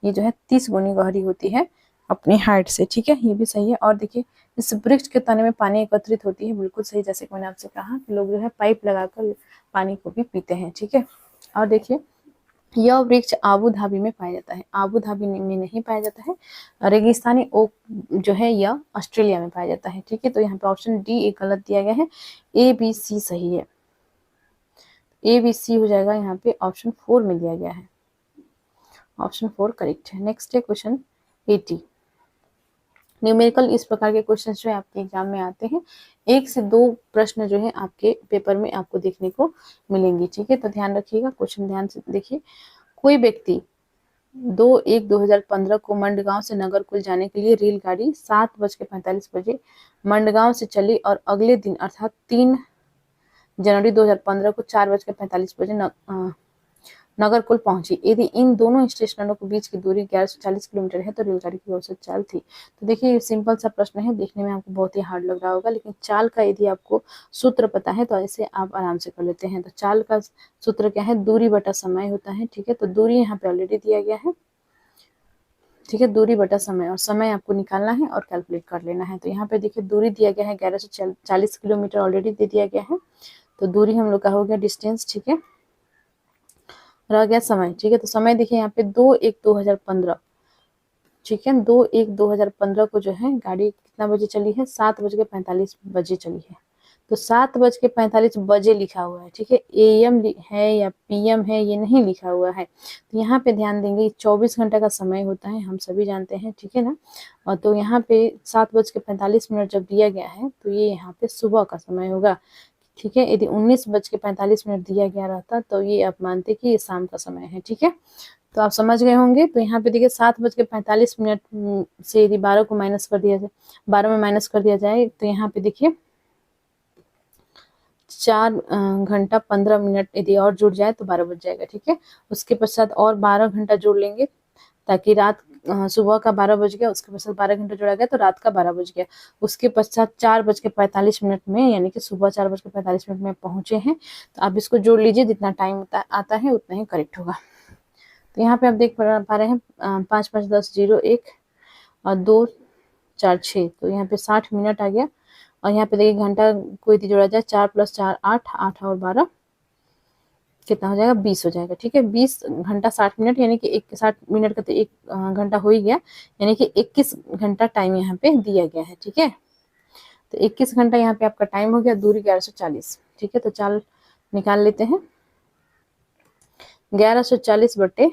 ये जो है 30 गुनी गहरी होती है अपनी हाइट से, ठीक है, ये भी सही है। और देखिए इस वृक्ष के तने में पानी एकत्रित होती है, बिल्कुल सही, जैसे कि मैंने आपसे कहा कि लोग जो है पाइप लगाकर पानी को भी पीते हैं, ठीक है। और देखिए यह वृक्ष आबू धाबी में पाया जाता है, आबू धाबी में नहीं पाया जाता है। रेगिस्तानी ओक जो है यह ऑस्ट्रेलिया में पाया जाता है, ठीक है। तो यहाँ पे ऑप्शन डी एक गलत दिया गया है, ए बी सी सही है, ए बी सी हो जाएगा, यहाँ पे ऑप्शन 4 में दिया गया है, ऑप्शन 4 करेक्ट है। नेक्स्ट है क्वेश्चन 80, न्यूमेरिकल इस प्रकार के क्वेश्चन जो है आपके एग्जाम में आते हैं, 1 से 2 प्रश्न जो है आपके पेपर में आपको देखने को मिलेंगी, ठीक है। तो ध्यान रखिएगा, क्वेश्चन ध्यान से देखिए। कोई व्यक्ति 2/1/2015 को मंडगांव से नगरकुल जाने के लिए रेलगाड़ी 7:45 बजे मंडगांव से चली और अगले दिन अर्थात 3 जनवरी 2015 को 4:45 बजे नगरकुल पहुंची। यदि इन दोनों स्टेशनों के बीच की दूरी 1140 किलोमीटर है तो रेलगाड़ी की औसत चाल थी। तो देखिए सिंपल सा प्रश्न है, देखने में आपको बहुत ही हार्ड लग रहा होगा, लेकिन चाल का यदि आपको सूत्र पता है तो ऐसे आप आराम से कर लेते हैं। तो चाल का सूत्र क्या है, दूरी बटा समय होता है, ठीक है। तो दूरी यहाँ पे ऑलरेडी दिया गया है, ठीक है, दूरी बटा समय, और समय आपको निकालना है और कैलकुलेट कर लेना है। तो यहाँ पे देखिए दूरी दिया गया है 1140 किलोमीटर ऑलरेडी दे दिया गया है। तो दूरी हम लोग का हो गया डिस्टेंस, ठीक है, रह गया समय, ठीक है। तो समय देखिए यहाँ पे 2/1/2015, ठीक है, 2/1/2015 को जो है गाड़ी कितना बजे चली है, 7:45 बजे चली है। तो 7:45 बजे लिखा हुआ है, ठीक है, AM है या PM है ये नहीं लिखा हुआ है। तो यहाँ पे ध्यान देंगे 24 घंटा का समय होता है, हम सभी जानते हैं, ठीक है ना। और तो यहाँ पे 7:45 जब दिया गया है तो ये यहाँ पे सुबह का समय होगा, ठीक है। यदि 19:45 दिया गया रहता तो ये आप मानते कि ये शाम का समय है, ठीक है। तो आप समझ गए होंगे। तो यहाँ पे देखिए 7:45 से यदि 12 को माइनस कर दिया जाए, 12 में माइनस कर दिया जाए तो यहाँ पे देखिए 4 घंटा 15 मिनट यदि और जुड़ जाए तो 12 बज जाएगा, ठीक है। उसके पश्चात और 12 घंटा जोड़ लेंगे ताकि रात सुबह का 12 बज गया, उसके पश्चात 12 घंटा जोड़ा गया तो रात का 12 बज गया। उसके पश्चात 4:45 में यानी कि सुबह 4:45 में पहुंचे हैं। तो आप इसको जोड़ लीजिए, जितना टाइम आता है उतना ही करेक्ट होगा। तो यहाँ पे आप देख पा रहे हैं 5 5 10 0 1 और 2 4 6, तो यहाँ पे 60 मिनट आ गया। और यहाँ पे देखिए घंटा को यदि जोड़ा जाए 4 + 4 8, 8 और 12 कितना हो जाएगा, 20 हो जाएगा, ठीक है। 20 घंटा 60 मिनट यानी कि 60 मिनट का तो 1 घंटा हो ही गया, यानी कि 21 घंटा टाइम यहाँ पे दिया गया है, ठीक है। तो 21 घंटा यहाँ पे आपका टाइम हो गया। दूरी 1140, ठीक है। तो चाल निकाल लेते हैं, 1140 बटे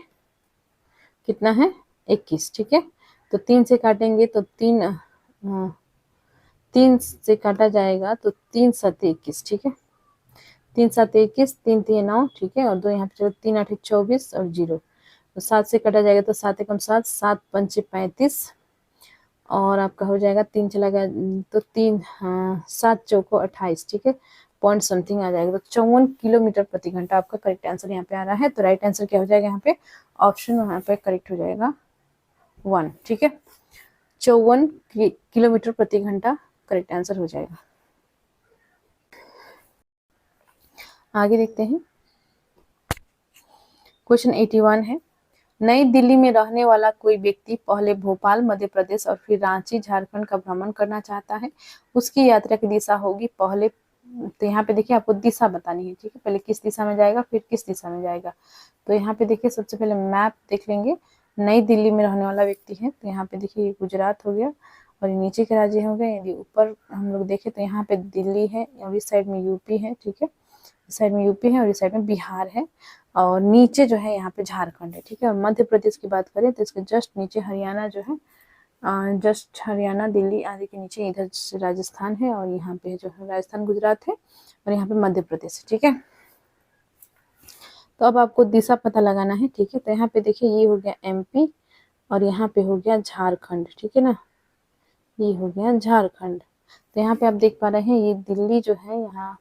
कितना है 21, ठीक है। तो 3 से काटेंगे तो 3 से काटा जाएगा तो 3 × 7 = 21, ठीक है। 3 7 21, 3 3 9, ठीक है, और 2 यहाँ पे चलो, 3 8 24 और 0, तो 7 से कटा जाएगा तो 7 एकम 7, 7 पंचे 35, और आपका हो जाएगा 3 चला गया तो 3, हाँ 7 चौको 28, ठीक है, पॉइंट समथिंग आ जाएगा, तो 54 किलोमीटर प्रति घंटा आपका करेक्ट आंसर यहाँ पे आ रहा है। तो राइट आंसर क्या हो जाएगा यहाँ पे, ऑप्शन यहाँ पे करेक्ट हो जाएगा 1, ठीक है, 54 किलोमीटर प्रति घंटा करेक्ट आंसर हो जाएगा। आगे देखते हैं, क्वेश्चन 81 है, नई दिल्ली में रहने वाला कोई व्यक्ति पहले भोपाल मध्य प्रदेश और फिर रांची झारखंड का भ्रमण करना चाहता है। उसकी यात्रा की दिशा होगी पहले, तो यहाँ पे देखिए आपको दिशा बतानी है, ठीक है, पहले किस दिशा में जाएगा फिर किस दिशा में जाएगा। तो यहाँ पे देखिए सबसे पहले मैप देख लेंगे, नई दिल्ली में रहने वाला व्यक्ति है, तो यहाँ पे देखिए ये गुजरात हो गया और नीचे के राज्य हो गए, यदि ऊपर हम लोग देखें तो यहाँ पे दिल्ली है और इस साइड में यूपी है, ठीक है, इस साइड में यूपी है और इस साइड में बिहार है, और नीचे जो है यहाँ पे झारखंड है, ठीक है, और मध्य प्रदेश की बात करें तो इसके जस्ट नीचे हरियाणा जो है, जस्ट हरियाणा दिल्ली आदि के नीचे इधर राजस्थान है, और यहाँ पे जो है राजस्थान गुजरात है, और यहाँ पे मध्य प्रदेश है, ठीक है। तो अब आपको दिशा पता लगाना है, ठीक है, तो यहाँ पे देखिए ये हो गया एमपी और यहाँ पे हो गया झारखंड, ठीक है ना, ये हो गया झारखंड। तो यहाँ पे आप देख पा रहे हैं ये दिल्ली जो है यहाँ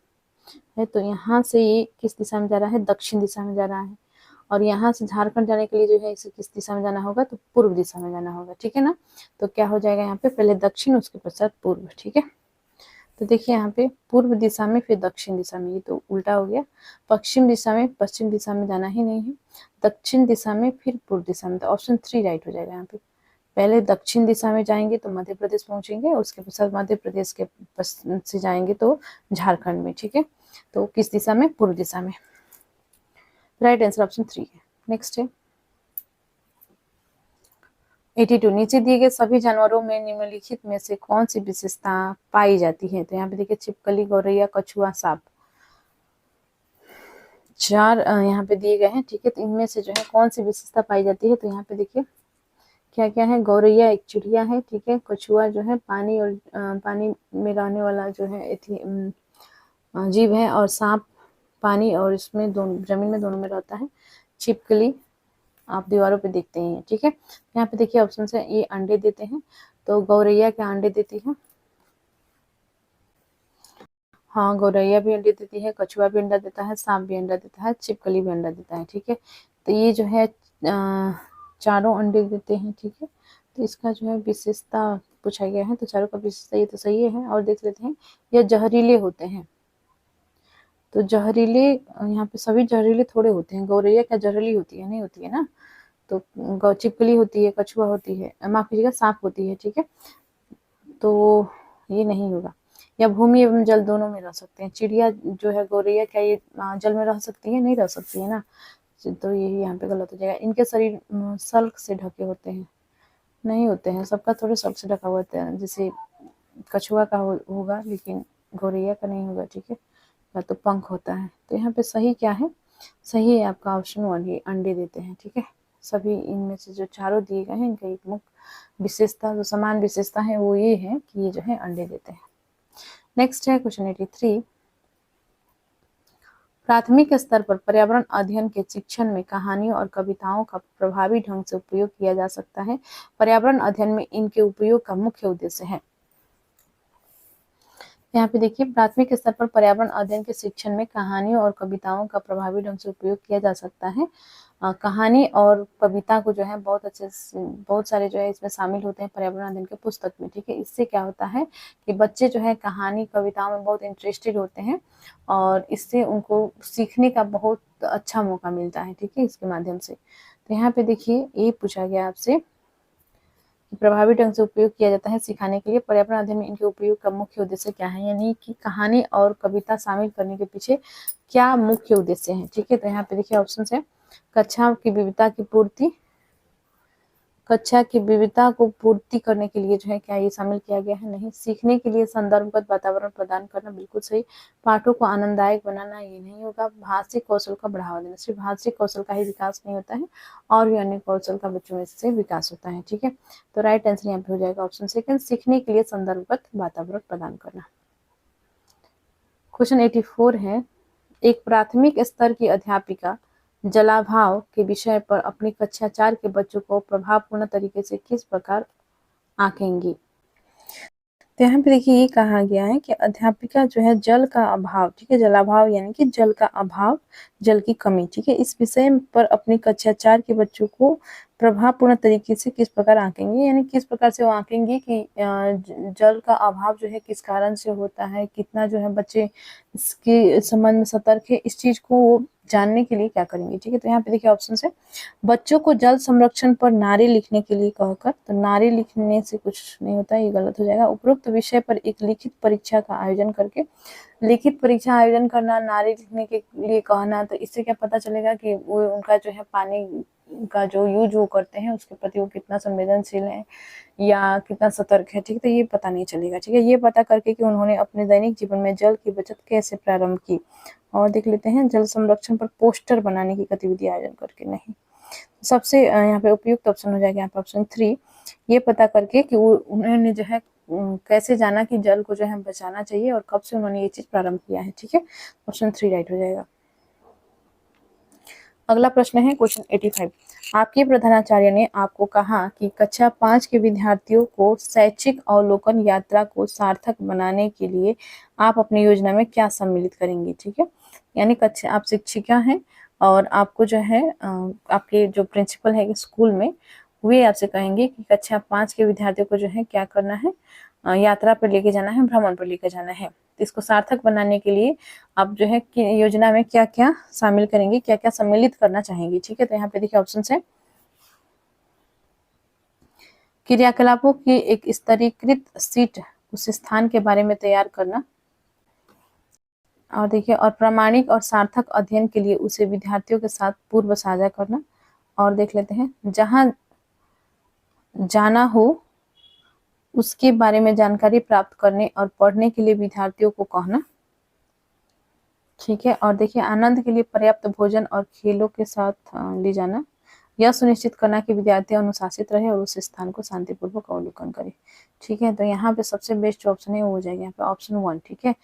है, तो यहाँ से ये किस दिशा में जा रहा है, दक्षिण दिशा में जा रहा है, और यहाँ से झारखंड जाने के लिए जो है इसे किस दिशा में जाना होगा, तो पूर्व दिशा में जाना होगा, ठीक है ना। तो क्या हो जाएगा यहाँ पे, पहले दक्षिण उसके पश्चात पूर्व, ठीक है। तो देखिए यहाँ पे पूर्व दिशा में फिर दक्षिण दिशा में, ये तो उल्टा हो गया, पश्चिम दिशा में पश्चिम दिशा में जाना ही नहीं है, दक्षिण दिशा में फिर पूर्व दिशा में, तो ऑप्शन 3 राइट हो जाएगा यहाँ पे। पहले दक्षिण दिशा में जाएंगे तो मध्य प्रदेश पहुंचेंगे, उसके पश्चात मध्य प्रदेश के से जाएंगे तो झारखंड में, ठीक है, तो किस दिशा में, पूर्व दिशा में। राइट आंसर ऑप्शन 3 है। नेक्स्ट है 82, नीचे दिए गए सभी जानवरों में निम्नलिखित में से कौन सी विशेषता पाई जाती है। तो यहाँ पे देखिए छिपकली, गौरैया, कछुआ, सांप, 4 यहाँ पे दिए गए हैं, ठीक है, तो इनमें से जो है कौन सी विशेषता पाई जाती है। तो यहाँ पे देखिए क्या क्या है, गौरैया एक चिड़िया है, ठीक है, कछुआ जो है पानी और पानी में रहने वाला जो है जीव है, और सांप पानी और इसमें दोनों, जमीन में दोनों में रहता है। छिपकली आप दीवारों पे देखते हैं, ठीक है। यहाँ पे देखिए ऑप्शन है, ये अंडे देते हैं, तो गौरैया क्या अंडे देती है, हाँ गौरैया भी अंडे देती है, कछुआ भी अंडा देता है, सांप भी अंडा देता है, छिपकली भी अंडा देता है, ठीक है। तो ये जो है चारों अंडे देते हैं, ठीक है। तो इसका जो है विशेषता पूछा गया है, तो चारों का विशेषता ये तो सही है, और देख लेते हैं यह जहरीले होते हैं। तो जहरीले, यहाँ पे सभी जहरीले थोड़े होते हैं, गौरैया क्या जहरीली होती है, नहीं होती है ना। तो छिपकली होती है, कछुआ होती है, माफ कीजिएगा सांप होती है, ठीक है, तो ये नहीं होगा। या भूमि एवं जल दोनों में रह सकते हैं, चिड़िया जो है गौरैया क्या ये जल में रह सकती है, नहीं रह सकती है ना, तो यही यहाँ पे गलत हो जाएगा। इनके शरीर सल्क से ढके होते हैं, नहीं होते हैं, सबका थोड़े सल्क से ढका हुआ होता है, जैसे कछुआ का होगा लेकिन गौरैया का नहीं होगा, ठीक है, या तो पंख होता है। तो यहाँ पे सही क्या है, सही है आपका ऑप्शन 1, ये अंडे देते हैं, ठीक है। सभी इनमें से जो चारों दिए गए हैं इनका एक मुख्य विशेषता, जो समान विशेषता है वो ये है कि ये जो है अंडे देते हैं। नेक्स्ट है क्वेश्चन 83, प्राथमिक स्तर पर पर्यावरण अध्ययन के शिक्षण में कहानियों और कविताओं का प्रभावी ढंग से उपयोग किया जा सकता है। पर्यावरण अध्ययन में इनके उपयोग का मुख्य उद्देश्य है। यहाँ पे देखिए प्राथमिक स्तर पर पर्यावरण अध्ययन के शिक्षण में कहानियों और कविताओं का प्रभावी ढंग से उपयोग किया जा सकता है। कहानी और कविता को जो है बहुत सारे जो है इसमें शामिल होते हैं पर्यावरण अध्ययन के पुस्तक में, ठीक है। इससे क्या होता है कि बच्चे जो है कहानी कविताओं में बहुत इंटरेस्टेड होते हैं और इससे उनको सीखने का बहुत अच्छा मौका मिलता है, ठीक है, इसके माध्यम से। तो यहाँ पे देखिए ये पूछा गया आपसे, प्रभावी ढंग से उपयोग किया जाता है सिखाने के लिए, पर्यावरण अध्ययन में इनके उपयोग का मुख्य उद्देश्य क्या है, यानी कि कहानी और कविता शामिल करने के पीछे क्या मुख्य उद्देश्य है, ठीक है। तो यहाँ पे देखिए ऑप्शन है, कक्षा की विविधता की पूर्ति, कक्षा की विविधता को पूर्ति करने के लिए जो है क्या ये शामिल किया गया है, नहीं। सीखने के लिए संदर्भगत वातावरण प्रदान करना, बिल्कुल सही। पाठों को आनंददायक बनाना, ये नहीं होगा। भाषिक कौशल का बढ़ावा देना, सिर्फ भाषिक कौशल का ही विकास नहीं होता है, और भी अन्य कौशल का बच्चों में से विकास होता है, ठीक है। तो राइट आंसर यहाँ पे हो जाएगा ऑप्शन सेकंड, सीखने के लिए संदर्भगत वातावरण प्रदान करना। क्वेश्चन 84 है, एक प्राथमिक स्तर की अध्यापिका जलाभाव के विषय पर अपनी कक्षा 4 के बच्चों को प्रभावपूर्ण तरीके से किस प्रकार आंकेंगी। तो यहाँ पे देखिए ये कहा गया है कि अध्यापिका जो है जल का अभाव, ठीक है, जलाभाव यानी कि जल का अभाव, जल की कमी, ठीक है, इस विषय पर अपनी कक्षा 4 के बच्चों को प्रभावपूर्ण तरीके से किस प्रकार आंकेंगे, यानी किस प्रकार से वो आंकेंगे कि जल का अभाव जो है किस कारण से होता है, कितना जो है बच्चे इसके संबंध में सतर्क है, इस चीज को वो जानने के लिए क्या करेंगे। ठीक है, तो यहाँ पे देखिए ऑप्शन है, बच्चों को जल संरक्षण पर नारे लिखने के लिए कहकर, तो नारे लिखने से कुछ नहीं होता, ये गलत हो जाएगा। उपरोक्त विषय पर एक लिखित परीक्षा का आयोजन करके, लिखित परीक्षा आयोजन करना, नारे लिखने के लिए कहना, तो इससे क्या पता चलेगा कि वो उनका जो है पानी का जो यूज वो करते हैं उसके प्रति वो कितना संवेदनशील है या कितना सतर्क है। ठीक है, तो ये पता नहीं चलेगा। ठीक है, ये पता करके कि उन्होंने अपने दैनिक जीवन में जल की बचत कैसे प्रारंभ की। और देख लेते हैं, जल संरक्षण पर पोस्टर बनाने की गतिविधि आयोजन करके नहीं। सबसे यहाँ पे उपयुक्त ऑप्शन हो जाएगा यहाँ पे ऑप्शन 3, ये पता करके कि वो उन्होंने जो है कैसे जाना कि जल को जो है बचाना चाहिए और कब से उन्होंने ये चीज प्रारंभ किया है। ठीक है, ऑप्शन 3 राइट हो जाएगा। अगला प्रश्न है क्वेश्चन 85, आपके प्रधानाचार्य ने आपको कहा कि कक्षा 5 के विद्यार्थियों को शैक्षिक अवलोकन यात्रा को सार्थक बनाने के लिए आप अपनी योजना में क्या सम्मिलित करेंगे। ठीक है, यानी कक्षा आप शिक्षिका हैं और आपको जो है आपके जो प्रिंसिपल है स्कूल में, वे आपसे कहेंगे कि कक्षा 5 के विद्यार्थियों को जो है क्या करना है, यात्रा पर लेके जाना है, भ्रमण पर लेके जाना है। तो इसको सार्थक बनाने के लिए आप जो है कि योजना में क्या क्या शामिल करेंगे, क्या क्या सम्मिलित करना चाहेंगे। ठीक है, तो यहाँ पे देखिए ऑप्शन है, क्रियाकलापों की एक स्तरीकृत सीट उस स्थान के बारे में तैयार करना, और देखिए और प्रामाणिक और सार्थक अध्ययन के लिए उसे विद्यार्थियों के साथ पूर्व साझा करना। और देख लेते हैं, जहां जाना हो उसके बारे में जानकारी प्राप्त करने और पढ़ने के लिए विद्यार्थियों को कहना। ठीक है, और देखिए आनंद के लिए पर्याप्त भोजन और खेलों के साथ ले जाना, यह सुनिश्चित करना कि विद्यार्थी अनुशासित रहे और उस स्थान को शांतिपूर्वक अवलोकन करे। ठीक है, तो यहाँ पे सबसे बेस्ट ऑप्शन है वो हो जाएगा यहाँ पे ऑप्शन 1। ठीक है,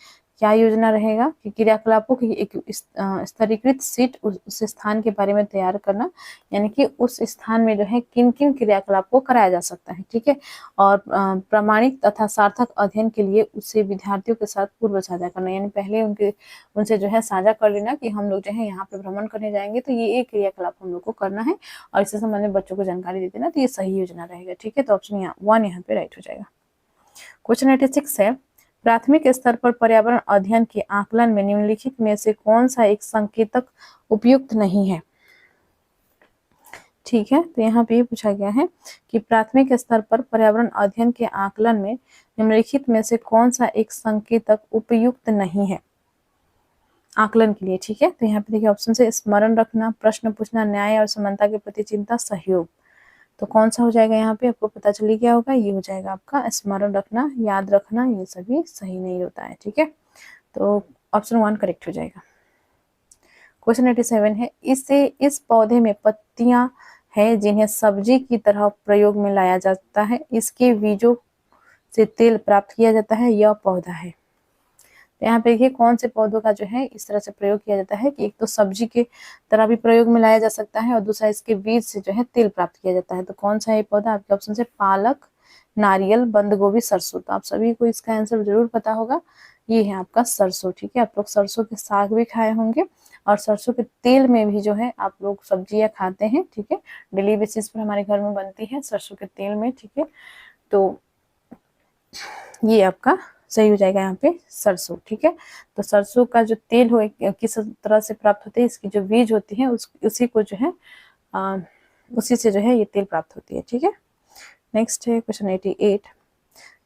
क्या योजना रहेगा कि क्रियाकलापों की एक स्तरीकृत सीट उस स्थान के बारे में तैयार करना, यानी कि उस स्थान में जो है किन किन क्रियाकलाप को कराया जा सकता है। ठीक है, और प्रामाणिक तथा सार्थक अध्ययन के लिए उसे विद्यार्थियों के साथ पूर्व साझा करना, यानी पहले उनसे जो है साझा कर लेना कि हम लोग जो है यहाँ पे भ्रमण करने जाएंगे तो ये एक क्रियाकलाप हम लोग को करना है और इससे संबंधित बच्चों को जानकारी दे देना, तो ये सही योजना रहेगा। ठीक है, तो ऑप्शन 1 यहाँ पे राइट हो जाएगा। क्वेश्चन 86 है, प्राथमिक स्तर पर पर्यावरण अध्ययन के आकलन में निम्नलिखित में से कौन सा एक संकेतक उपयुक्त नहीं है। ठीक है, तो यहाँ पे ये पूछा गया है कि प्राथमिक स्तर पर पर्यावरण अध्ययन के आकलन में निम्नलिखित में से कौन सा एक संकेतक उपयुक्त नहीं है आकलन के लिए। ठीक है, तो यहाँ पे देखिए ऑप्शन से स्मरण रखना, प्रश्न पूछना, न्याय और समानता के प्रति चिंता, सहयोग। तो कौन सा हो जाएगा यहाँ पे, आपको पता चली गया होगा, ये हो जाएगा आपका स्मरण रखना, याद रखना, ये सभी सही नहीं होता है। ठीक है, तो ऑप्शन 1 करेक्ट हो जाएगा। क्वेश्चन 87 है, इस पौधे में पत्तियां है जिन्हें सब्जी की तरह प्रयोग में लाया जाता है, इसके बीजों से तेल प्राप्त किया जाता है, यह पौधा है। तो यहाँ पे देखिए कौन से पौधों का जो है इस तरह से प्रयोग किया जाता है कि एक तो सब्जी के तरह भी प्रयोग में लाया जा सकता है और दूसरा इसके बीज से जो है तेल प्राप्त किया जाता है। तो कौन सा है पौधा, आपके ऑप्शन से पालक, नारियल, बंद गोभी, सरसों। तो आप सभी को इसका आंसर जरूर पता होगा, ये है आपका सरसों। ठीक है, आप लोग सरसों के साग भी खाए होंगे और सरसों के तेल में भी जो है आप लोग सब्जियां खाते हैं। ठीक है, डेली बेसिस पर हमारे घर में बनती है सरसों के तेल में। ठीक है, तो ये आपका सही हो जाएगा यहाँ पे सरसों। ठीक है, तो सरसों का जो तेल हो किस तरह से प्राप्त होते हैं, इसकी जो बीज होती है उसी को जो है उसी से जो है ये तेल प्राप्त होती है। ठीक है, नेक्स्ट है क्वेश्चन 88,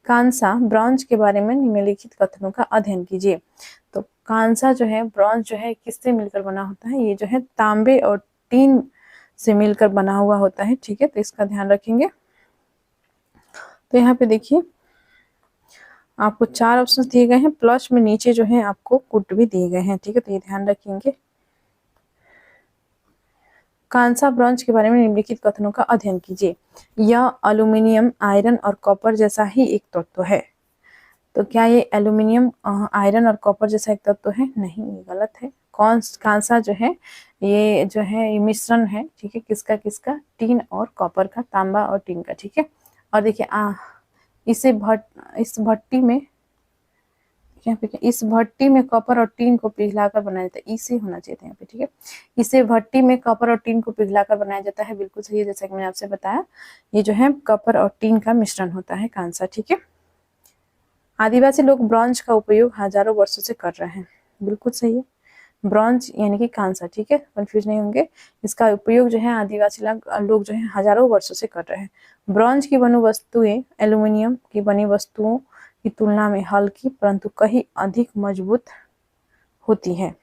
कांसा ब्रॉन्ज के बारे में निम्नलिखित कथनों का अध्ययन कीजिए। तो कांसा जो है, ब्रॉन्ज जो है किससे मिलकर बना होता है, ये जो है तांबे और टीन से मिलकर बना हुआ होता है। ठीक है, तो इसका ध्यान रखेंगे। तो यहाँ पे देखिए आपको 4 ऑप्शन दिए गए हैं, प्लस में नीचे जो है आपको कुट भी दिए गए हैं। ठीक है, तो ये ध्यान रखेंगे। कांसा ब्रॉन्ज के बारे में निम्नलिखित कथनों का अध्ययन कीजिए। यह एल्यूमिनियम, आयरन और कॉपर जैसा ही एक तत्व है। तो क्या ये एल्यूमिनियम, आयरन और कॉपर जैसा एक तत्व है? नहीं, ये गलत है। कांसा जो है ये जो है ये मिश्रण है, ठीक है, किसका किसका, टीन और कॉपर का, तांबा और टीन का, ठीक है। और देखिए इस भट्टी में यहाँ पे इस भट्टी में कॉपर और टीन को पिघलाकर बनाया जाता है, इसे होना चाहिए था यहाँ पे, ठीक है। इसे भट्टी में कॉपर और टीन को पिघलाकर बनाया जाता है, बिल्कुल सही है, जैसा कि मैंने आपसे बताया, ये जो है कॉपर और टीन का मिश्रण होता है कांसा, ठीक है। आदिवासी लोग ब्रॉन्ज का उपयोग हजारों वर्षों से कर रहे हैं, बिल्कुल सही है, ब्रॉन्ज यानी कि कांसा, ठीक है, कंफ्यूज नहीं होंगे। इसका उपयोग जो है आदिवासी लोग जो है हजारों वर्षों से कर रहे हैं। ब्रॉन्ज की बनी वस्तुएं एल्यूमिनियम की बनी वस्तुओं की तुलना में हल्की परंतु कहीं अधिक मजबूत होती है।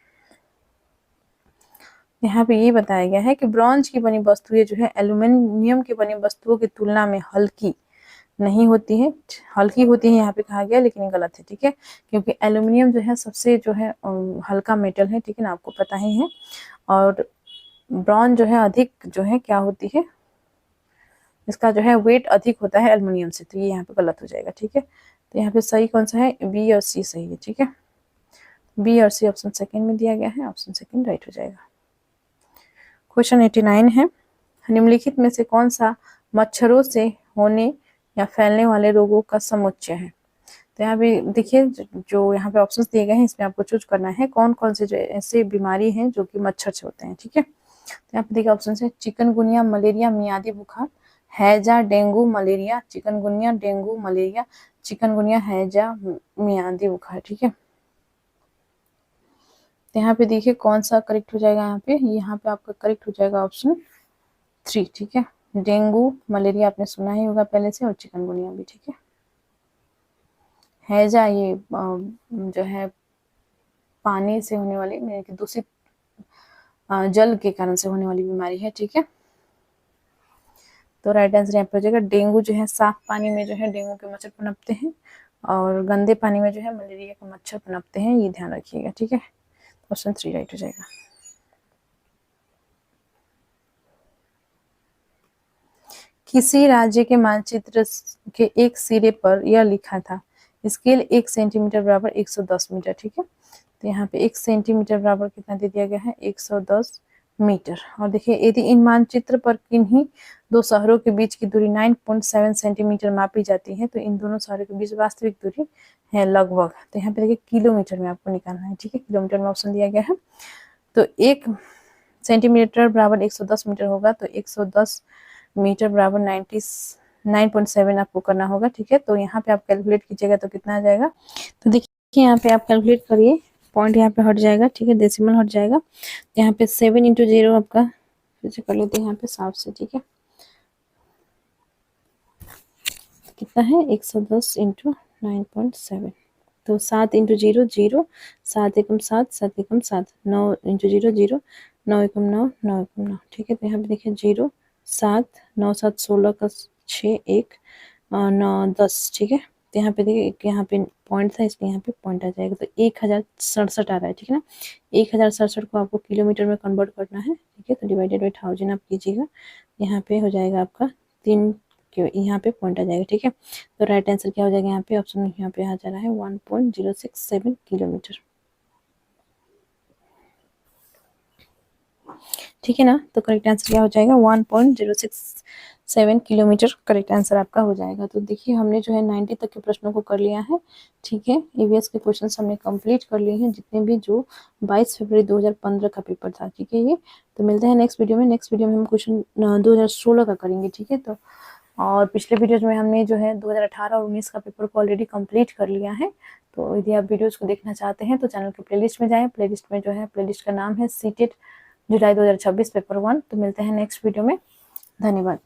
यहाँ पे ये बताया गया है कि ब्रॉन्ज की बनी वस्तुएं जो है एल्यूमिनियम की बनी वस्तुओं की तुलना में हल्की नहीं होती है, हल्की होती है यहाँ पे कहा गया, लेकिन गलत है, ठीक है, क्योंकि एल्यूमिनियम जो है सबसे जो है हल्का मेटल है, ठीक है ना, आपको पता ही है। और ब्रॉन्ज जो है अधिक जो है क्या होती है, इसका जो है वेट अधिक होता है एल्यूमिनियम से, तो ये यहाँ पे गलत हो जाएगा, ठीक है। तो यहाँ पे सही कौन सा है, बी और सी सही है, ठीक है, बी और सी ऑप्शन सेकेंड में दिया गया है, ऑप्शन सेकेंड राइट हो जाएगा। क्वेश्चन 89 है, निम्नलिखित में से कौन सा मच्छरों से होने या फैलने वाले रोगों का समुच्चय है। तो यहाँ पे देखिए जो यहाँ पे ऑप्शंस दिए गए हैं, इसमें आपको चूज करना है कौन कौन से जो ऐसे बीमारी हैं जो कि मच्छर से होते हैं, ठीक है। तो यहाँ पे देखिए ऑप्शन है चिकनगुनिया, मलेरिया, मियादी बुखार, हैजा, dengue, malaria, chikungunya, dengue, malaria, chikungunya, हैजा, मियादी बुखार, ठीक है। तो यहाँ पे देखिए कौन सा करेक्ट हो जाएगा, यहाँ पे आपका करेक्ट हो जाएगा ऑप्शन 3, ठीक है। डेंगू मलेरिया आपने सुना ही होगा पहले से, और चिकनगुनिया भी, ठीक है। हैजा ये जो है पानी से होने वाली यानी कि दूषित जल के कारण से होने वाली बीमारी है, ठीक है। तो राइट आंसर यहाँ पे हो जाएगा डेंगू जो है साफ पानी में जो है डेंगू के मच्छर पनपते हैं, और गंदे पानी में जो है मलेरिया के मच्छर पनपते हैं, ये ध्यान रखिएगा, ठीक है। ऑप्शन 3 राइट हो जाएगा। किसी राज्य के मानचित्र के एक सिरे पर यह लिखा था, स्केल 1 सेंटीमीटर बराबर 110 मीटर, ठीक है। तो यहाँ पे 1 सेंटीमीटर बराबर कितना दे दिया गया है, 110 मीटर। और देखिए यदि इन मानचित्र पर किन्हीं दो शहरों के बीच की दूरी 9.7 सेंटीमीटर मापी जाती है, तो इन दोनों शहरों के बीच वास्तविक दूरी है लगभग, तो यहाँ पे देखिए किलोमीटर में आपको निकालना है, ठीक है, किलोमीटर में ऑप्शन दिया गया है। तो 1 सेंटीमीटर बराबर 110 मीटर होगा, तो 110 मीटर बराबर 9.7 आपको करना होगा, ठीक है। तो यहाँ पे आप कैलकुलेट कीजिएगा तो कितना आ जाएगा, तो देखिए यहाँ पे आप कैलकुलेट करिए, पॉइंट यहाँ पे हट जाएगा, ठीक है, डेसिमल हट जाएगा। यहाँ पे 7 × 0 आपका फिर से कर लेते हैं यहाँ पे 7 से, ठीक है, कितना है 110 × 9.7, तो 7 × 0 0, 7 एकम 7, 7 एकम 7, 9 × 0 0, 9 एकम 9, 9 एकम 9, ठीक है। तो यहाँ पे देखिए 0 7 9 7 16 का 6 1 9 10, ठीक है। तो यहाँ पे देखिए यहाँ पे पॉइंट था, इसलिए यहाँ पे पॉइंट आ जाएगा, तो 1067 आ रहा है, ठीक है ना। 1067 को आपको किलोमीटर में कन्वर्ट करना है, ठीक है, तो डिवाइडेड बाई 1000 आप कीजिएगा, यहाँ पे हो जाएगा आपका 3 यहाँ पे पॉइंट आ जाएगा, ठीक है। तो राइट आंसर क्या हो जाएगा, यहाँ पे ऑप्शन यहाँ पे आ जा रहा है 1.067 किलोमीटर, ठीक है ना। तो करेक्ट आंसर क्या हो जाएगा 1.067 किलोमीटर करेक्ट आंसर आपका हो जाएगा। तो देखिए हमने जो है 90 तक के प्रश्नों को कर लिया है, ठीक है। ईवीएस के क्वेश्चन हमने कंप्लीट कर लिए हैं, जितने भी जो 22 फरवरी 2015 का पेपर था, ठीक है। ये तो मिलते हैं नेक्स्ट वीडियो में, नेक्स्ट वीडियो में हम क्वेश्चन 2016 का करेंगे, ठीक है। तो और पिछले वीडियोज में हमने जो है 2018 और 19 का पेपर को ऑलरेडी कंप्लीट कर लिया है। तो यदि आप वीडियोज को देखना चाहते हैं तो चैनल के प्लेलिस्ट में जाएं, प्लेलिस्ट में जो है प्लेलिस्ट का नाम है सीटेट जुलाई 2026 पेपर 1। तो मिलते हैं नेक्स्ट वीडियो में, धन्यवाद।